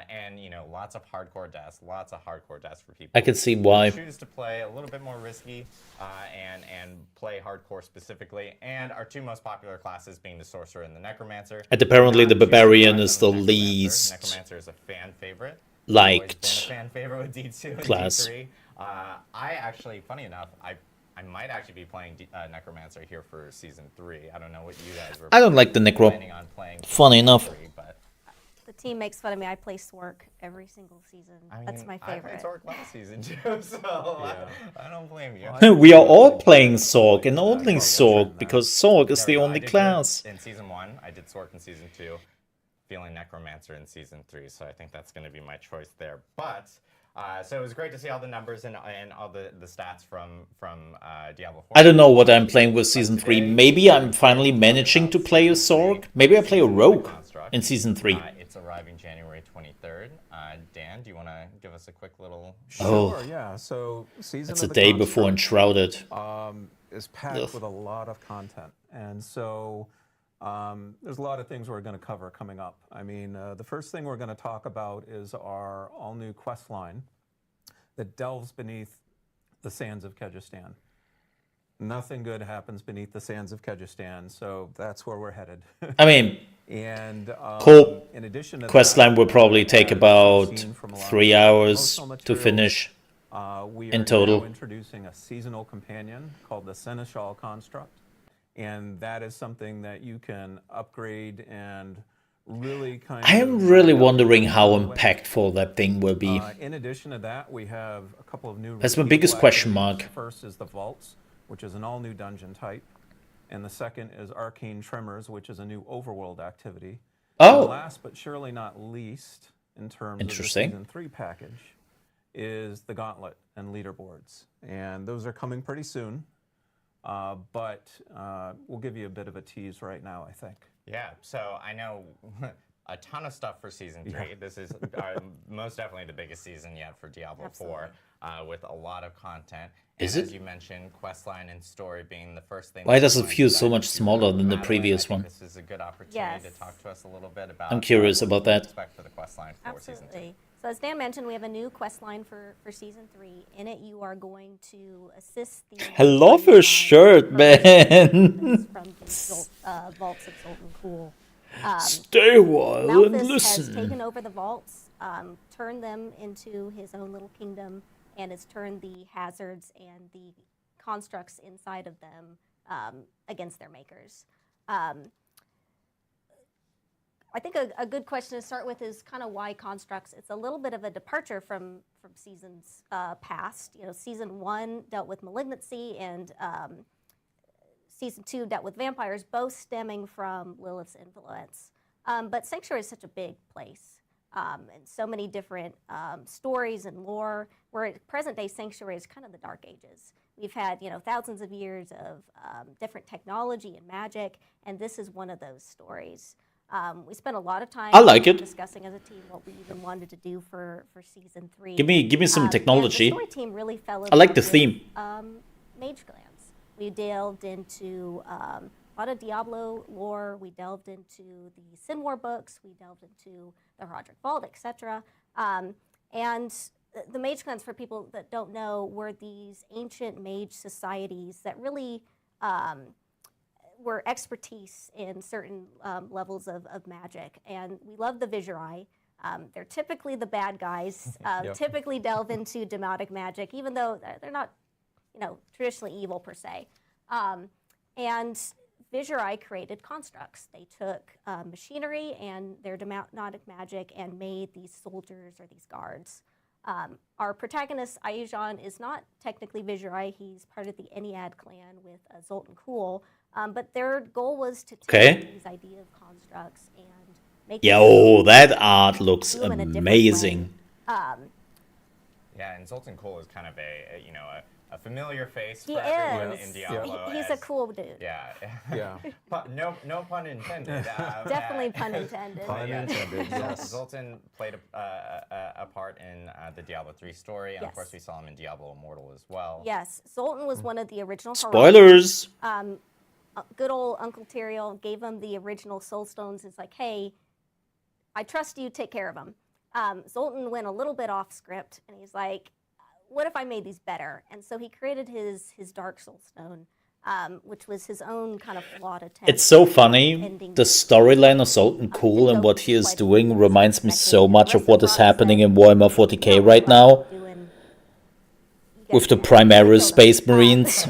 And you know, lots of hardcore deaths for people. I can see why. Choose to play a little bit more risky and play hardcore specifically. And our two most popular classes being the Sorcerer and the Necromancer. And apparently the Not choosing Barbarian to is focus the on Necromancer. least Necromancer is a fan favorite. liked Always been a fan favorite with D2 and class. D3. I actually, funny enough, I might actually be playing Necromancer here for Season 3. I don't know what you guys were I don't like the Necro. planning on playing. Funny Season enough. 3, but The team makes fun of me. I play Swork every single season. That's my I favorite. played Sork last season too, so I don't blame you. We are all playing Sork, and only Sork, because Sork is There we the go. only I did class. good in Season 1. I did Sork in Season 2. Feeling Necromancer in Season 3, so I think that's going to be my choice there. But so it was great to see all the numbers and all the stats from Diablo 4. I don't know what I'm playing with Season 3. Maybe I'm finally managing to play a Sork. Maybe I play a Rogue in Season 3. It's arriving January 23rd. Dan, do you want to give us a quick little... Sure, yeah. So Season It's of a the day before Construct, Enshrouded. is packed with a lot of content. And so there's a lot of things we're going to cover coming up. I mean, the first thing we're going to talk about is our all-new quest line that delves beneath the sands of Kyrgyzstan. Nothing good happens beneath the sands of Kyrgyzstan, so that's where we're headed. I mean, and cool. in addition to Questline will probably take as you've about seen from a lot of 3 the hours promotional to materials, finish. we in are total. now introducing a seasonal companion called the Seneschal Construct, and that is something that you can upgrade and really kind I of... am really wondering how impactful that thing will be. In addition to that, we have a couple of new... That's my repeatable biggest question activities. mark. First is the Vaults, which is an all-new dungeon type, and the second is Arcane Tremors, which is a new overworld activity. Oh. And last but surely not least, in terms of the Interesting. Season 3 package, is the Gauntlet and leaderboards. And those are coming pretty soon, but we'll give you a bit of a tease right now, I think. Yeah, so I know a ton of stuff for Season 3. Yeah. This is most definitely the biggest season yet for Diablo 4, with a lot of content. Is and it? As you mentioned, questline and story being the first thing. Why that does it we feel so dive much into. smaller than the Madeline, previous I think one? This is a good opportunity Yes. to talk to us a little bit about. I'm curious what about to that. Expect for the questline for Season 2. Absolutely. So as Dan mentioned, we have a new quest line for Season 3. In it, you are going to assist the... I love her shirt, man. From the Vaults of Zoltan Cool. Stay a while and Malthus has listen. taken over the vaults, turned them into his own little kingdom, and has turned the hazards and the constructs inside of them against their makers. I think a good question to start with is kind of why constructs. It's a little bit of a departure from seasons past. You know, Season 1 dealt with malignancy, and Season 2 dealt with vampires, both stemming from Lilith's influence. But Sanctuary is such a big place, and so many different stories and lore, where present-day Sanctuary is kind of the Dark Ages. We've had, thousands of years of different technology and magic, and this is one of those stories. We spent a lot of time I like it. discussing as a team what we even wanted to do for season 3. Give me some technology. And the story team really fell in I like love the with, theme. Mage clans. We delved into a lot of Diablo lore. We delved into the Sin War books. We delved into the Roderick Vault, etc. And the mage clans, for people that don't know, were these ancient mage societies that really were expertise in certain levels of magic. And we love the Visurai. They're typically the bad guys, typically delve into demotic magic, even though they're not, traditionally evil per se. And Visurai created constructs. They took machinery and their demotic magic and made these soldiers or these guards. Our protagonist, Ayujan, is not technically Visurai. He's part of the Ennead clan with Zoltan Kuhl. But their goal was to take these idea of constructs and make that art looks do 'em in a different amazing. way. Yeah, and Zoltan Kuhl is kind of a familiar face He for everyone is. in Diablo. He's a cool dude. Yeah. Yeah. No pun intended. Definitely pun intended. Pun intended, yes. Zoltan played a part in the Diablo 3 story, and of Yes. course we saw him in Diablo Immortal as well. Yes, Zoltan was one of the original Spoilers! heroes. Good old Uncle Tyrael gave him the original soul stones. It's like, hey, I trust you, take care of them. Zoltan went a little bit off script, and he's like, what if I made these better? And so he created his Dark Soul Stone, which was his own kind of flawed attempt. It's so funny. The storyline of Zoltan Kuhl and what he is doing reminds me so much of what is happening in Warhammer 40k right now. With the Primaris Space Marines.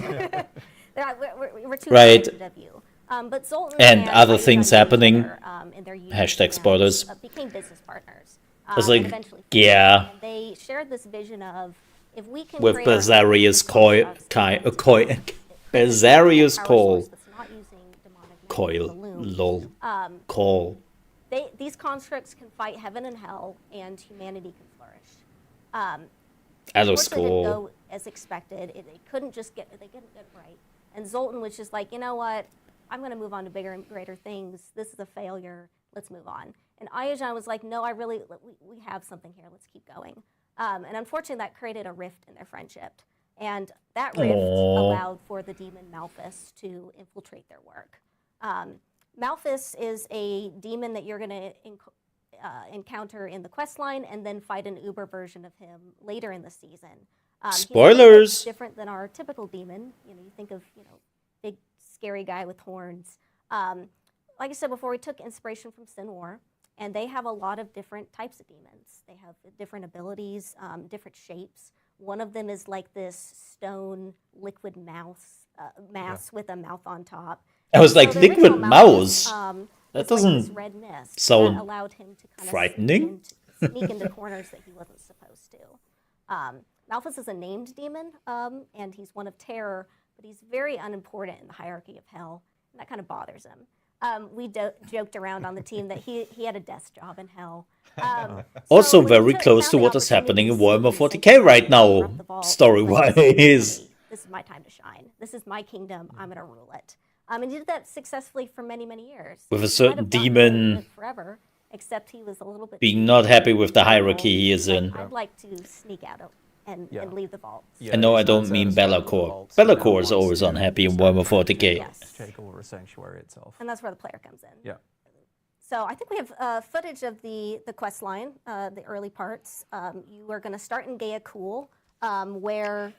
We're too Right. excited of you. But Zoltan And other Ayujan things knew each happening. other, in their youth Hashtag and, spoilers. became business partners. I was And like, eventually yeah. and they shared this vision of, if we can With create our own Berzarius constructs Berzarius power Call. source that's not using demonic magic Coil. as a loom, Lol. Call. these constructs can fight heaven and hell, and humanity can flourish. That looks Unfortunately, it didn't cool. go as expected. They couldn't get it right. And Zoltan was just like, you know what? I'm going to move on to bigger and greater things. This is a failure. Let's move on. And Ayujan was like, no, we have something here. Let's keep going. And unfortunately, that created a rift in their friendship. And that rift allowed for the demon Malphus to infiltrate their work. Malphus is a demon that you're going to encounter in the quest line and then fight an Uber version of him later in the season. He's a little bit Spoilers! different than our typical demon. You think of, big scary guy with horns. Like I said before, we took inspiration from Sin War, and they have a lot of different types of demons. They have different abilities, different shapes. One of them is like this stone liquid mass with a mouth on top. I was like, the liquid original mouse? That That was like doesn't this red mist sound that allowed him to kind of frightening. sneak into corners that he wasn't supposed to. Malphus is a named demon, and he's one of terror, but he's very unimportant in the hierarchy of hell, and that kind of bothers him. We joked around on the team that he had a desk job in hell. Also so very we close to found the what is happening in opportunity Warhammer to sneak 40k into right and now, interrupt the vault. story-wise. This is my time to shine. This is my kingdom. I'm going to rule it. And he did that successfully for many, many years. With a He might certain have gotten away with demon it forever, except he was a little bit being not happy with the hierarchy he is in. I'd like to sneak out and leave the vault. Yeah, I know I he's not don't mean satisfied with the Be'lakor. vault, so now Be'lakor is wants always to unhappy in Warhammer 40k. Yes. take over Sanctuary itself. And that's where the player comes in. Yeah. So I think we have footage of the quest line, the early parts. You are going to start in Gaia Cool, where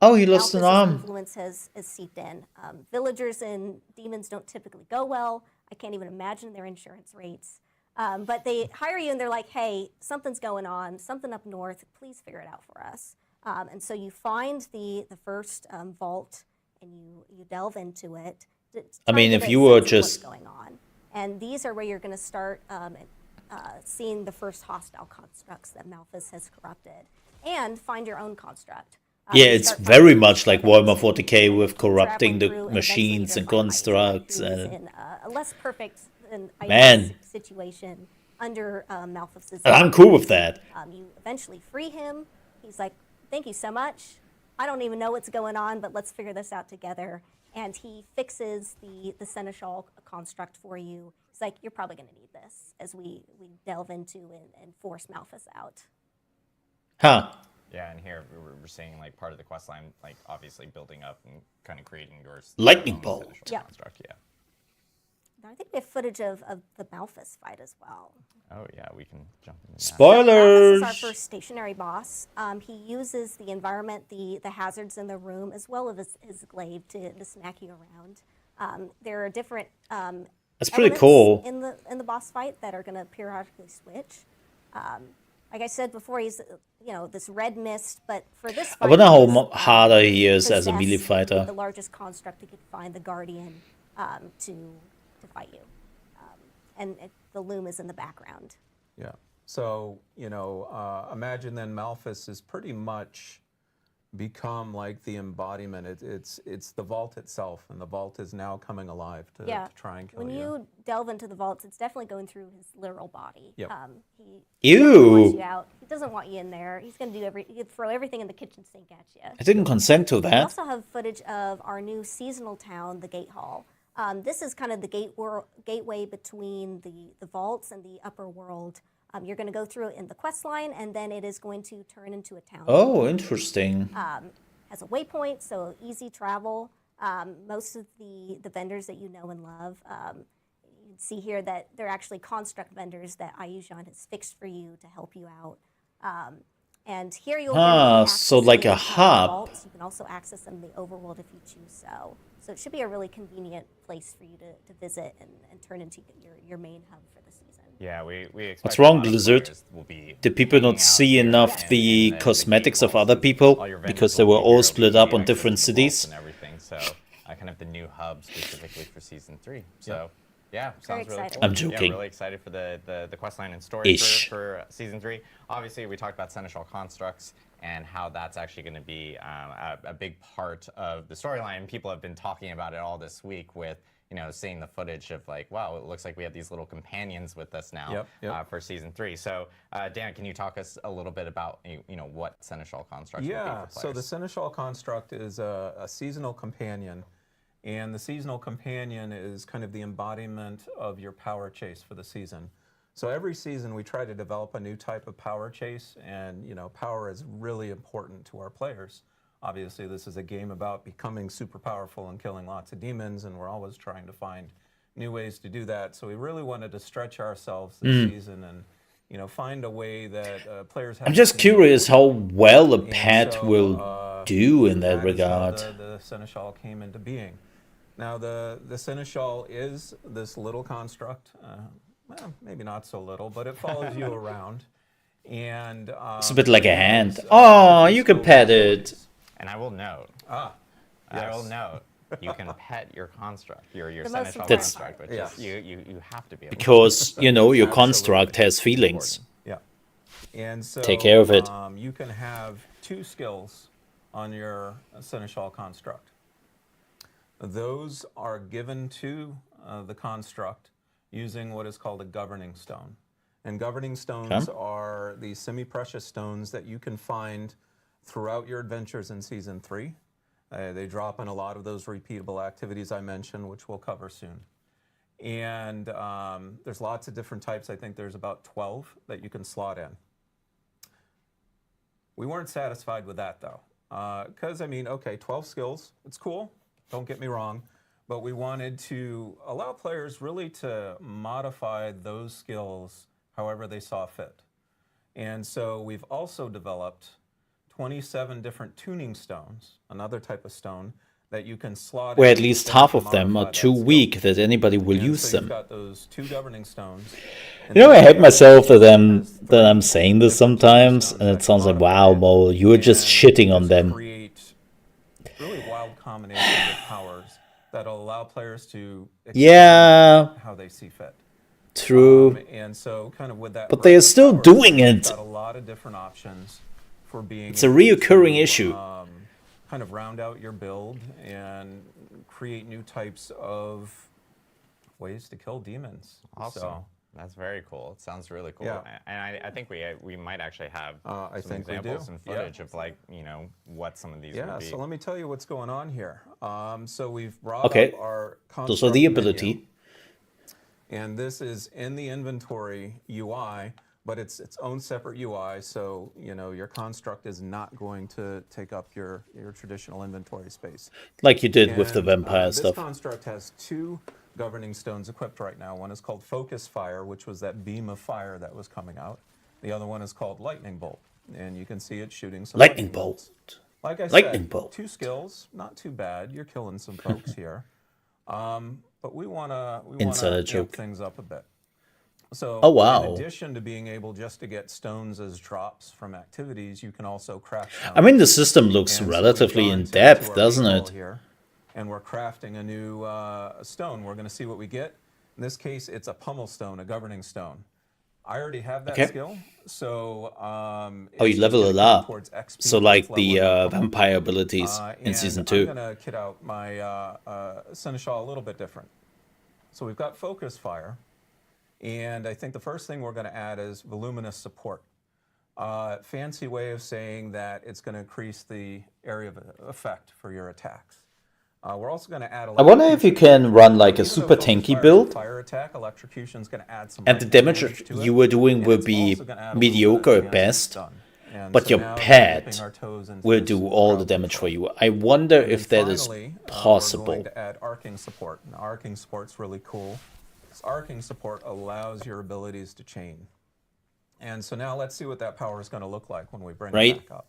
Oh, he lost an Malphus's arm. influence has seeped in. Villagers and demons don't typically go well. I can't even imagine their insurance rates. But they hire you and they're like, hey, something's going on, something up north, please figure it out for us. And so you find the first vault and you delve into it. I mean, to get if a you were sense of just- what's going on. And these are where you're going to start seeing the first hostile constructs that Malphus has corrupted, and find your own construct. Yeah, You it's start very finding much like different Warhammer things 40k with traveling corrupting the through, and machines eventually and you're gonna find Ayujan, constructs. who's in a less perfect than Ayujan's Man. situation under Malphas's. And I'm cool with that. You eventually free him. He's like, "Thank you so much. I don't even know what's going on, but let's figure this out together." And he fixes the Seneschal construct for you. He's like, "You're probably going to need this," as we delve into and force Malphas out. Huh. Yeah, and here we're seeing like part of the quest line, like obviously building up and kind of creating yours. Lightning bolt. Yeah. Construct, yeah. I think we have footage of the Malphas fight as well. Oh yeah, we can jump into that. Spoilers! Malphas is our first stationary boss. He uses the environment, the hazards in the room, as well as his glaive to smack you around. There are different That's pretty elements cool. in the boss fight that are going to periodically switch. Like I said before, he's this red mist, but for this fight, I wonder how he's, harder he is as a possessed melee with fighter. the largest construct he could find, the Guardian, to fight you. And the loom is in the background. Yeah. So, imagine then Malphas is pretty much become like the embodiment. It's the vault itself, and the vault is now coming alive to try and kill When you delve into the vaults, it's definitely going through his literal body. Yep. He doesn't want Ew. you out. He doesn't want you in there. He's going to do he'd throw everything in the kitchen sink at you. I didn't consent to We that. also have footage of our new seasonal town, the Gate Hall. This is kind of the gateway between the vaults and the upper world. You're going to go through it in the quest line, and then it is going to turn into a town. Oh, interesting. Has a waypoint, so easy travel. Most of the vendors that you know and love, you can see here that they're actually construct vendors that Ayujan has fixed for you to help you out. And here you'll so like a hub. vaults. You can also access them in the overworld if you choose so. So it should be a really convenient place for you to visit and turn into your main hub for the season. Yeah, we expect What's wrong, a lot of Blizzard? players will be Did people hanging not out see here enough and the the cosmetics gate of walls, other and people? all your vendors Because they will were be all here, split will up be on accessing different the vaults cities. and everything. So kind of the new hub specifically for season 3. So yeah, sounds really excited. cool. I'm joking. Yeah, really excited for the quest line and story Ish. for season 3. Obviously, we talked about Seneschal constructs and how that's actually going to be a big part of the storyline. People have been talking about it all this week with seeing the footage of like, wow, it looks like we have these little companions with us now for season 3. So, Dan, can you talk us a little bit about what Seneschal constructs will be for players? So the Seneschal construct is a seasonal companion, and the seasonal companion is kind of the embodiment of your power chase for the season. So every season we try to develop a new type of power chase, and power is really important to our players. Obviously, this is a game about becoming super powerful and killing lots of demons, and we're always trying to find new ways to do that. So we really wanted to stretch ourselves this season and find a way that players have. I'm just curious how well a pet will do in that regard. The Seneschal came into being. Now the Seneschal is this little construct. Well, maybe not so little, but it follows you around. And It's a bit like a hand. Oh, you can pet it. And I will note. Yes. I will note. You can pet your construct, your The most Seneschal important construct, part. which Yes. is you have to be able Because, your Absolutely. construct has feelings. Yeah. And so Take care of it. You can have 2 skills on your Seneschal construct. Those are given to the construct using what is called a governing stone. And governing stones are the semi-precious stones that you can find throughout your adventures in Season 3. They drop in a lot of those repeatable activities I mentioned, which we'll cover soon. And there's lots of different types. I think there's about 12 that you can slot in. We weren't satisfied with that, though. Because, 12 skills, it's cool, don't get me wrong. But we wanted to allow players really to modify those skills however they saw fit. And so we've also developed 27 different tuning stones, another type of stone, that you can slot Where in at least to half of them modify are that too skill. weak that anybody will And use so them. you've got those 2 governing stones. And I then hate the myself that has I'm 3 saying this different tuning sometimes, stones and that it can sounds like, modify wow, it Mole, you're just and shitting on them. create really wild combinations of powers that'll allow players to Yeah. experiment how they see fit. True. And so kind of with that, But they are breadth of still powers, doing we've it. got a lot of different options for being It's a able reoccurring to, issue. kind of round out your build and create new types of ways to kill demons. Awesome. So, That's very cool. It sounds really cool. Yeah. And I think we might actually have I some think we examples do. and Yeah. footage of like, you know, what some of these Yeah, would be. so let me tell you what's going on here. So we've brought Okay. up our Those are the construct ability. menu, and this is in the inventory UI, but it's its own separate UI, so you know your construct is not going to take up your traditional inventory space. Like you did with the And, vampire this stuff. construct has two governing stones equipped right now. One is called Focus Fire, which was that beam of fire that was coming out. The other one is called Lightning Bolt, and you can see it shooting some Lightning bolts. bolt. Like I Lightning said, bolt. 2 skills, not too bad. You're killing some folks here, but we wanna Insider amp joke. things up a bit. So, Oh, wow. in addition to being able just to get stones as drops from activities, you can also craft stones. I mean, the system looks And so we've relatively gone in to depth, our doesn't paintball it? Here, and we're crafting a new stone. We're going to see what we get. In this case, it's a pummel stone, a governing stone. I already have that Okay. skill, so Oh, you it's just level gonna it count up. towards XP So with like the leveling up pummel. vampire abilities in And Season I'm 2. going to kit out my Seneschal a little bit different. So we've got Focus Fire, and I think the first thing we're going to add is Voluminous Support. Fancy way of saying that it's going to increase the area of effect for your attacks. We're also going to add I wonder if you can run like a Even though super Focus tanky Fire is a build, fire attack, Electrocution's going to add some and the lightning damage to it, you were doing and will it's be also gonna add a little bit of mediocre at chance of best, stun. And but so your now we're pet dipping our toes into will this do all the crowd damage control. for you. I wonder And if then that is finally, We're possible. going to add arcing support. Now, arcing support's really cool. This arcing support allows your abilities to chain. And so now let's see what that power is going to look like when we bring Right. it back up.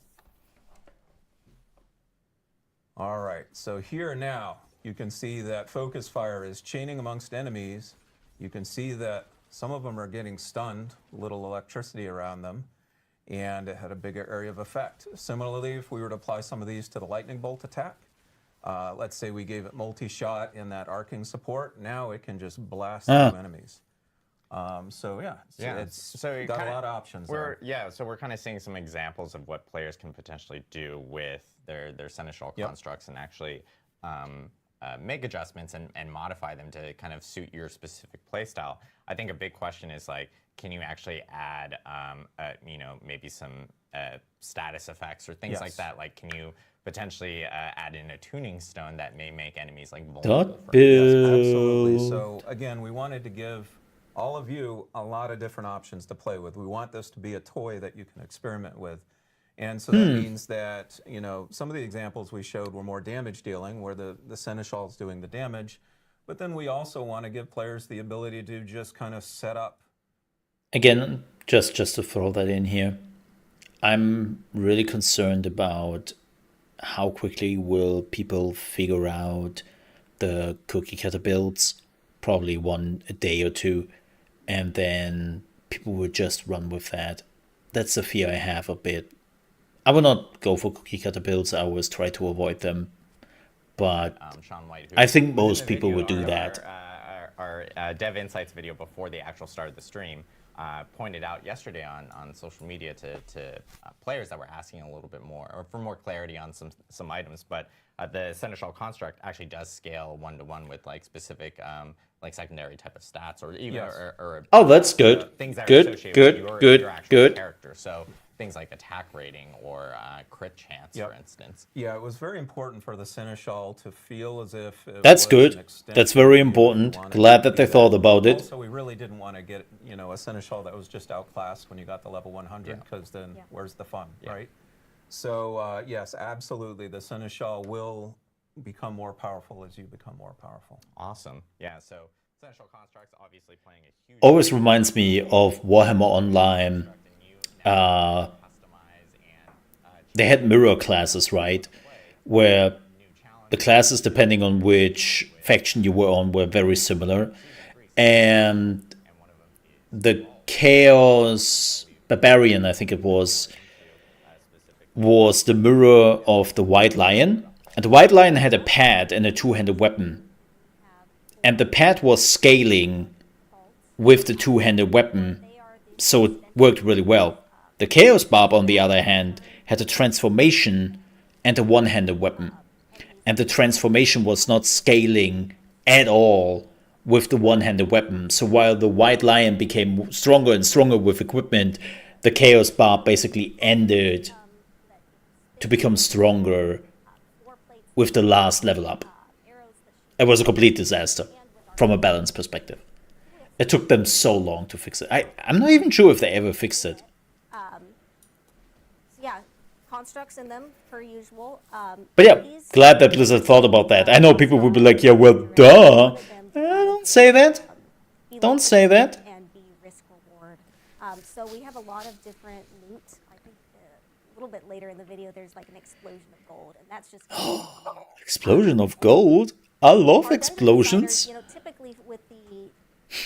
All right, so here now you can see that Focus Fire is chaining amongst enemies. You can see that some of them are getting stunned, little electricity around them, and it had a bigger area of effect. Similarly, if we were to apply some of these to the Lightning Bolt attack, let's say we gave it multi-shot in that arcing support, now it can just blast through enemies. So yeah, it's so we got kinda- a lot of options We're there. so we're kind of seeing some examples of what players can potentially do with their Seneschal Yep. constructs and actually make adjustments and modify them to kind of suit your specific playstyle. I think a big question is like, can you actually add, you know, maybe some status effects or things like Yes. that? Like, can you potentially add in a tuning stone that may make enemies like vulnerable? Dot for Yes, absolutely. build. So again, we wanted to give all of you a lot of different options to play with. We want this to be a toy that you can experiment with. And so that means that, you know, some of the examples we showed were more damage dealing, where the Seneschal is doing the damage. But then we also want to give players the ability to just kind of set up. Again, just to throw that in here, I'm really concerned about how quickly will people figure out the cookie cutter builds, probably a day or two, and then people will just run with that. That's the fear I have a bit. I will not go for cookie cutter builds. I always try to avoid them, but Sean White, who I think was in most the people video, would do our- that. Our Dev Insights video before the actual start of the stream pointed out yesterday on social media to players that were asking a little bit more, or for more clarity on some items. But the Seneschal construct actually does scale 1-to-1 with like specific like secondary type of stats, or even Yes. or Oh, that's good. things that are Good, associated good, with good, your actual good. character. So things like attack rating or crit chance, Yep. for instance. Yeah, it was very important for the Seneschal to feel as if it That's was good. an extension That's very of you if you important. wanted Glad to that be they thought about it. Also, we really didn't want to get, you know, a Seneschal that was just outclassed when you got the level 100, because then where's the fun, right? So yes, absolutely, the Seneschal will become more powerful as you become more powerful. Awesome. Yeah, so Seneschal constructs obviously playing a huge Always reminds me of Warhammer Online. They had mirror classes, right? Where the classes, depending on which faction you were on, were very similar. And the Chaos Barbarian, I think it was the mirror of the White Lion. And the White Lion had a pad and a two-handed weapon. And the pad was scaling with the two-handed weapon, so it worked really well. The Chaos Barb, on the other hand, had a transformation and a one-handed weapon. And the transformation was not scaling at all with the one-handed weapon. So while the White Lion became stronger and stronger with equipment, the Chaos Barb basically ended to become stronger with the last level up. It was a complete disaster from a balance perspective. It took them so long to fix it. I'm not even sure if they ever fixed it. So yeah, constructs in them per usual. But yeah, glad that Blizzard thought about that. I know people would be like, yeah, well, duh. Don't say that. Don't say that. And be risk reward. So we have a lot of different loot. I think a little bit later in the video, there's like an explosion of gold, and that's just Explosion of gold. I love our dungeon explosions. designers, you know, typically with the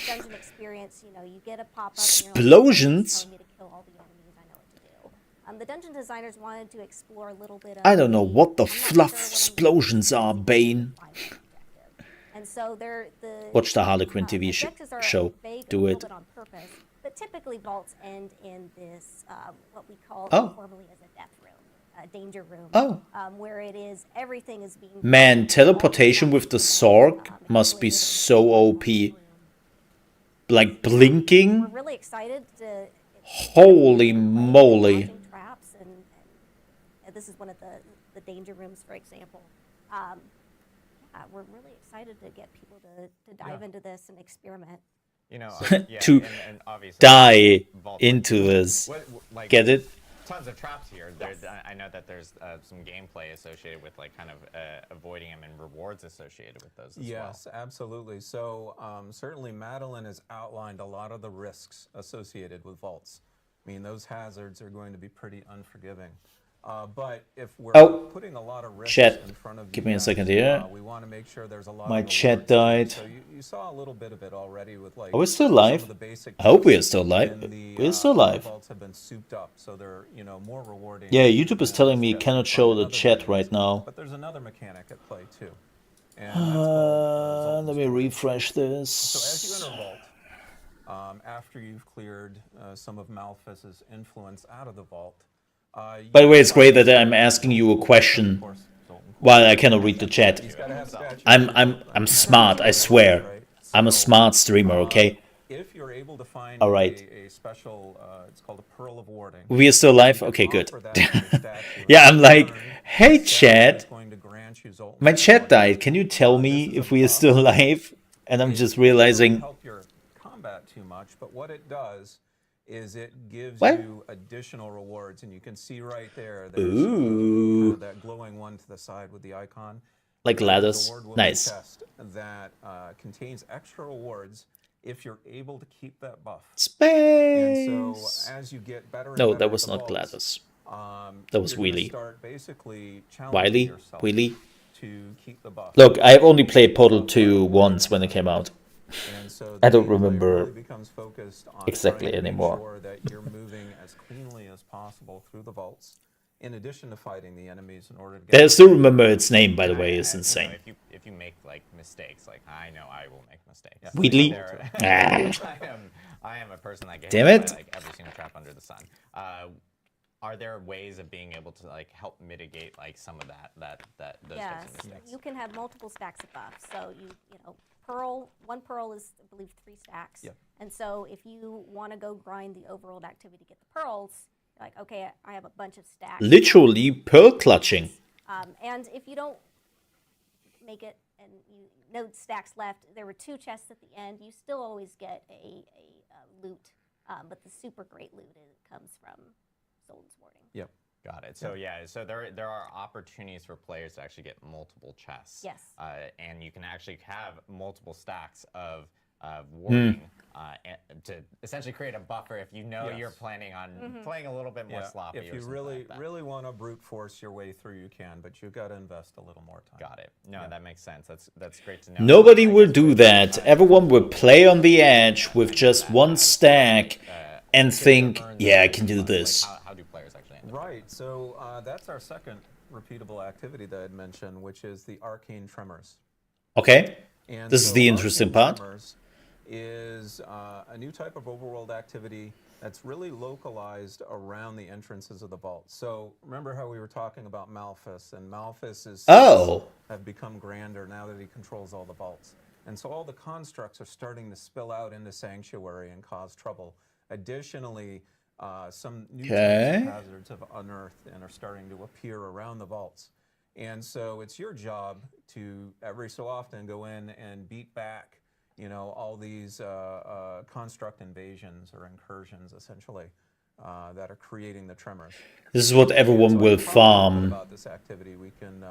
dungeon experience, you know, you get a pop-up. Explosions? And you're like, "Oh, it's telling me to kill all the enemies. I know what to do." The dungeon designers wanted to explore a little bit of. I don't know what the I'm not sure fluff what I'm explosions are, Bane. And so they're the Watch the Harlequin TV objectives are show. vague Do a little it. bit on purpose, but typically vaults end in this what we call Oh. formally as a death room, a danger room, Oh. where it is everything is being. Man, teleportation with the Sorg must be so OP. Like We're blinking? really excited to. Holy moly. Launching traps and this is one of the danger rooms, for example. We're really excited to get people to dive into this and experiment. You know, To and obviously die Vault into Works- this. like, Get it? Tons of traps here. I know that there's some gameplay associated with like kind of avoiding them and rewards associated with those as well. Yes, absolutely. So certainly Madeline has outlined a lot of the risks associated with vaults. I mean, those hazards are going to be pretty unforgiving. But if we're putting a lot of risks Chat. in front of Give you me a guys, second here. we want to make sure there's a lot My of chat rewards. died. So you saw a little bit of it already with like. Are we still some live? of the basic I hope we are tips, still live. and the, We're still the live. vaults have been souped up, so they're more rewarding. Yeah, YouTube is than telling me just cannot from show the other chat videos. right now. But there's another mechanic at play too. And that's called Let me refresh this. so as you enter a vault, after you've cleared some of Malphas's influence out of the vault. By the way, it's great that I'm asking you a question while I cannot read the chat. I'm smart, I swear. I'm a smart streamer, okay? If you're able to find All right. a special, it's called a Pearl of Warding. We are still live? Okay, good. Yeah, I'm like, hey chat. My chat died. Can you tell me if we are still live? And I'm just realizing. Help your combat too much, but what it does is it gives What? you additional rewards, and you can see right there. There's Ooh. that glowing one to the side with the icon. Like There's a ladders. reward Nice. chest that contains extra rewards if you're able to keep that buff. Space. And so as you get better and No, better that at was the not vaults, Gladys. that That was Wheelie. Start basically challenging Wiley? yourself Wheelie? to keep the buff. Look, I've only played Portal 2 once when it came out. And so I the don't gameplay remember really becomes focused on exactly trying to make anymore. sure that you're moving as cleanly as possible through the vaults, in addition to fighting the enemies in order to get. I still remember its name, by the way, it's insane. If you make like mistakes, like I know I will make mistakes. Wheatley? I am a person that gets Damn hit it. by, like every single trap under the sun. Are there ways of being able to like help mitigate like some of those Yes, types of mistakes? you can have multiple stacks of buffs. So you know, one pearl is, I believe, 3 stacks. Yep. And so if you want to go grind the overworld activity to get the pearls, you're like, okay, I have a bunch of stacks. Literally pearl clutching. And if you don't make it and no stacks left, there were 2 chests at the end. You still always get a loot, but the super great loot comes from Solon's Warding. Yep. Got it. So yeah, so there are opportunities for players to actually get multiple chests. Yes. And you can actually have multiple stacks of warding to essentially create a buffer if you know you're planning on playing a little bit more sloppy. If or you something really like that. really want to brute force your way through, you can, but you've got to invest a little more time. Got it. No, that makes sense. That's great to know. Nobody will do that. Everyone will play on the edge with just one stack and think, yeah, I can do this. How do players actually end up? Right. So that's our second repeatable activity that I'd mentioned, which is the arcane tremors. Okay? And This is so the interesting arcane part. tremors is a new type of overworld activity that's really localized around the entrances of the vault. So remember how we were talking about Malphas, and Malphas's Oh. have become grander now that he controls all the vaults. And so all the constructs are starting to spill out into Sanctuary and cause trouble. Additionally, some new types of hazards have unearthed and are starting to appear around the vaults. And so it's your job to every so often go in and beat back, you know, all these construct invasions or incursions, essentially, that are creating the tremors. This is what everyone So I will can talk a little bit farm about this activity. We can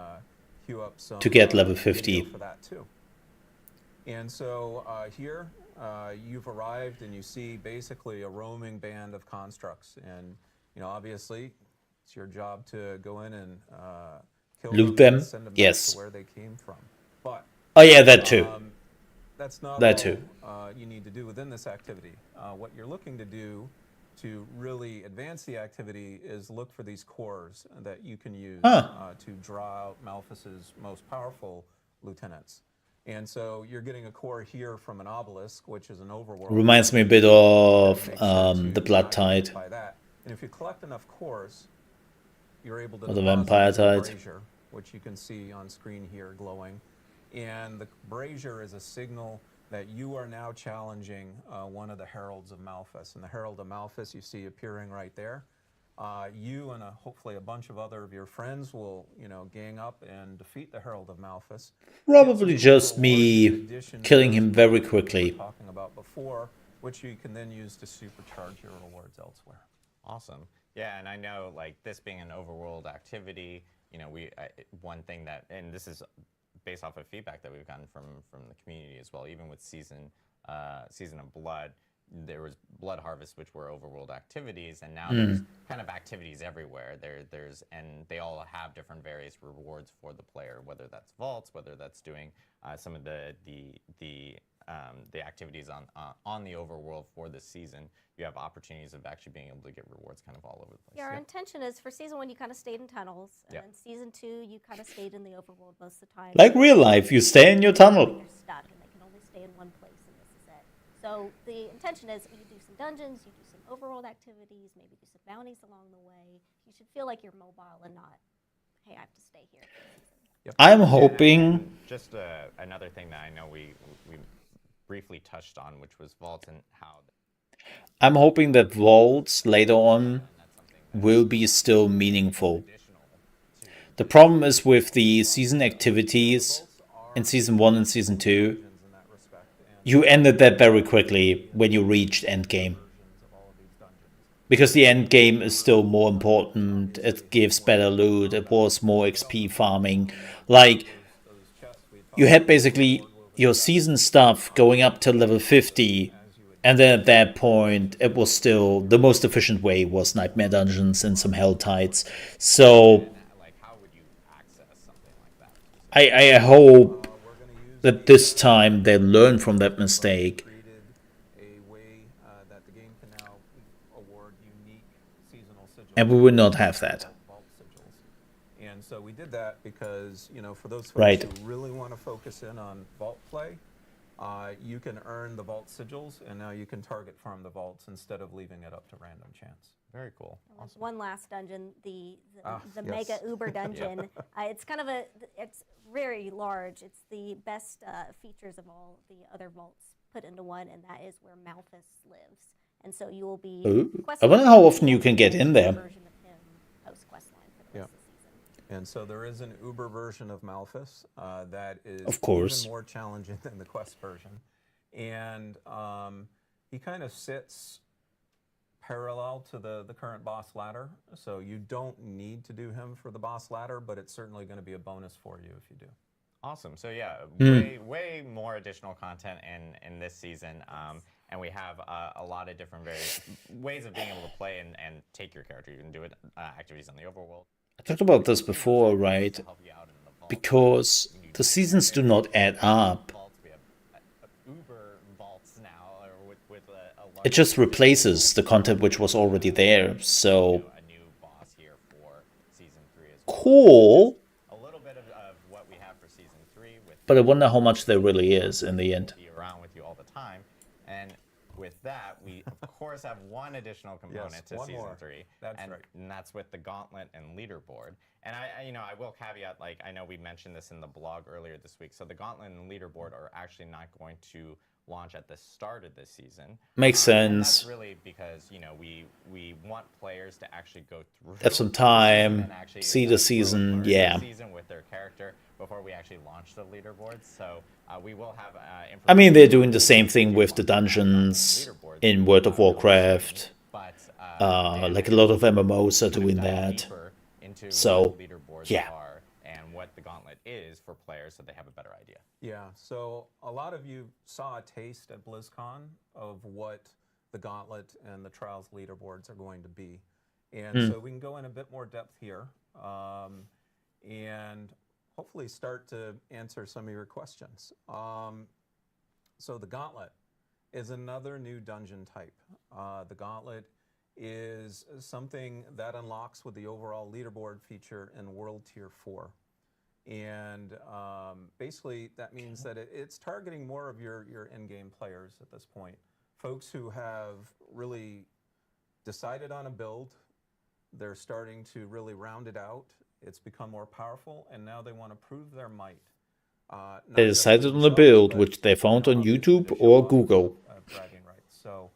queue up some to get level video 50. for that too. And so here you've arrived and you see basically a roaming band of constructs. And, you know, obviously it's your job to go in and kill Loot them, them? and send them back Yes. to where they came from. But Oh yeah, that too. that's not That all too. you need to do within this activity. What you're looking to do to really advance the activity is look for these cores that you can use to draw out Malphas's most powerful lieutenants. And so you're getting a core here from an obelisk, which is an overworld. Reminds me a bit of the Blood Tide. By that. And if you collect enough cores, you're able to Or the deposit Vampire the Tide. brazier, which you can see on screen here glowing. And the brazier is a signal that you are now challenging one of the heralds of Malphas. And the herald of Malphas you see appearing right there. You and hopefully a bunch of other of your friends will, you know, gang up and defeat the herald of Malphas. Probably just me killing him very quickly. Talking about before, which you can then use to supercharge your rewards elsewhere. Awesome. Yeah, and I know, like, this being an overworld activity, you know, one thing that, and this is based off of feedback that we've gotten from the community as well, even with Season of Blood, there was Blood Harvest, which were overworld activities, and now there's kind of activities everywhere. And they all have different various rewards for the player, whether that's vaults, whether that's doing some of the activities on the overworld for this season. You have opportunities of actually being able to get rewards kind of all over the place. Yeah, our intention is for season 1 you kind of stayed in tunnels, and then season 2 you kind of stayed in the overworld most of the time. Like real life, you stay in your tunnel. They're stuck and they can only stay in one place, and this is it. So the intention is you do some dungeons, you do some overworld activities, maybe do some bounties along the way. You should feel like you're mobile and not, hey, I have to stay here. I'm hoping. Just another thing that I know we briefly touched on, which was vaults and how. I'm hoping that vaults later on will be still meaningful. The problem is with the season activities in season 1 and season 2, you ended that very quickly when you reached endgame. Because the endgame is still more important, it gives better loot, it was more XP farming. Like, you had basically your season stuff going up to level 50, and then at that point, it was still the most efficient way was Nightmare Dungeons and some Hell Tides. So, I hope that this time they learn from that mistake. And we will not have that. And so we did that because, you know, for those folks who really want to focus in on vault play, you can earn the vault sigils, and now you can target farm the vaults instead of leaving it up to random chance. Very cool. Awesome. One last dungeon, the Mega Uber dungeon. It's kind of it's very large. It's the best features of all the other vaults put into one, and that is where Malphas lives. And so you will be. I wonder how often you can get in there. And so there is an Uber version of Malphas that is even more challenging than the Quest version. And he kind of sits parallel to the current boss ladder. So you don't need to do him for the boss ladder, but it's certainly going to be a bonus for you if you do. Awesome. So yeah, way more additional content in this season. And we have a lot of different various ways of being able to play and take your character. You can do it activities on the overworld. I talked about this before, right? Because the seasons do not add up. It just replaces the content which was already there. So cool. But I wonder how much there really is in the end. Around with you all the time, and with that, we of course have one additional component to one season more. 3. That's and, right. And that's with the gauntlet and leaderboard. And I will caveat, like, I know we mentioned this in the blog earlier this week. So the gauntlet and leaderboard are actually not going to launch at the start of this season. Makes And that's sense. really because, we want players to actually go through Have some the season time, and actually, see the grow and season, learn yeah. the season with their character before we actually launch the leaderboards. So we will have information. I mean, they're doing the same thing with the dungeons in World of Warcraft. Like a lot of MMOs are doing that. Into So, what leaderboards yeah. are and what the gauntlet is for players so they have a better idea. Yeah, so a lot of you saw a taste at BlizzCon of what the Gauntlet and the Trials leaderboards are going to be. And so we can go in a bit more depth here and hopefully start to answer some of your questions. So the Gauntlet is another new dungeon type. The Gauntlet is something that unlocks with the overall leaderboard feature in World Tier 4. And basically, that means that it's targeting more of your in-game players at this point. Folks who have really decided on a build, they're starting to really round it out. It's become more powerful, and now they want to prove their might. They decided on a build, which they found on YouTube or Google. Bragging rights. So,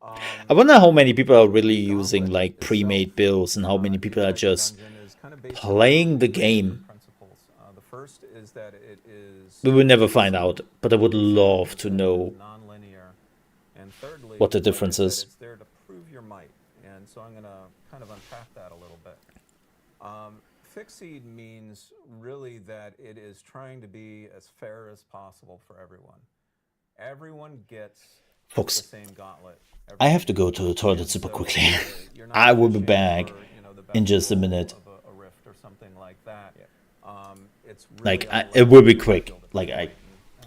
I wonder how many people are really using like pre-made builds and how many people are just playing the game. The first is that it is We will never find out, but I would love to know non-linear, and thirdly, what the difference like I is. said, it's there to prove your might, and so I'm going to kind of unpack that a little bit. Fixed means really that it is trying to be as fair as possible for everyone. Everyone gets Folks, the same gauntlet. I have to go to the toilet super quickly. I will be back in just a minute. A rift or something like that. It's Like, really it will be quick. Like, that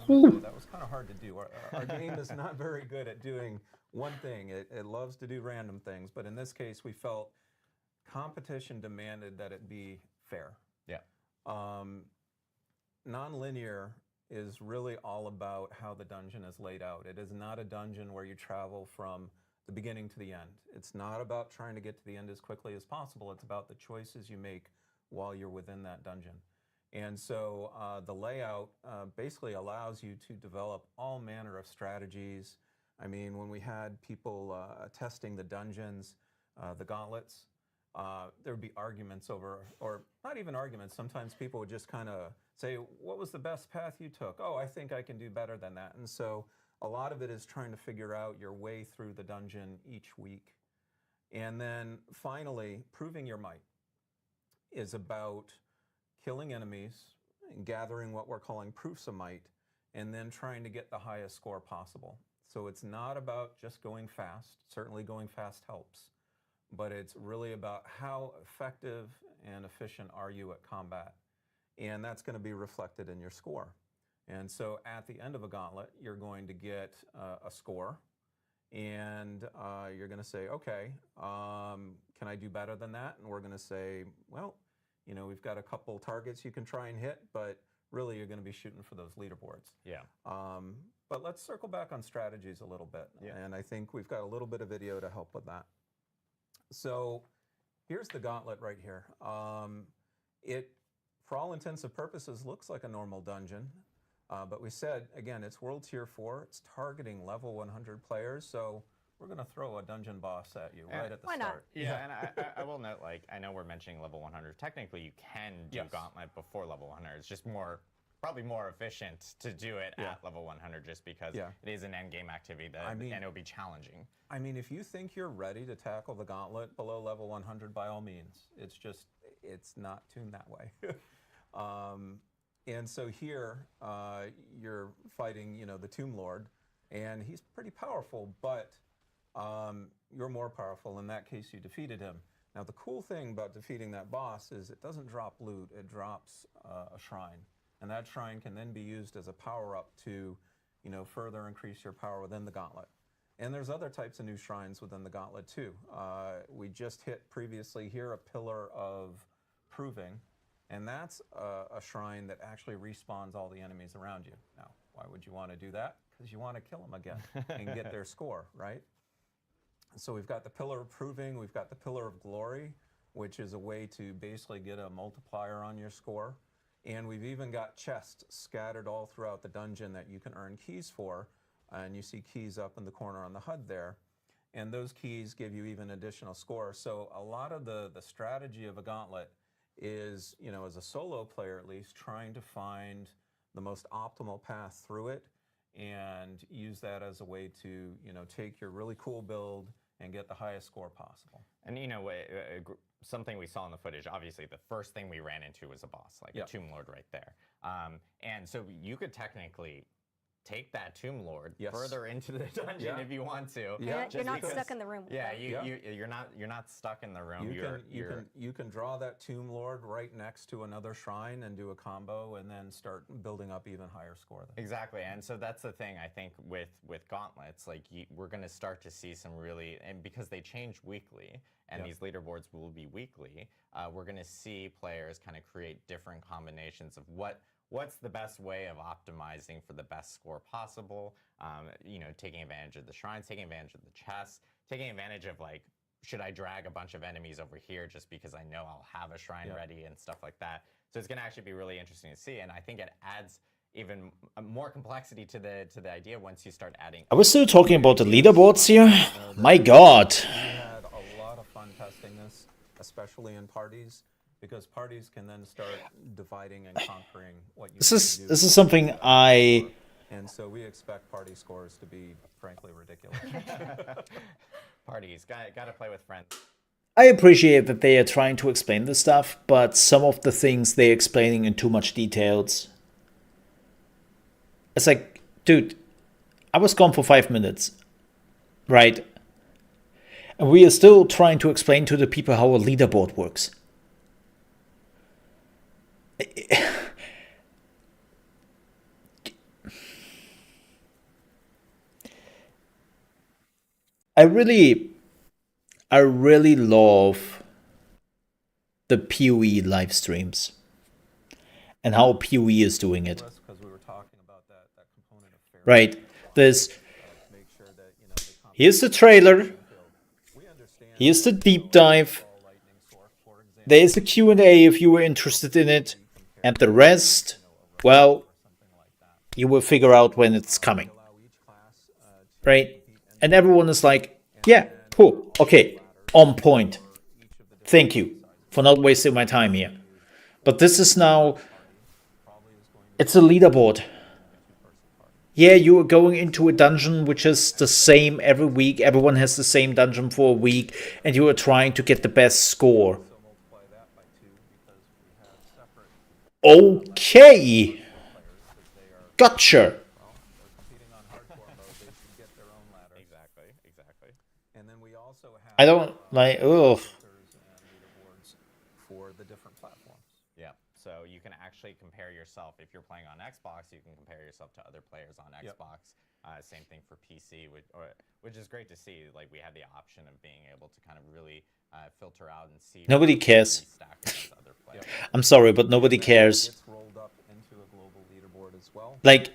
was kind of hard to do. Our game is not very good at doing one thing. It loves to do random things, but in this case, we felt competition demanded that it be fair. Yeah. Non-linear is really all about how the dungeon is laid out. It is not a dungeon where you travel from the beginning to the end. It's not about trying to get to the end as quickly as possible. It's about the choices you make while you're within that dungeon. And so the layout basically allows you to develop all manner of strategies. I mean, when we had people testing the dungeons, the gauntlets, there would be arguments over, or not even arguments, sometimes people would just kind of say, what was the best path you took? Oh, I think I can do better than that. And so a lot of it is trying to figure out your way through the dungeon each week. And then finally, proving your might is about killing enemies, and gathering what we're calling proofs of might, and then trying to get the highest score possible. So it's not about just going fast. Certainly going fast helps. But it's really about how effective and efficient are you at combat. And that's going to be reflected in your score. And so at the end of a gauntlet, you're going to get a score. And you're going to say, okay, can I do better than that? And we're going to say, well, you know, we've got a couple targets you can try and hit, but really you're going to be shooting for those leaderboards. Yeah. But let's circle back on strategies a little bit. Yeah. And I think we've got a little bit of video to help with that. So here's the gauntlet right here. It, for all intents and purposes, looks like a normal dungeon. But we said, again, it's World Tier 4. It's targeting level 100 players. So we're going to throw a dungeon boss at you right at the start. Yeah, and I will note, like, I know we're mentioning level 100. Technically, you can do Gauntlet before level 100. It's just probably more efficient to do it at level 100 just because it is an endgame activity that, and it will be challenging. I mean, if you think you're ready to tackle the Gauntlet below level 100, by all means. It's just, it's not tuned that way. And so here, you're fighting, you know, the Tomb Lord, and he's pretty powerful, but you're more powerful. In that case, you defeated him. Now, the cool thing about defeating that boss is it doesn't drop loot, it drops a shrine. And that shrine can then be used as a power-up to, you know, further increase your power within the Gauntlet. And there's other types of new shrines within the Gauntlet, too. We just hit previously here a Pillar of Proving, and that's a shrine that actually respawns all the enemies around you. Now, why would you want to do that? because you want to kill them again and get their score, right? So we've got the Pillar of Proving, we've got the Pillar of Glory, which is a way to basically get a multiplier on your score. And we've even got chests scattered all throughout the dungeon that you can earn keys for. And you see keys up in the corner on the HUD there. And those keys give you even additional score. So a lot of the strategy of a gauntlet is, you know, as a solo player at least, trying to find the most optimal path through it and use that as a way to, you know, take your really cool build and get the highest score possible. And you know, something we saw in the footage, obviously the first thing we ran into was a boss, like a Tomb Lord right there. And so you could technically take that Tomb Lord further into the dungeon if you want to. You're not stuck in the room. You're not stuck in the room. You can draw that Tomb Lord right next to another shrine and do a combo and then start building up even higher score. Exactly, and so that's the thing I think with gauntlets, like we're going to start to see some really, and because they change weekly and these leaderboards will be weekly, we're going to see players kind of create different combinations of what's the best way of optimizing for the best score possible. You know, taking advantage of the shrines, taking advantage of the chests, taking advantage of like, should I drag a bunch of enemies over here just because I know I'll have a shrine ready and stuff like that. So it's going to actually be really interesting to see, and I think it adds even more complexity to the idea once you start adding. Are we still talking about the leaderboards here? My God. We had a lot of fun testing this, especially in parties, because parties can then start dividing and conquering what you This is something and so we expect party scores to be frankly ridiculous. Parties, gotta play with friends. I appreciate that they are trying to explain this stuff, but some of the things they're explaining in too much details. It's like, dude, I was gone for 5 minutes, right? And we are still trying to explain to the people how a leaderboard works. I really love the PoE live streams and how PoE is doing it. Right. Here's the trailer. Here's the deep dive. There's the Q&A if you were interested in it. And the rest, well, you will figure out when it's coming. Right? And everyone is like, yeah, cool, okay, on point. Thank you for not wasting my time here. But this is now, it's a leaderboard. Yeah, you are going into a dungeon which is the same every week. Everyone has the same dungeon for a week. And you are trying to get the best score. Okay. Gotcha. I don't like, ugh. For the different platforms. Yeah, so you can actually compare yourself. If you're playing on Xbox, you can compare yourself to other players on Xbox. Same thing for PC, which is great to see. Like, we had the option of being able to kind of really filter out and see. Nobody cares. I'm sorry, but nobody cares. Like,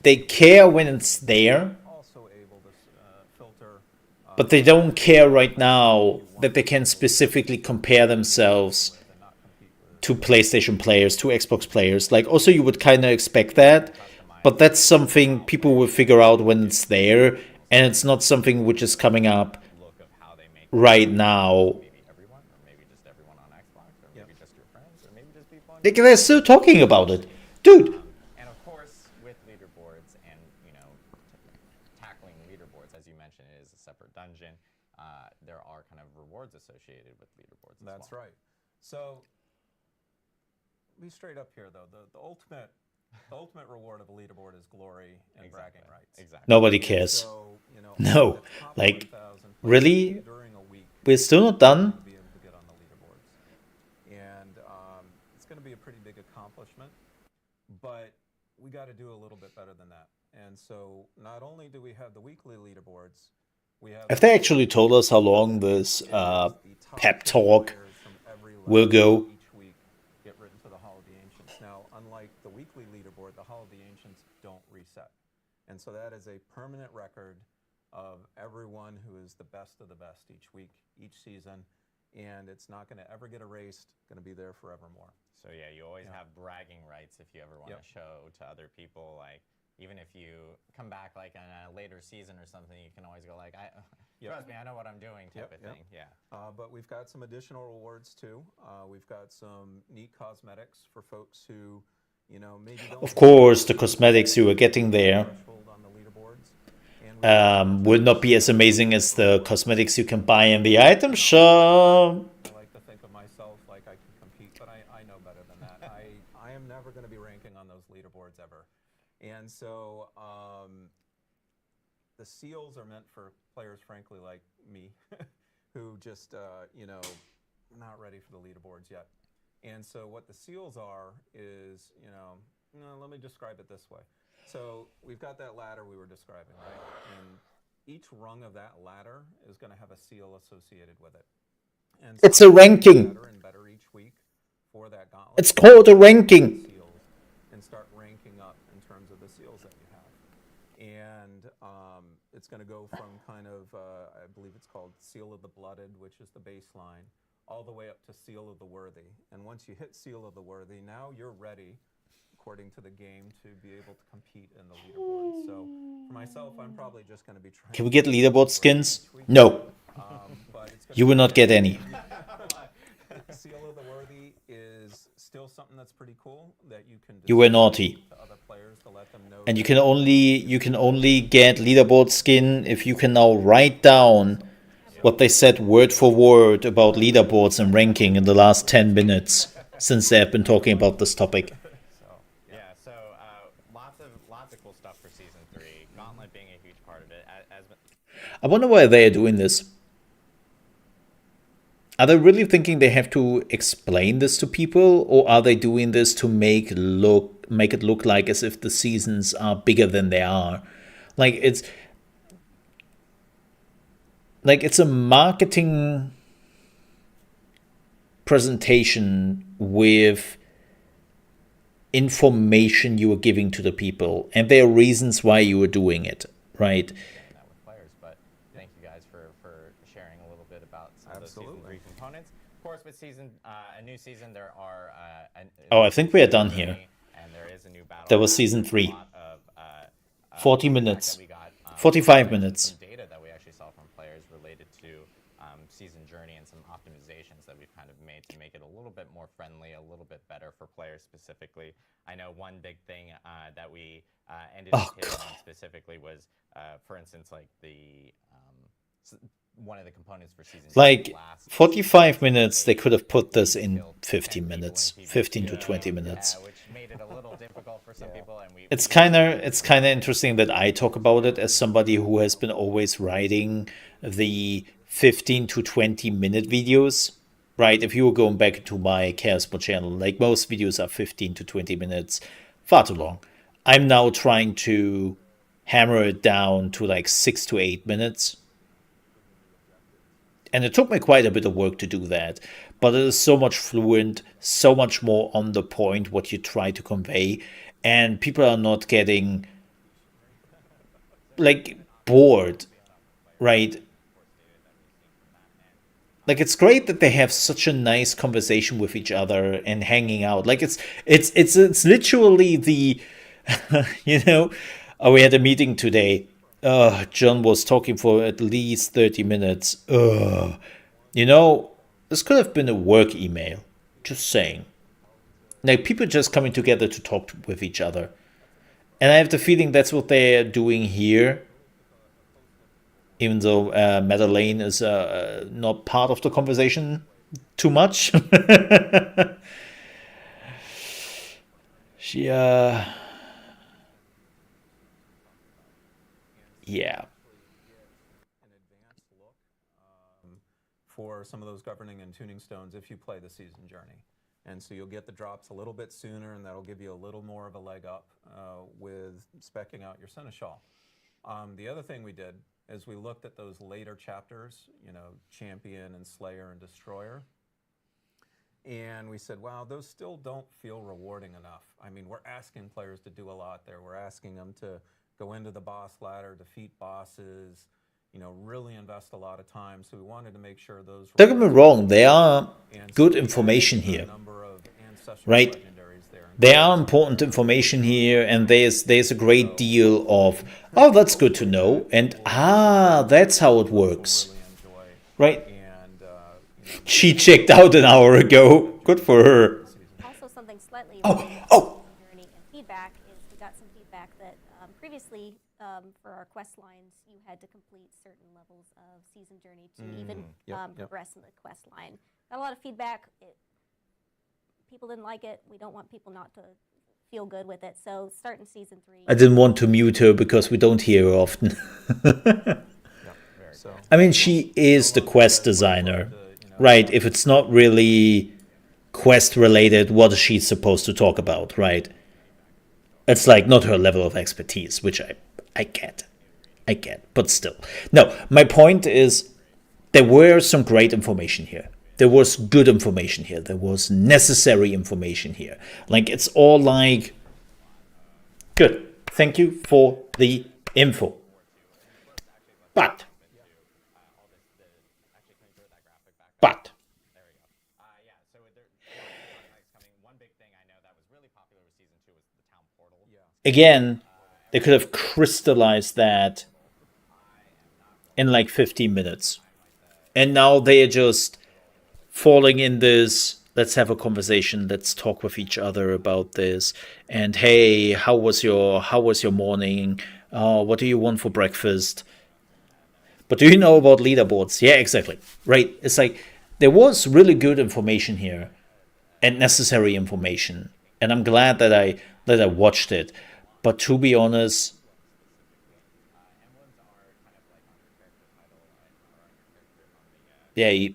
they care when it's there. But they don't care right now that they can specifically compare themselves to PlayStation players, to Xbox players. Like, also you would kind of expect that, but that's something people will figure out when it's there, and it's not something which is coming up right now. Like, they're still talking about it. Dude! And of course, with leaderboards and, you know, tackling leaderboards, as you mentioned, it is a separate dungeon. There are kind of rewards associated with leaderboards as That's well. right. So, be straight up here, though. The ultimate reward of a leaderboard is glory and bragging rights. Exactly. Nobody cares. So, you know, no. Like, really? We're still not done? And it's going to be a pretty big accomplishment, but we got to do a little bit better than that. And so, not only do we have the weekly leaderboards, we have. Have they actually told us how long this pep talk will go? Each week get written to the Hall of the Ancients. Now, unlike the weekly leaderboard, the Hall of the Ancients don't reset. And so that is a permanent record of everyone who is the best of the best each week, each season, and it's not going to ever get erased, going to be there forevermore. So yeah, you always have bragging rights if you ever want to show to other people, like, even if you come back like in a later season or something, you can always go like, trust me, I know what I'm doing type of thing. Yeah. But we've got some additional rewards too. We've got some neat cosmetics for folks who, you know, maybe don't. Of course, the cosmetics you are getting there will not be as amazing as the cosmetics you can buy in the item shop. I like to think of myself like I can compete, but I know better than that. I am never going to be ranking on those leaderboards ever. And so the seals are meant for players, frankly, like me, who just, you know, not ready for the leaderboards yet. And so what the seals are is, you know, let me describe it this way. So we've got that ladder we were describing, right? And each rung of that ladder is going to have a seal associated with it. And so it's a ranking. Better and better each week for that gauntlet. It's called a ranking. And start ranking up in terms of the seals that you have. And it's going to go from kind of, I believe it's called Seal of the Blooded, which is the baseline, all the way up to Seal of the Worthy. And once you hit Seal of the Worthy, now you're ready, according to the game, to be able to compete in the leaderboard. So for myself, I'm probably just going to be trying. Can we get leaderboard skins? No. You will not get any. Seal of the Worthy is still something that's pretty cool that you can. You were naughty. To other players to let them know. And you can only get leaderboard skin if you can now write down what they said word for word about leaderboards and ranking in the last 10 minutes since they have been talking about this topic. So lots of cool stuff for season 3. Gauntlet being a huge part of it. I wonder why they are doing this. Are they really thinking they have to explain this to people, or are they doing this to make it look like as if the seasons are bigger than they are? Like it's a marketing presentation with information you are giving to the people, and there are reasons why you are doing it, right? That with players, but thank you guys for sharing a little bit about some of those season 3 components. Of course, with a new season, there are. I think we are done here. And there is a new battle. That was season 3. 40 minutes. 45 minutes. Some data that we actually saw from players related to season journey and some optimizations that we've kind of made to make it a little bit more friendly, a little bit better for players specifically. I know one big thing that we ended up hitting on specifically was, for instance, like one of the components for season 2. Like 45 minutes, they could have put this in 15 minutes, 15 to 20 minutes. Which made it a little difficult for some people. And it's kind of interesting that I talk about it as somebody who has been always writing the 15 to 20 minute videos, right? If you were going back to my ChaosMole channel, like most videos are 15 to 20 minutes, far too long. I'm now trying to hammer it down to like 6 to 8 minutes. And it took me quite a bit of work to do that. But it is so much fluent, so much more on the point what you try to convey. And people are not getting like bored, right? Like it's great that they have such a nice conversation with each other and hanging out. Like it's literally the you know, we had a meeting today. John was talking for at least 30 minutes. You know, this could have been a work email. Just saying. Like people just coming together to talk with each other. And I have the feeling that's what they're doing here. Even though Madeleine is not part of the conversation too much. She, yeah. An advanced look for some of those governing and tuning stones if you play the season journey. And so you'll get the drops a little bit sooner, and that'll give you a little more of a leg up with speccing out your Seneschal. The other thing we did is we looked at those later chapters, you know, Champion and Slayer and Destroyer. And we said, wow, those still don't feel rewarding enough. I mean, we're asking players to do a lot there. We're asking them to go into the boss ladder, defeat bosses, really invest a lot of time. So we wanted to make sure those Don't get me wrong, there are and good so we information added a here, number of ancestral right? legendaries there. There are important information here, and there's a great deal of, oh, that's good to know, and that's how it works, right? And She checked out an hour ago. Good for her. Also, something slightly Oh, related to oh. season journey and feedback is we got some feedback that previously for our quest lines you had to complete certain levels of season journey to even progress in the quest line. Got a lot of feedback. People didn't like it. We don't want people not to feel good with it. So starting season 3. I didn't want to mute her because we don't hear her often. I mean, she is the quest designer, right? If it's not really quest related, what is she supposed to talk about, right? It's like not her level of expertise, which I get, but still. No, my point is there were some great information here. There was good information here. There was necessary information here. Like, it's all like, good. Thank you for the info. But again, they could have crystallized that in like 15 minutes. And now they are just falling in this, let's have a conversation, let's talk with each other about this. And hey, how was your morning? What do you want for breakfast? But do you know about leaderboards? Yeah, exactly. Right. It's like there was really good information here and necessary information. And I'm glad that I watched it. But to be honest, they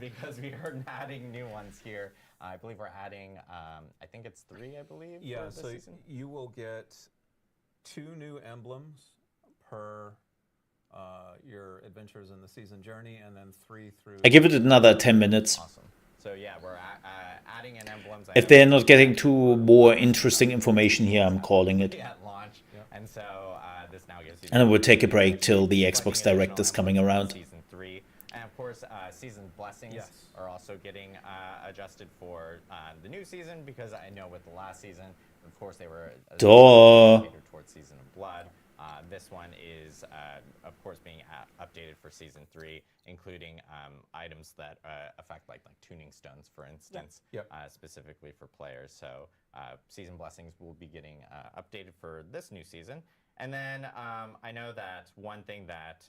because we are adding new ones here. I believe we're adding, I think it's 3, I believe. Yeah, for this so season. you will get 2 new emblems per your adventures in the season journey, and then 3 through. I give it another 10 minutes. Awesome. So yeah, we're adding in emblems. If they're not getting to more interesting information here, I'm calling it. At launch, and so this now gives you. And it will take a break till the Xbox Direct is coming around. Season 3, and of course, season blessings are also getting adjusted for the new season, because I know with the last season, of course, they were catered towards Season of Blood. This one is, of course, being updated for Season 3, including items that affect like tuning stones, for instance, specifically for players. So Season Blessings will be getting updated for this new season. And then I know that one thing that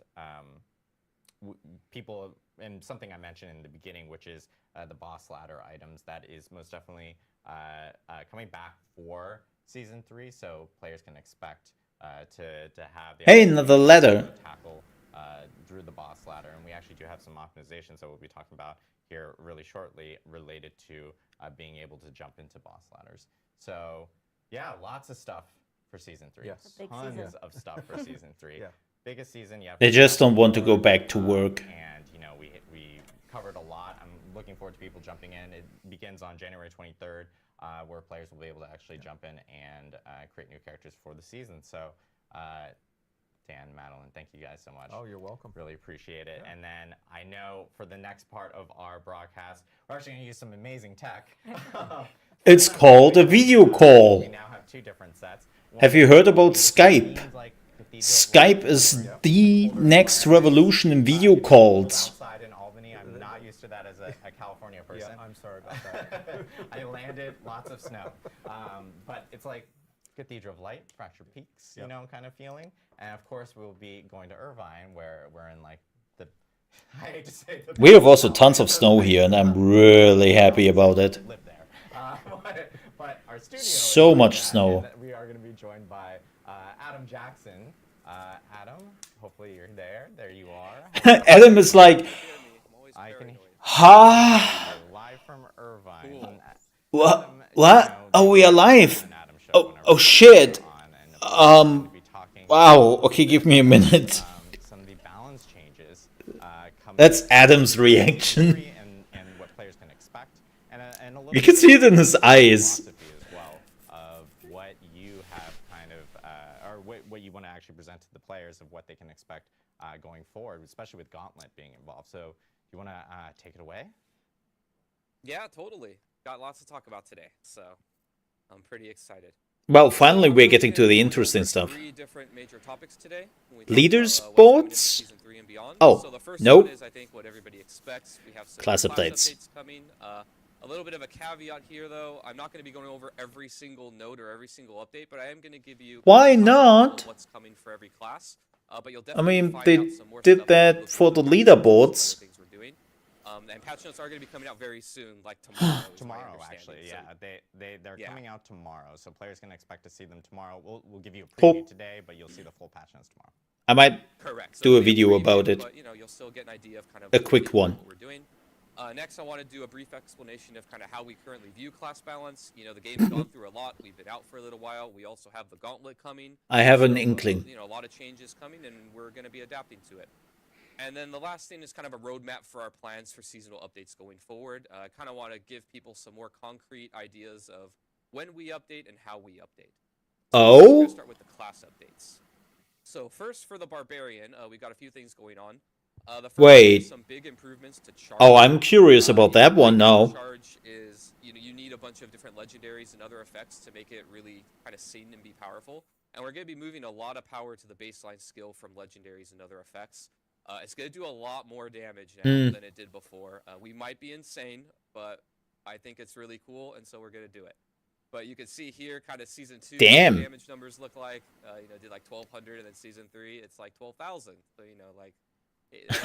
people, and something I mentioned in the beginning, which is the boss ladder items, that is most definitely coming back for Season 3, so players can expect to have the another ladder tackle through the boss ladder. And we actually do have some optimizations that we'll be talking about here really shortly related to being able to jump into boss ladders. So yeah, lots of stuff for Season 3. Yes. Tons of stuff for Season 3. Biggest season yet. They just don't want to go back to work. And we covered a lot. I'm looking forward to people jumping in. It begins on January 23rd, where players will be able to actually jump in and create new characters for the season. So Dan, Madeline, thank you guys so much. Oh, you're welcome. Really appreciate it. And then I know for the next part of our broadcast, we're actually going to use some amazing tech. It's called a video call. We now have 2 different sets. Have you heard about Skype? Skype is the next revolution in video calls. Outside in Albany, I'm not used to that as a California person. Yeah, I'm sorry about that. I landed lots of snow, but it's like Cathedral of Light, Fractured Peaks, you know, kind of feeling. And of course, we'll be going to Irvine, where we're in like the. I hate to say the. We have also tons of snow here, and I'm really happy about it. Live there, but our studio. So much snow. We are going to be joined by Adam Jackson. Adam, hopefully you're there. There you are. Adam is like, live from Irvine. What? Oh, we are live. Oh shit. Wow. Okay, give me a minute. Some of the balance changes. That's Adam's reaction. And what players can expect. And a little You can bit see it in his of eyes. philosophy as well of what you have kind of, or what you want to actually present to the players of what they can expect going forward, especially with Gauntlet being involved. So, do you want to take it away? Yeah, totally. Got lots to talk about today, so I'm pretty excited. Well, So finally I'm we're really getting gonna to the be going interesting over stuff. 3 different major topics today when we talk Leaders about, what's coming in for boards? Season 3 and beyond. Oh, So the first no. one is, I think, what everybody expects. We have some Class class updates. updates coming. A little bit of a caveat here, though. I'm not going to be going over every single note or every single update, but I am going to give you Why kind of a high level not? of what's coming for every class. But you'll I definitely mean, find they out some more did stuff that you that for the look forward to, some other leaderboards. things we're doing. And patch notes are going to be coming out very soon, like tomorrow. is my Tomorrow, understanding. actually, So yeah. They're Yeah. coming out tomorrow, so players can expect to see them tomorrow. We'll give you a Cool. preview today, but you'll see the full patch notes tomorrow. I might Correct. So do a it'll be video preview, about it. But, you know, you'll still get an idea of kind of A what we're quick doing, one. what we're doing. Next, I want to do a brief explanation of kind of how we currently view class balance. You know, the game's gone through a lot. We've been out for a little while. We also have the Gauntlet coming. I have an So, inkling. you know, a lot of changes coming, and we're going to be adapting to it. And then the last thing is kind of a roadmap for our plans for seasonal updates going forward. I kind of want to give people some more concrete ideas of when we update and how we update. So first, we're Oh? gonna start with the class updates. So first, for the Barbarian, we got a few things going on. The first one Wait. is some big improvements to Charge. Oh, I'm curious about You know, that one right now, now. Charge is, you know, you need a bunch of different legendaries and other effects to make it really kind of seen and be powerful. And we're going to be moving a lot of power to the baseline skill from legendaries and other effects. It's going to do a lot more damage now than it did before. We might be insane, but I think it's really cool, and so we're going to do it. But you can see here kind of Season 2 Damn. what the damage numbers look like. You know, did like 1,200, and then Season 3, it's like 12,000. So, you know, like...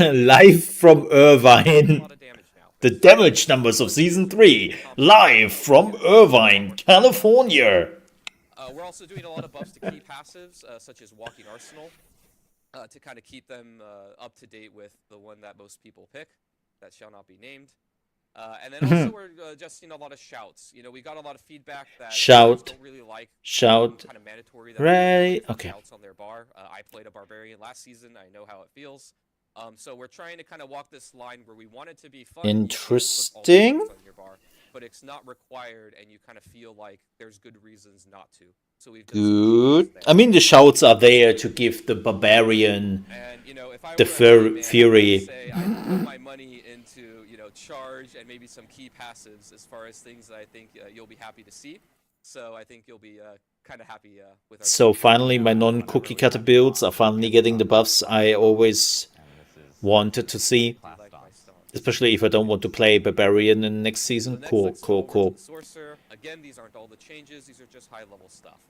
Live from a Irvine. lot of damage now. The damage numbers of Season 3. Live from Irvine, California. We're also doing a lot of buffs to key passives, such as Walking Arsenal, to kind of keep them up to date with the one that most people pick, that shall not be named. And then also we're adjusting a lot of shouts. You know, we got a lot of feedback that Shout. players don't really like Shout. kind of mandatory that Right. Okay. shouts on their bar. I played a Barbarian last season. I know how it feels. So we're trying to kind of walk this line where we want it to be fun. You can put all the Interesting. shouts on your bar, but it's not required, and you kind of feel like there's good reasons not to. So we've done some Good. changes there. I mean, the shouts are there to give the barbarian And you know, if I the were a betting man, I would fury. say I'd put my money into, you know, Charge and maybe some key passives as far as things that I think you'll be happy to see. So I think you'll be kind of happy with our So changes. finally, my non-cookie cutter builds are finally getting the buffs I always wanted to see. I like my stance. Especially if I don't want to play barbarian in the next So season. next, Cool, let's go cool, over to cool. the Sorcerer. Again, these aren't all the changes. These are just high-level stuff.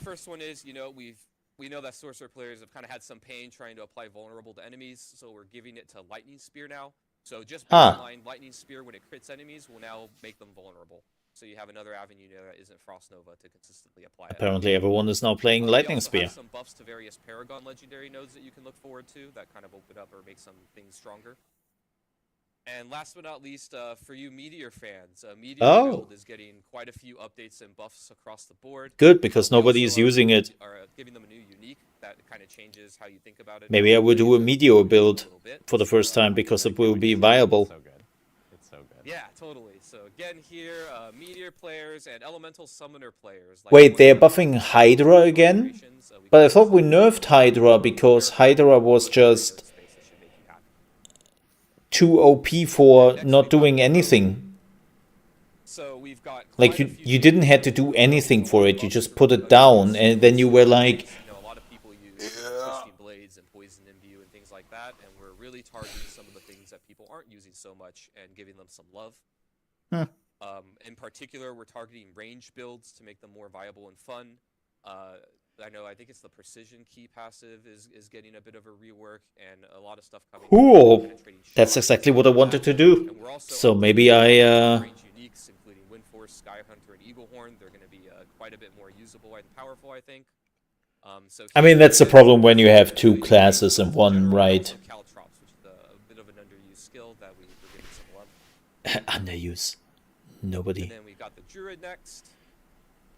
First one is, you know, we know that Sorcerer players have kind of had some pain trying to apply vulnerable to enemies, so we're giving it to Lightning Spear now. So just Huh. baseline, Lightning Spear, when it crits enemies, will now make them vulnerable. So you have another avenue there that isn't Frost Nova to consistently apply it. Apparently everyone is now playing We Lightning also Spear. have some buffs to various Paragon legendary nodes that you can look forward to that kind of open up or make some things stronger. And last but not least, for you Meteor fans, Meteor Oh. build is getting quite a few updates and buffs across the board. Good, because We nobody also is using it. Are giving them a new unique that kind of changes how you think about it. Maybe I will do a Meteor build little bit. for the first So, time because it will be viable. So good. It's so good. Yeah, totally. So again here, Meteor players and Elemental Summoner players. Like Wait, one they're of the buffing Hydra again? operations, we But I can thought we also nerfed Hydra because Hydra was just space that should make you happy. too OP for not doing anything. So we've got Like quite a you few didn't have to do anything for it. You just put it down and then you were like, You know, a lot of people use Twisting Blades and Poison Imbue and things like that, and we're really targeting some of the things that people aren't using so much and giving them some love. Hmm. In particular, we're targeting range builds to make them more viable and fun. I think it's the Precision Key passive is getting a bit of a rework, and a lot of stuff coming. cool. Penetrating That's shots, exactly things what I like wanted that. to do. And we're also So updating maybe I range uniques, including Windforce, Skyhunter, and Eaglehorn. They're going to be quite a bit more usable and powerful, I think. I mean, that's the problem when you have two classes in one, right? Caltrops, which is a bit of an underused skill that we're giving some love. Underuse. And Nobody. then we got the Druid next.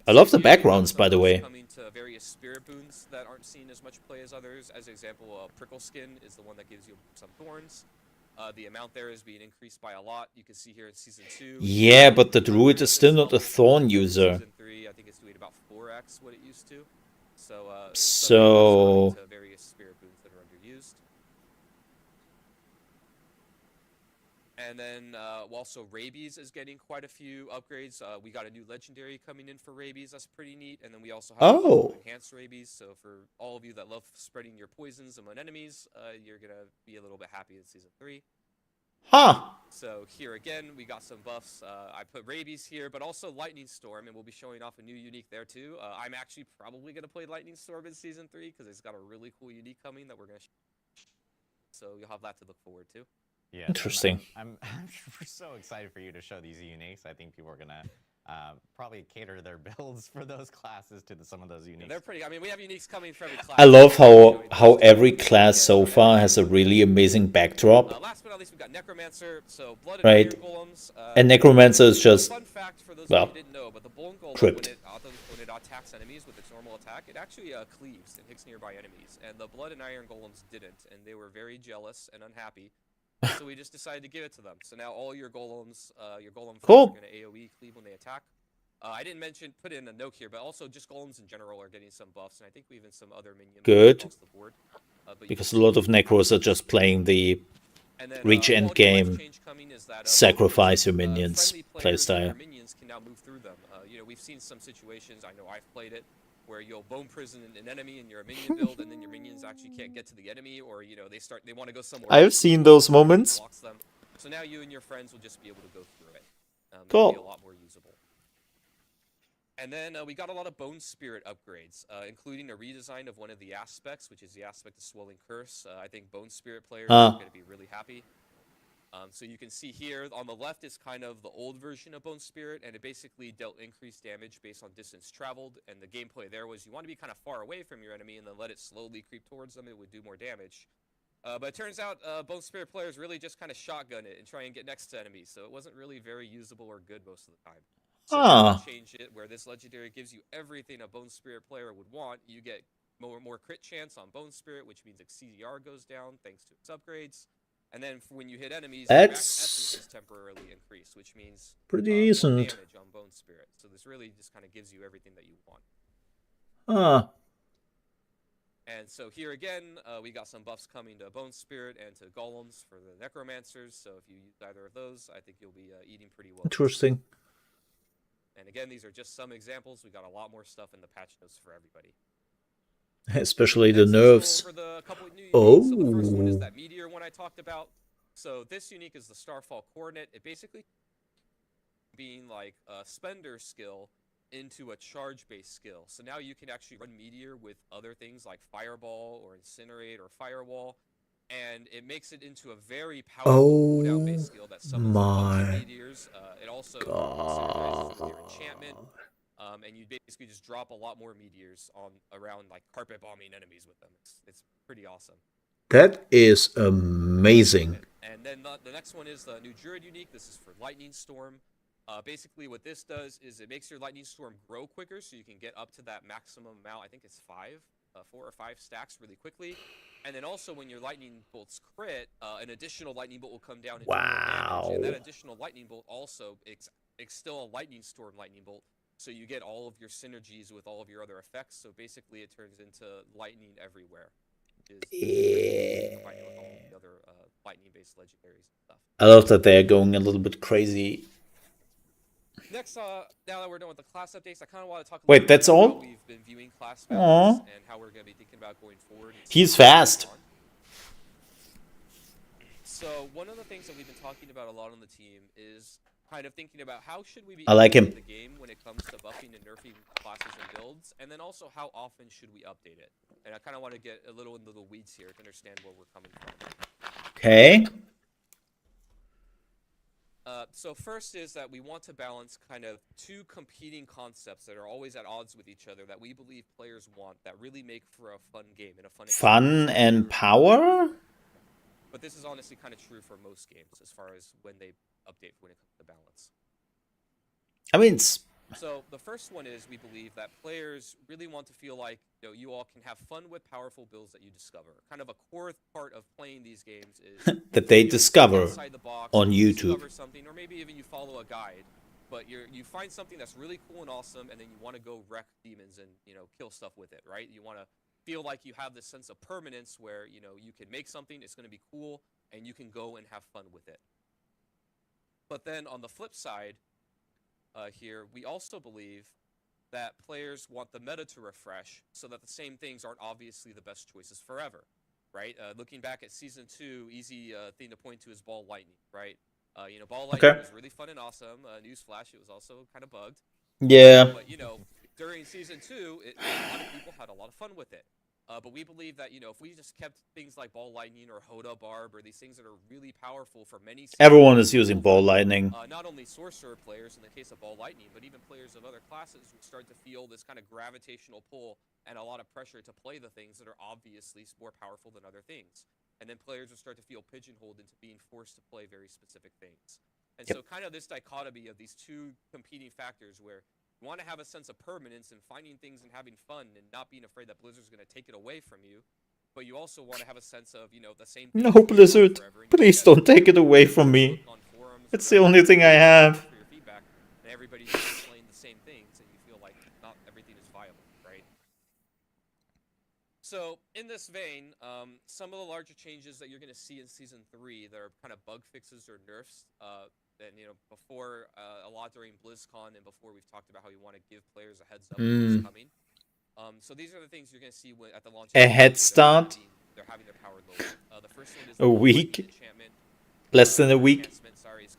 I love the Here we got backgrounds, some by the buffs way. Coming to various spirit boons that aren't seen as much play as others. As an example, Prickle Skin is the one that gives you some thorns. The amount there is being increased by a lot. You can see here in Season 2. Yeah, but the druid is still not a thorn user. Season 3, I think it's doing about 4x what it used to. So, So to various spirit boons that are underused. And then also Rabies is getting quite a few upgrades. We got a new legendary coming in for Rabies. That's pretty neat. And then we also have enhanced Rabies. So for all of you that love spreading your poisons among enemies, you're going to be a little bit happy in Season 3. Huh. So here again, we got some buffs. I put Rabies here, but also Lightning Storm, and we'll be showing off a new unique there too. I'm actually probably going to play Lightning Storm in Season 3 because it's got a really cool unique coming that we're going to so you'll have that to look forward to. Yes, Interesting. I'm so excited for you to show these uniques. I think people are going to probably cater their builds for those classes to some of those uniques. Yeah, they're pretty. I mean, we have uniques coming for every class. I love how every class so far has a really amazing backdrop. Last but not least, we got Necromancer. So Blood and Right. Iron Golems. And Necromancer is just, fun fact for those well, who didn't know, but the Bone Golem, crypt. when it attacks enemies with its normal attack, it actually cleaves and hits nearby enemies. And the Blood and Iron Golems didn't, and they were very jealous and unhappy. So we just decided to give it to them. So now all your golems, your golem Cool. are going to AoE cleave when they attack. I didn't put in a note here, but also just golems in general are getting some buffs, and I think even some other minions Good. across the board. Because a lot of Necros are just playing the reach end game, sacrifice your minions playstyle. Your minions can now move through them. You know, we've seen some situations, I know I've played it, where you'll bone prison an enemy in your minion build, and then your minions actually can't get to the enemy, or you know they want to go somewhere. I've seen those moments. Blocks them. So now you and your friends will just be able to go through it. Cool. It'll be a lot more usable. And then we got a lot of Bone Spirit upgrades, including a redesign of one of the aspects, which is the aspect of Swelling Curse. I think Bone Spirit players are going to be really happy. So you can see here on the left is kind of the old version of Bone Spirit, and it basically dealt increased damage based on distance traveled. And the gameplay there was you want to be kind of far away from your enemy and then let it slowly creep towards them. It would do more damage. But it turns out Bone Spirit players really just kind of shotgun it and try and get next to enemies. So it wasn't really very usable or good most of the time. So change it where this legendary gives you everything a Bone Spirit player would want. You get more crit chance on Bone Spirit, which means CDR goes down thanks to its upgrades. And then when you hit enemies, your max essence is temporarily increased, which means pretty more decent damage on Bone Spirit. So this really just kind of gives you everything that you want. And so here again, we got some buffs coming to Bone Spirit and to Golems for the Necromancers. So if you use either of those, I think you'll be eating pretty well. Interesting. And again, these are just some examples. We got a lot more stuff in the patch notes for everybody. Especially the nerves. So the first one is that Meteor one I talked about. So this unique is the Starfall Coordinate. It basically being like a spender skill into a charge-based skill. So now you can actually run Meteor with other things like Fireball or Incinerate or Firewall, and it makes it into a very powerful cooldown-based skill that summons a bunch of meteors. It also synergizes with your enchantment, and you basically just drop a lot more meteors around like carpet bombing enemies with them. It's pretty awesome. That is amazing. And then the next one is the new Druid unique. This is for Lightning Storm. Basically what this does is it makes your Lightning Storm grow quicker, so you can get up to that maximum amount. I think it's 4 or 5 stacks really quickly. And then also when your lightning bolts crit, an additional lightning bolt will come down and do more damage. And that additional lightning bolt also, it's still a lightning storm lightning bolt. So you get all of your synergies with all of your other effects. So basically it turns into lightning everywhere. Combining with all the other lightning-based legendaries and stuff. I love that they're going a little bit crazy. Next, now that we're done with the class updates, I kind of want to talk a Wait, little that's bit about all? how we've been viewing class values and how we're going to be thinking about going forward. He's fast. So one of the things that we've been talking about a lot on the team is kind of thinking about how should we be I like him. the game when it comes to buffing and nerfing classes and builds, and then also how often should we update it. And I kind of want to get a little into the weeds here to understand where we're coming from. Okay. So first is that we want to balance kind of two competing concepts that are always at odds with each other that we believe players want that really make for a fun game and a fun Fun and power? But this is honestly kind of true for most games as far as when they update when it comes to balance. I mean, it's So the first one is we believe that players really want to feel like you all can have fun with powerful builds that you discover. Kind of a core part of playing these games is That they think discover outside the box, on you YouTube. discover something, or maybe even you follow a guide, but you find something that's really cool and awesome, and then you want to go wreck demons and kill stuff with it, right? You want to feel like you have this sense of permanence where you can make something, it's going to be cool, and you can go and have fun with it. But then on the flip side, here we also believe that players want the meta to refresh so that the same things aren't obviously the best choices forever, right? Looking back at Season 2, easy thing to point to is Ball Lightning, right? Ball Lightning was really fun and awesome. Newsflash, it was also kind of bugged. Yeah. But, during Season 2, a lot of people had a lot of fun with it. But we believe that, if we just kept things like Ball Lightning or Hoda Barb or these things that are really powerful for many... Everyone is using Ball Lightning. Not only Sorcerer players in the case of Ball Lightning, but even players of other classes would start to feel this kind of gravitational pull and a lot of pressure to play the things that are obviously more powerful than other things. And then players would start to feel pigeonholed into being forced to play very specific things. And so kind of this dichotomy of these two competing factors where you want to have a sense of permanence and finding things and having fun and not being afraid that Blizzard's going to take it away from you. But you also want to have a sense of, the same thing. No, Blizzard, please don't take it away from me. It's the only thing I have. For your feedback, and everybody's just playing the same things, and you feel like not everything is viable, right? So, in this vein, some of the larger changes that you're going to see in Season 3 that are kind of bug fixes or nerfs, and before a lot during BlizzCon and before we've talked about how you want to give players a heads up of what's coming. So these are the things you're going to see at the launch. A head start? They're having their power lowered. The first one is a week? Less than a week?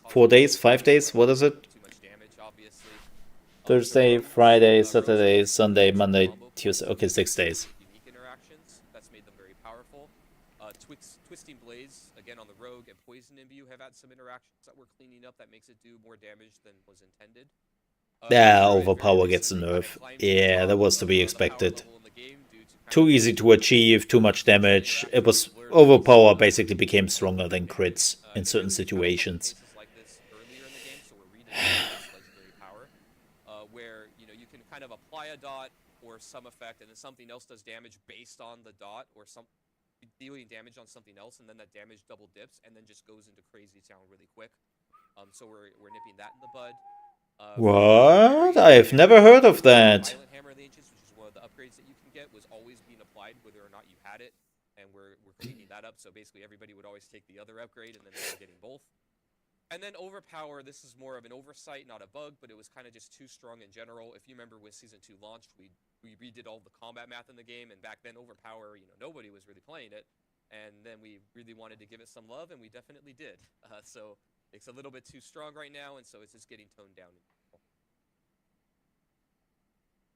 4 days? 5 days? What is it? Too much damage, obviously. Thursday, Friday, Saturday, Sunday, Monday, Tuesday. Okay, 6 days. Unique interactions. That's made them very powerful. Twisting Blaze, again on the Rogue, and Poison Imbue have had some interactions that we're cleaning up that makes it do more damage than was intended. Overpower gets a nerf. Yeah, that was to be expected. Too easy to achieve, too much damage. It was overpower basically became stronger than crits in certain situations. Where you can kind of apply a dot or some effect, and then something else does damage based on the dot, or some dealing damage on something else, and then that damage double dips, and then just goes into crazy town really quick. So we're nipping that in the bud. What? I've never heard of that. Violent Hammer of the Ancients, which is one of the upgrades that you can get, was always being applied whether or not you had it, and we're cleaning that up. So basically, everybody would always take the other upgrade, and then they were getting both. And then Overpower, this is more of an oversight, not a bug, but it was kind of just too strong in general. If you remember when Season 2 launched, we redid all the combat math in the game, and back then Overpower, nobody was really playing it. And then we really wanted to give it some love, and we definitely did. So it's a little bit too strong right now, and so it's just getting toned down.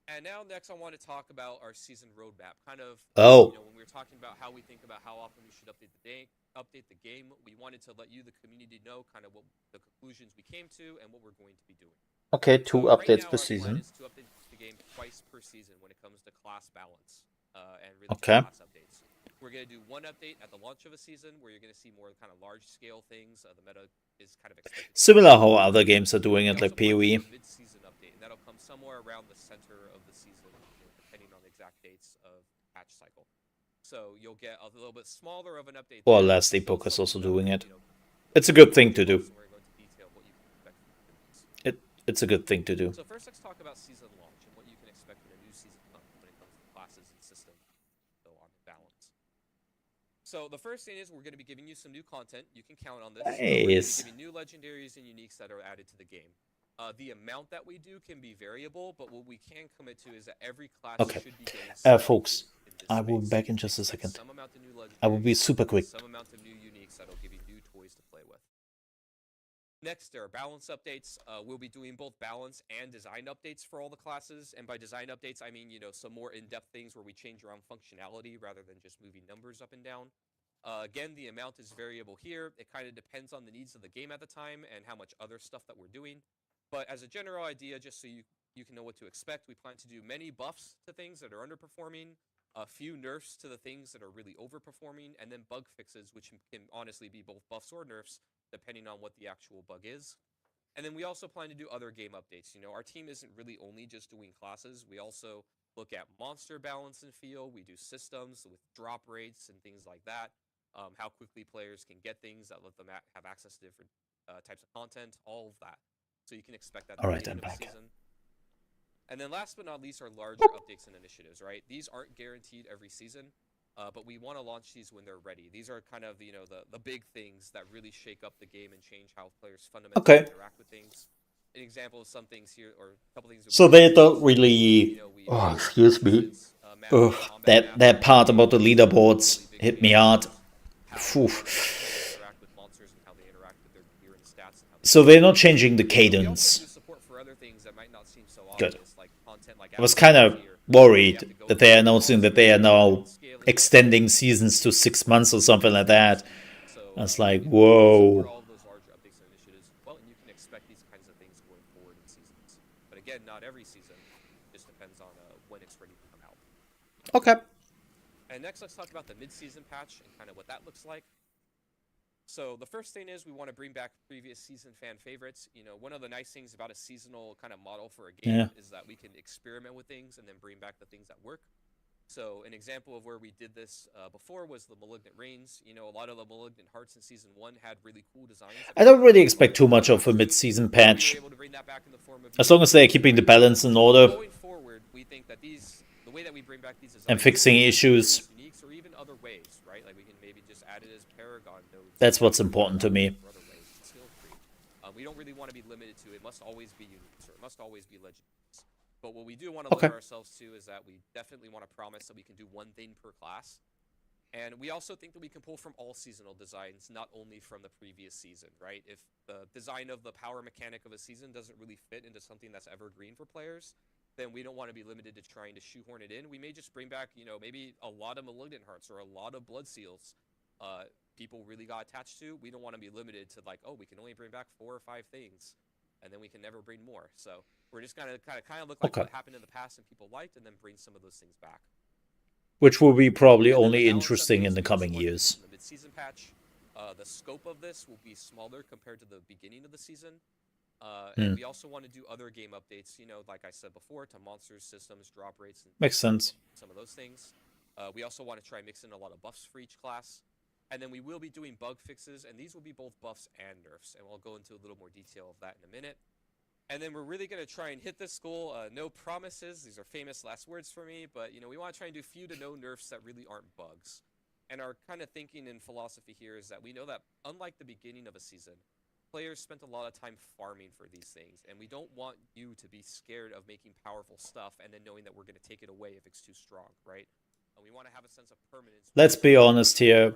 And now next I want to talk about our season roadmap. Kind of, when we were talking about how we think about how often we should update the game, we wanted to let you, the community, know kind of what the conclusions we came to and what we're going to be doing. Okay, 2 updates per season. Our plan is to update the game twice per season when it comes to class balance and really class updates. We're going to do one update at the launch of a season where you're going to see more kind of large-scale things. The meta is kind of expected. Similar how other games are doing it, like PoE. Mid-season update, and that'll come somewhere around the center of the season, depending on the exact dates of patch cycle. So you'll get a little bit smaller of an update. Well, Last Epoch is also doing it. It's a good thing to do. It's a good thing to do. So first, let's talk about season launch and what you can expect when a new season comes when it comes to classes and system, so on balance. So the first thing is we're going to be giving you some new content. You can count on this. Nice. We're going to be giving new legendaries and uniques that are added to the game. The amount that we do can be variable, but what we can commit to is that every class should be getting folks, I will be back in just a second. I will be super quick. Some amount of new uniques that'll give you new toys to play with. Next, there are balance updates. We'll be doing both balance and design updates for all the classes. And by design updates, I mean, some more in-depth things where we change around functionality rather than just moving numbers up and down. Again, the amount is variable here. It kind of depends on the needs of the game at the time and how much other stuff that we're doing. But as a general idea, just so you can know what to expect, we plan to do many buffs to things that are underperforming, a few nerfs to the things that are really overperforming, and then bug fixes, which can honestly be both buffs or nerfs, depending on what the actual bug is. And then we also plan to do other game updates. You know, our team isn't really only just doing classes. We also look at monster balance and feel. We do systems with drop rates and things like that. How quickly players can get things that let them have access to different types of content, all of that. So you can expect that at All right, the I'm end of the back. season. And then last but not least are larger updates and initiatives, right? These aren't guaranteed every season, but we want to launch these when they're ready. These are kind of, you know, the big things that really shake up the game and change how players fundamentally interact with things. An example of some things here, or a couple things. So they don't really. Oh, excuse me. Ugh, that part about the leaderboards hit me hard. Phew. So they're not changing the cadence. Good. I was kind of worried that they are announcing that they are now extending seasons to 6 months or something like that. I was like, whoa. All those larger updates and initiatives, well, and you can expect these kinds of things going forward in seasons. But again, not every season. Just depends on when it's ready to come out. Okay. And next, let's talk about the mid-season patch and kind of what that looks like. So the first thing is we want to bring back previous season fan favorites. You know, one of the nice things about a seasonal kind of model for a game is that we can experiment with things and then bring back the things that work. So an example of where we did this before was the Malignant Reigns. You know, a lot of the Malignant Hearts in Season 1 had really cool designs. I don't really expect too much of a mid-season patch. As long as they're keeping the balance in order. Going forward, we think that the way that we bring back these designs and fixing issues. Uniques or even other ways, right? Like we can maybe just add it as Paragon nodes. That's what's important to me. We don't really want to be limited to it must always be unique, or it must always be legendaries. But what we do want to limit ourselves to is that we definitely want to promise that we can do one thing per class. And we also think that we can pull from all seasonal designs, not only from the previous season, right? If the design of the power mechanic of a season doesn't really fit into something that's evergreen for players, then we don't want to be limited to trying to shoehorn it in. We may just bring back, you know, maybe a lot of Malignant Hearts or a lot of Blood Seals people really got attached to. We don't want to be limited to like, oh, we can only bring back 4 or 5 things, and then we can never bring more. So we're just gonna kind of look like what happened in the past and people liked, and then bring some of those things back. Which will be probably only interesting in the coming years. The mid-season patch, the scope of this will be smaller compared to the beginning of the season. And we also want to do other game updates, you know, like I said before, to monsters, systems, drop rates, and makes sense. Some of those things. We also want to try mix in a lot of buffs for each class. And then we will be doing bug fixes, and these will be both buffs and nerfs, and we'll go into a little more detail of that in a minute. And then we're really going to try and hit this goal. No promises. These are famous last words for me, but you know, we want to try and do few to no nerfs that really aren't bugs. And our kind of thinking and philosophy here is that we know that unlike the beginning of a season, players spent a lot of time farming for these things, and we don't want you to be scared of making powerful stuff and then knowing that we're going to take it away if it's too strong, right? And we want to have a sense of permanence. Let's be honest here.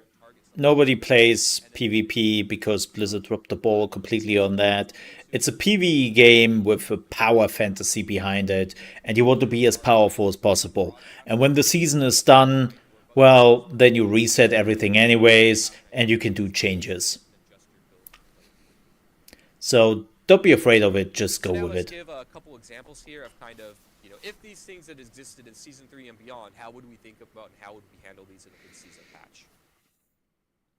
Nobody plays PvP because Blizzard dropped the ball completely on that. It's a PvE game with a power fantasy behind it, and you want to be as powerful as possible. And when the season is done, well, then you reset everything anyways, and you can do changes. So don't be afraid of it, just go with Let's it. give a couple examples here of kind of, you know, if these things that existed in Season 3 and beyond, how would we think about and how would we handle these in a mid-season patch?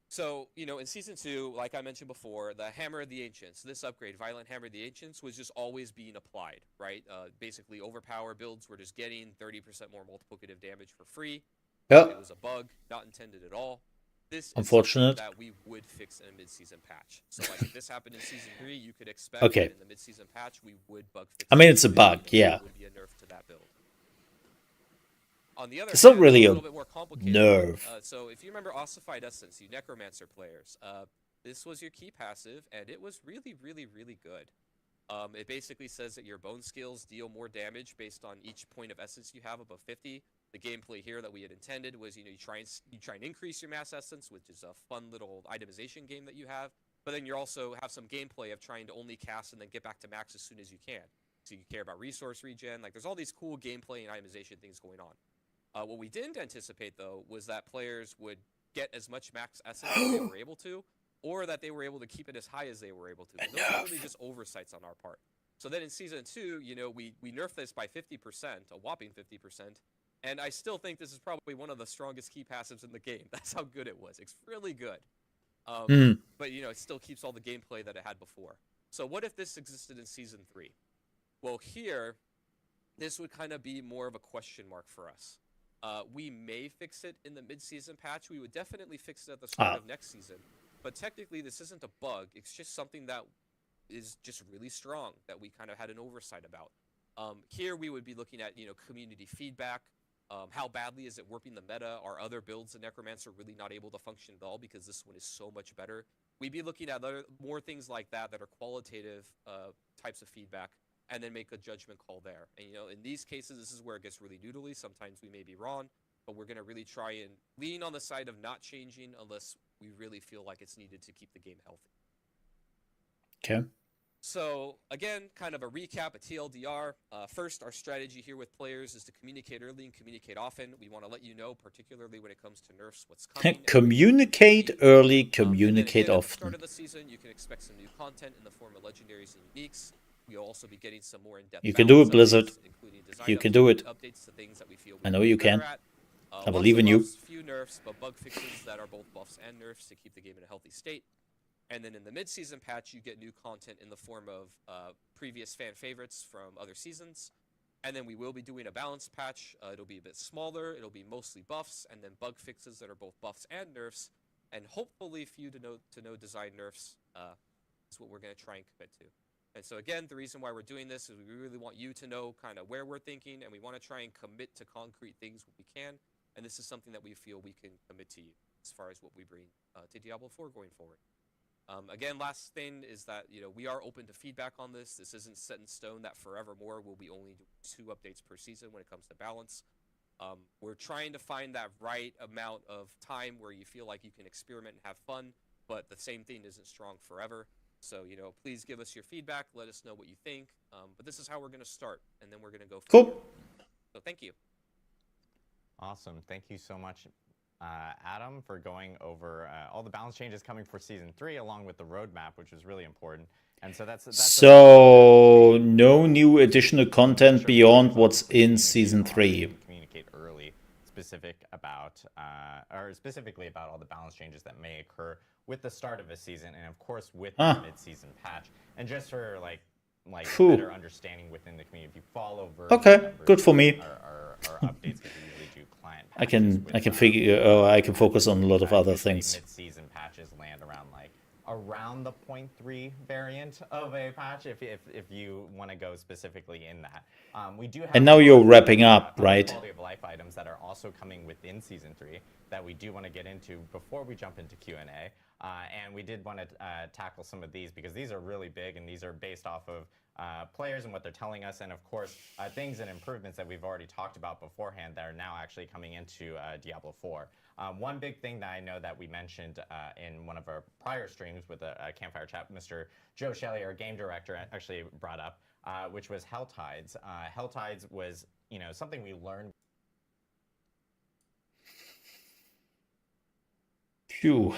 So, you know, in Season 2, like I mentioned before, the Hammer of the Ancients, this upgrade, Violent Hammer of the Ancients, was just always being applied, right? Basically, overpower builds were just getting 30% more multiplicative damage for free. Yep. It was a bug, not intended at all. This Unfortunate. is something that we would fix in a mid-season patch. So, like, if this happened in Season 3, you could expect that in the mid-season patch, we would bug fix. I mean, it's a bug, yeah. It would be a nerf to that build. On the other It's hand, not really a a little bit more complicated. nerf. So if you remember Ossified Essence, you Necromancer players, this was your key passive, and it was really, really, really good. It basically says that your bone skills deal more damage based on each point of essence you have above 50. The gameplay here that we had intended was, you know, you try and increase your mass essence, which is a fun little itemization game that you have. But then you also have some gameplay of trying to only cast and then get back to max as soon as you can. So you care about resource regen. Like, there's all these cool gameplay and itemization things going on. What we didn't anticipate, though, was that players would get as much max essence as they were able to, or that they were able to keep it as high as they were able to. Those are really just oversights on our part. So then in Season 2, you know, we nerfed this by 50%, a whopping 50%, and I still think this is probably one of the strongest key passives in the game. That's how good it was. It's really good. But, you know, it still keeps all the gameplay that it had before. So what if this existed in Season 3? Well, here, this would kind of be more of a question mark for us. We may fix it in the mid-season patch. We would definitely fix it at the start of next season. But technically, this isn't a bug. It's just something that is just really strong that we kind of had an oversight about. Here, we would be looking at, community feedback. How badly is it warping the meta? Are other builds in Necromancer really not able to function at all because this one is so much better? We'd be looking at more things like that are qualitative types of feedback, and then make a judgment call there. And, in these cases, this is where it gets really noodly. Sometimes we may be wrong, but we're going to really try and lean on the side of not changing unless we really feel like it's needed to keep the game healthy. Okay. So, again, kind of a recap, a TLDR. First, our strategy here with players is to communicate early and communicate often. We want to let you know, particularly when it comes to nerfs, what's coming. Communicate early, communicate At the often. start of the season, you can expect some new content in the form of legendaries and uniques. We'll also be getting some more in-depth. You can do it, Blizzard. Updates, You can do it. Updates to things that we feel I know you can. I believe lots in of you. buffs, few nerfs, but bug fixes that are both buffs and nerfs to keep the game in a healthy state. And then in the mid-season patch, you get new content in the form of previous fan favorites from other seasons. And then we will be doing a balanced patch. It'll be a bit smaller. It'll be mostly buffs, and then bug fixes that are both buffs and nerfs. And hopefully few to no design nerfs is what we're going to try and commit to. And so again, the reason why we're doing this is we really want you to know kind of where we're thinking, and we want to try and commit to concrete things when we can. And this is something that we feel we can commit to you as far as what we bring to Diablo 4 going forward. Again, last thing is that, we are open to feedback on this. This isn't set in stone that forevermore we'll be only doing 2 updates per season when it comes to balance. We're trying to find that right amount of time where you feel like you can experiment and have fun, but the same thing isn't strong forever. So, please give us your feedback. Let us know what you think. But this is how we're going to start, and then we're going to go from there. So thank you. Awesome. Thank you so much, Adam, for going over all the balance changes coming for Season 3, along with the roadmap, which was really important. And so that's so no new additional content beyond what's in Season 3. Communicate early, specifically about all the balance changes that may occur with the start of a season, and of course with the mid-season patch. And just for like better understanding within the community, if you follow Okay, good for me. Our updates, because we usually do client I patches. I can focus on a lot of other things. Mid-season patches land around the 0.3 variant of a patch, if you want to go specifically in that. We do have And now you're wrapping up, right? Quality of life items that are also coming within Season 3 that we do want to get into before we jump into Q&A. And we did want to tackle some of these because these are really big, and these are based off of players and what they're telling us, and of course things and improvements that we've already talked about beforehand that are now actually coming into Diablo 4. One big thing that I know that we mentioned in one of our prior streams with a Campfire Chat, Mr. Joe Shelley, our game director, actually brought up, which was Helltides. Helltides was, something we learned. Phew.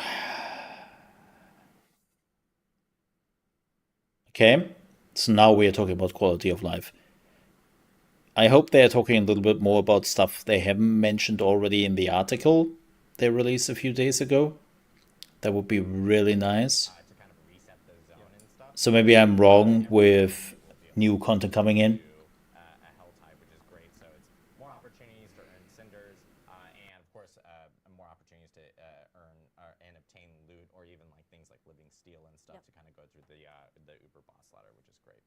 Okay, so now we are talking about quality of life. I hope they are talking a little bit more about stuff they haven't mentioned already in the article they released a few days ago. That would be really nice. So maybe I'm wrong with new content coming in. Which is great. So it's more opportunities to earn cinders, and of course, more opportunities to earn and obtain loot, or even like things like living steel and stuff to kind of go through the Uber boss ladder, which is great.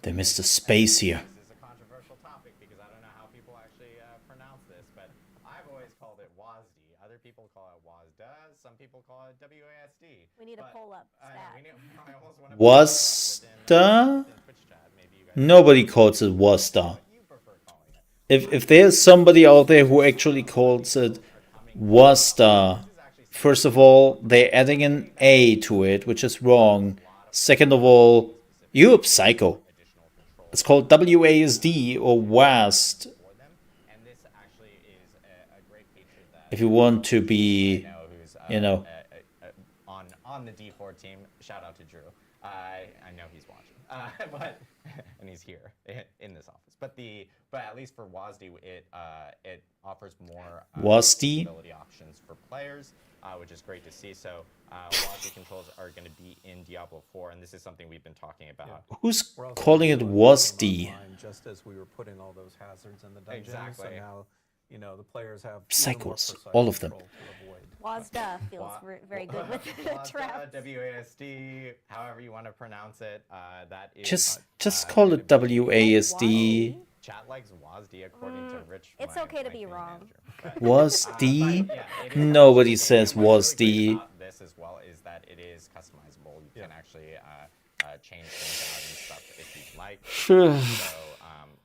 They missed a space here. This is a controversial topic because I don't know how people actually pronounce this, but I've always called it WASD. Other people call it WASDA. Some people call it WASD. We need a pull-up stat. Wasta? Nobody calls it Wasta. If there's somebody out there who actually calls it Wasta, first of all, they're adding an A to it, which is wrong. Second of all, you're a psycho. It's called WASD or WASD. If you want to be, on the D4 team, shout out to Drew. I know he's watching. but and he's here in this office. But at least for WASD, it offers more WASD? ability options for players, which is great to see. So WASD controls are going to be in Diablo 4, and this is something we've been talking about. Who's We're also calling it doing WASD? online just as we were putting all those hazards in the dungeons. Exactly. So now, you know, the players have even more Psychos, precise all of them. control to avoid. Wazda feels very good with WASD, traps. WASD, however you want to pronounce it. That is Just call it WASD. Chat likes WASD according to Rich. It's my- okay to my be game WASD? wrong. it is Nobody customizable. says And what's really WASD. great about this as well is that it is customizable. You can actually change things out and stuff if you'd like. So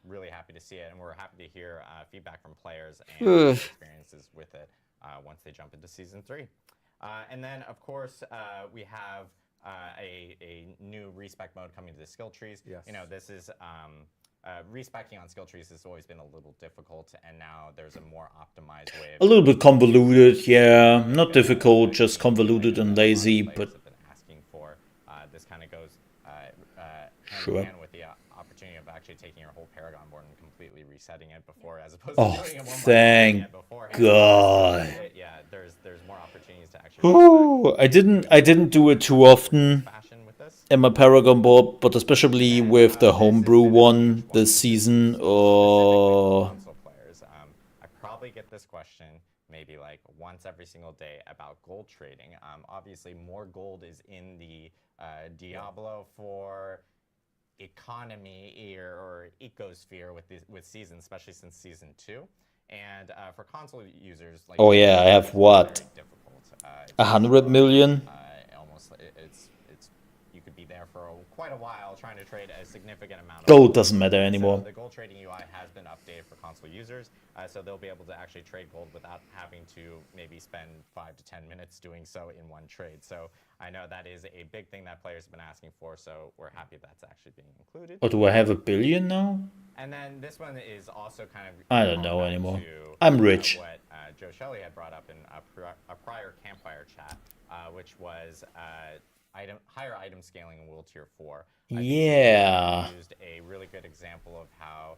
really happy to see it, and we're happy to hear feedback from players and their experiences with it once they jump into Season 3. And then, of course, we have a new respec mode coming to the skill trees. Yes. You know, this is respecing on skill trees has always been a little difficult, and now there's a more optimized way of A little bit convoluted, yeah. Not difficult, just convoluted and lazy, but have been asking for. This kind of goes hand Sure. in hand with the opportunity of actually taking your whole Paragon board and completely resetting it before, as opposed oh, to doing it one by one thank again beforehand. God. Yeah, there's more opportunities to actually. Ooh, I didn't do it too often Fashion with this. in my Paragon board, but especially with the homebrew one this season. Oh, Console players. I probably get this question maybe like once every single day about gold trading. Obviously, more gold is in the Diablo 4 economy or ecosphere with season, especially since Season 2. And for console users, like oh yeah, I have what? very difficult. 100 million? Almost, it's you could be there for quite a while trying to trade a significant amount of Gold doesn't matter anymore. So the gold trading UI has been updated for console users, so they'll be able to actually trade gold without having to maybe spend 5 to 10 minutes doing so in one trade. So I know that is a big thing that players have been asking for, so we're happy that's actually being included. Or do I have 1 billion now? And then this one is also kind of I don't know calling back anymore. to, I'm rich. What Joe Shelley had brought up in a prior campfire chat, which was higher item scaling in World Tier 4. I think Yeah. he used a really good example of how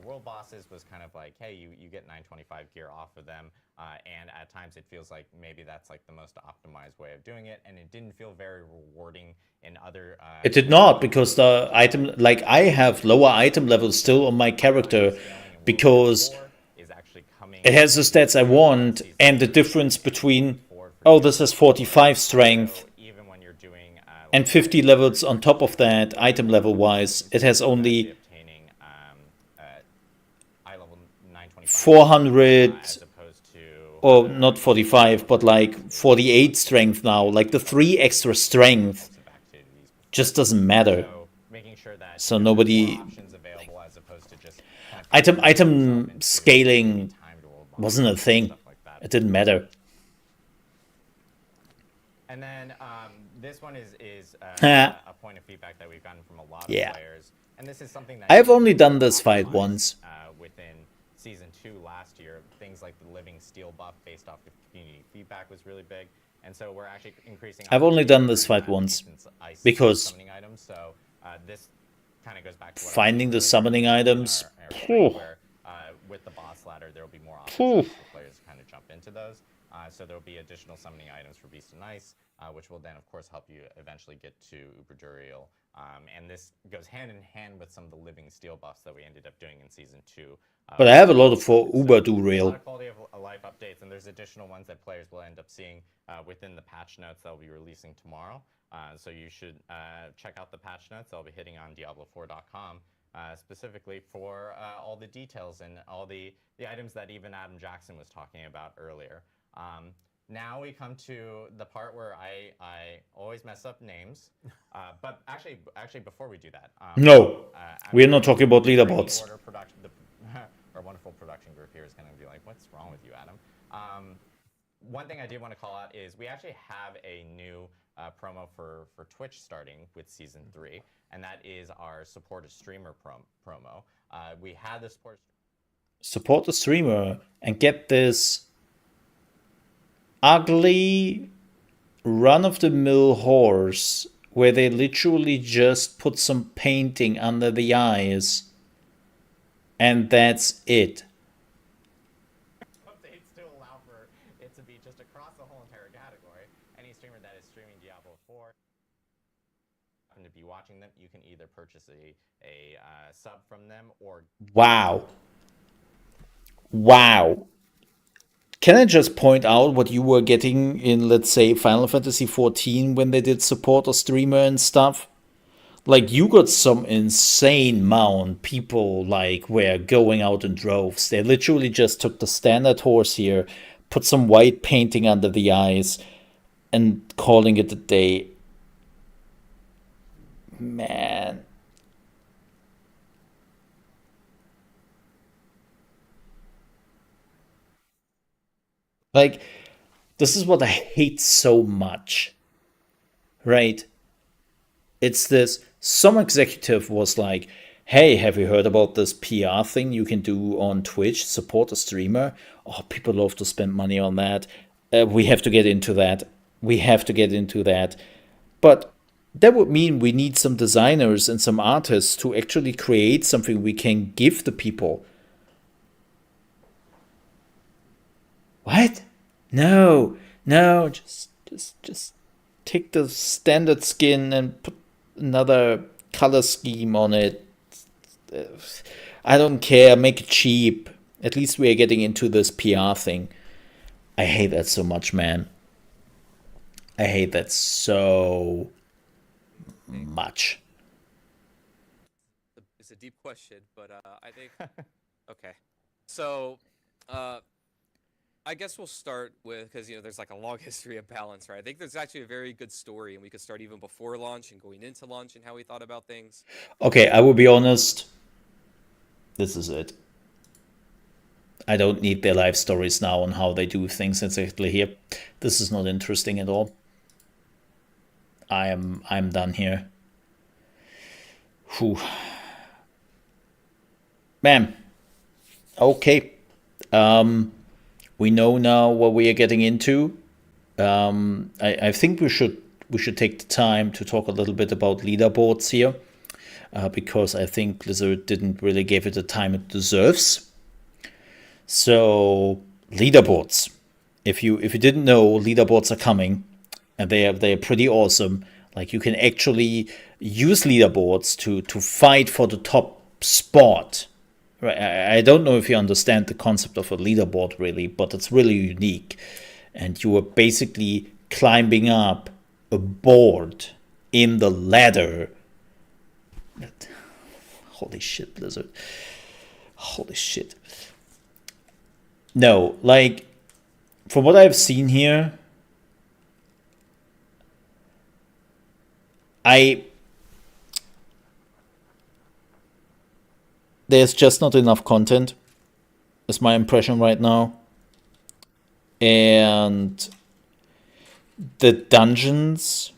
World Bosses was kind of like, hey, you get 925 gear off of them, and at times it feels like maybe that's like the most optimized way of doing it, and it didn't feel very rewarding in other... It did not, because the item, like I have lower item levels still on my character, because it has the stats I want, and the difference between, oh, this has 45 strength, and 50 levels on top of that, item level wise, it has only 400, or not 45, but like 48 strength now. Like the 3 extra strength just doesn't matter. So nobody... Item scaling wasn't a thing. It didn't matter. And then this one is Ha. a point of feedback that we've gotten from a lot of Yeah. players, and this is something that I've only done this fight once. Within Season 2 last year. Things like the living steel buff based off the community feedback was really big, and so we're actually increasing. I've only done this fight once, because summoning items. So this kind of goes back to what finding the summoning items, where with the boss ladder there will be more options for players to kind of jump into those. So there will be additional summoning items for Beast and Ice, which will then, of course, help you eventually get to Uberdurial. And this goes hand in hand with some of the living steel buffs that we ended up doing in Season 2. but I have a lot for A Uberdurial. lot of quality of life updates, and there's additional ones that players will end up seeing within the patch notes that will be releasing tomorrow. So you should check out the patch notes. They'll be hitting on Diablo4.com. Specifically for all the details and all the items that even Adam Jackson was talking about earlier. Now we come to the part where I always mess up names, but actually before we do that, No, we're not talking about leaderboards. Our wonderful production group here is going to be like, "What's wrong with you, Adam?" One thing I did want to call out is we actually have a new promo for Twitch starting with Season 3, and that is our support a streamer promo. We had the Support the streamer and get this ugly run-of-the-mill horse where they literally just put some painting under the eyes and that's it. Updates to allow for it to be just across the whole entire category. Any streamer that is streaming Diablo 4 happen to be watching them, you can either purchase a sub from them or. Wow. Wow. Can I just point out what you were getting in, let's say, Final Fantasy XIV when they did support a streamer and stuff? Like, you got some insane mount. People, like, were going out in droves. They literally just took the standard horse here, put some white painting under the eyes, and calling it a day. Man. Like, this is what I hate so much, right? It's this, some executive was like, hey, have you heard about this PR thing you can do on Twitch, support a streamer? Oh, people love to spend money on that. We have to get into that. We have to get into that. But that would mean we need some designers and some artists to actually create something we can give the people. What? No, no, just take the standard skin and put another color scheme on it. I don't care, make it cheap. At least we are getting into this PR thing. I hate that so much, man. I hate that so much. It's a deep question, but I think okay. So I guess we'll start with, because there's like a long history of balance, right? I think there's actually a very good story, and we could start even before launch and going into launch and how we thought about things. Okay, I will be honest. This is it. I don't need their life stories now on how they do things exactly here. This is not interesting at all. I'm done here. Whew. Man. Okay. We know now what we are getting into. I think we should take the time to talk a little bit about leaderboards here, because I think Blizzard didn't really give it the time it deserves. So leaderboards. If you didn't know, leaderboards are coming, and they are pretty awesome. Like, you can actually use leaderboards to fight for the top spot. Right. I don't know if you understand the concept of a leaderboard really, but it's really unique. And you are basically climbing up a board in the ladder. Holy shit, Blizzard. Holy shit. No, like, from what I've seen here, there's just not enough content, is my impression right now. And the dungeons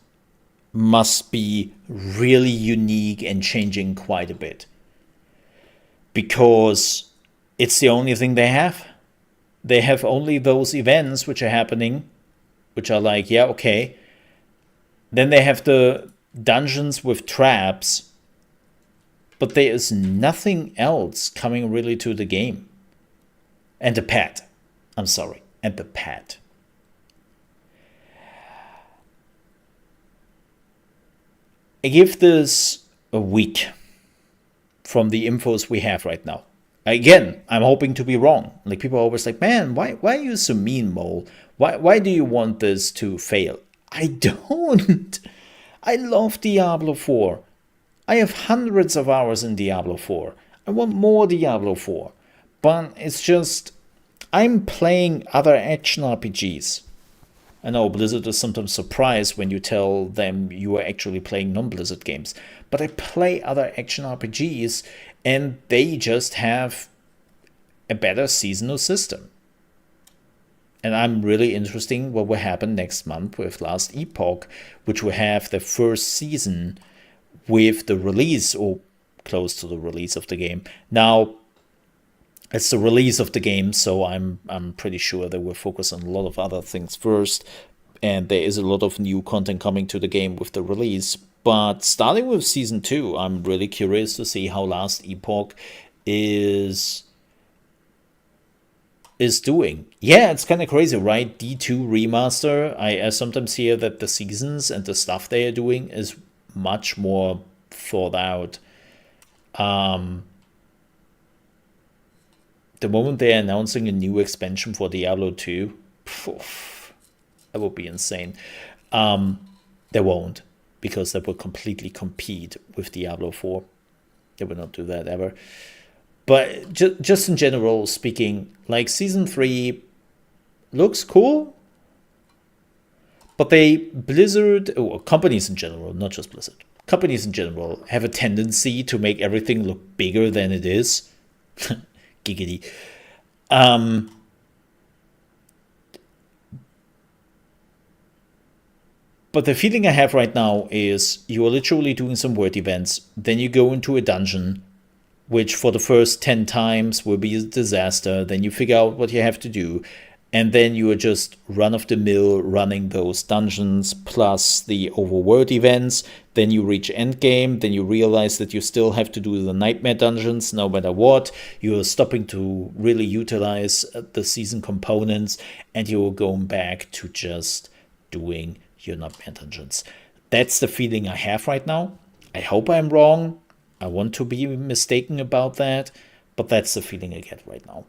must be really unique and changing quite a bit. Because it's the only thing they have. They have only those events which are happening, which are like, yeah, okay. Then they have the dungeons with traps, but there is nothing else coming really to the game. And the pet. I'm sorry. And the pet. I give this a week from the infos we have right now. Again, I'm hoping to be wrong. Like, people are always like, man, why are you so mean, Mole? Why do you want this to fail? I don't. I love Diablo 4. I have hundreds of hours in Diablo 4. I want more Diablo 4. But it's just, I'm playing other action RPGs. I know Blizzard is sometimes surprised when you tell them you are actually playing non-Blizzard games. But I play other action RPGs, and they just have a better seasonal system. And I'm really interested in what will happen next month with Last Epoch, which will have the first season with the release, or close to the release of the game. Now, it's the release of the game, so I'm pretty sure they will focus on a lot of other things first. and there is a lot of new content coming to the game with the release. But starting with Season 2, I'm really curious to see how Last Epoch is doing. Yeah, it's kind of crazy, right? D2 remaster. I sometimes hear that the seasons and the stuff they are doing is much more thought out. The moment they're announcing a new expansion for Diablo 2, that would be insane. They won't, because that would completely compete with Diablo 4. They would not do that ever. But just in general speaking, like Season 3 looks cool, but Blizzard, or companies in general, not just Blizzard, companies in general have a tendency to make everything look bigger than it is. Giggity. But the feeling I have right now is you are literally doing some word events, then you go into a dungeon, which for the first 10 times will be a disaster, then you figure out what you have to do, and then you are just run-of-the-mill running those dungeons plus the overworld events. Then you reach endgame, then you realize that you still have to do the nightmare dungeons no matter what. You're stopping to really utilize the season components, and you're going back to just doing your nightmare dungeons. That's the feeling I have right now. I hope I'm wrong. I want to be mistaken about that, but that's the feeling I get right now.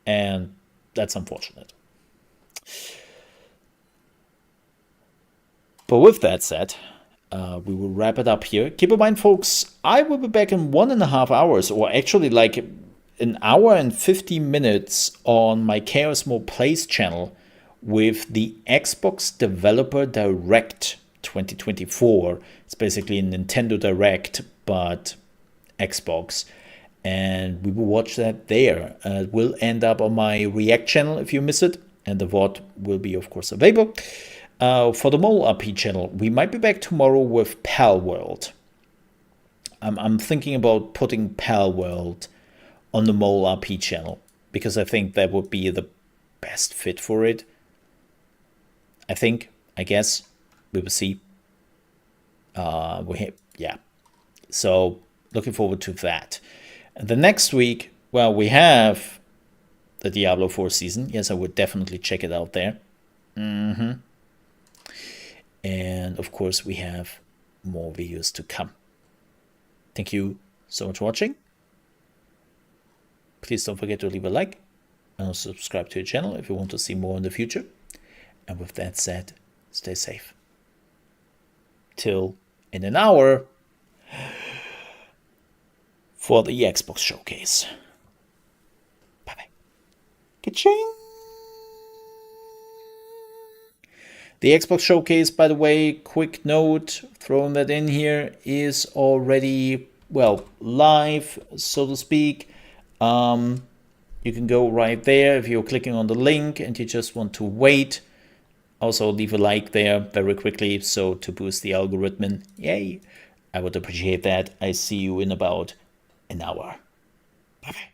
And that's unfortunate. But with that said, we will wrap it up here. Keep in mind, folks, I will be back in 1.5 hours, or actually like an hour and 50 minutes on my ChaosMole Plays channel with the Xbox Developer Direct 2024. It's basically a Nintendo Direct, but Xbox. And we will watch that there. It will end up on my React channel if you miss it. And the VOD will be, of course, available. For the Mole RP channel, we might be back tomorrow with Pal World. I'm thinking about putting Pal World on the Mole RP channel, because I think that would be the best fit for it. I guess. We will see. Yeah. So, looking forward to that. And the next week, well, we have the Diablo IV Season. Yes, I would definitely check it out there. And of course, we have more videos to come. Thank you so much for watching. Please don't forget to leave a like and subscribe to the channel if you want to see more in the future. And with that said, stay safe. Till in an hour for the Xbox Showcase. Bye-bye. Ka-ching! The Xbox Showcase, by the way, quick note, throwing that in here, is already, well, live, so to speak. You can go right there if you're clicking on the link and you just want to wait. Also, leave a like there very quickly, so to boost the algorithm. Yay! I would appreciate that. I see you in about an hour. Bye-bye.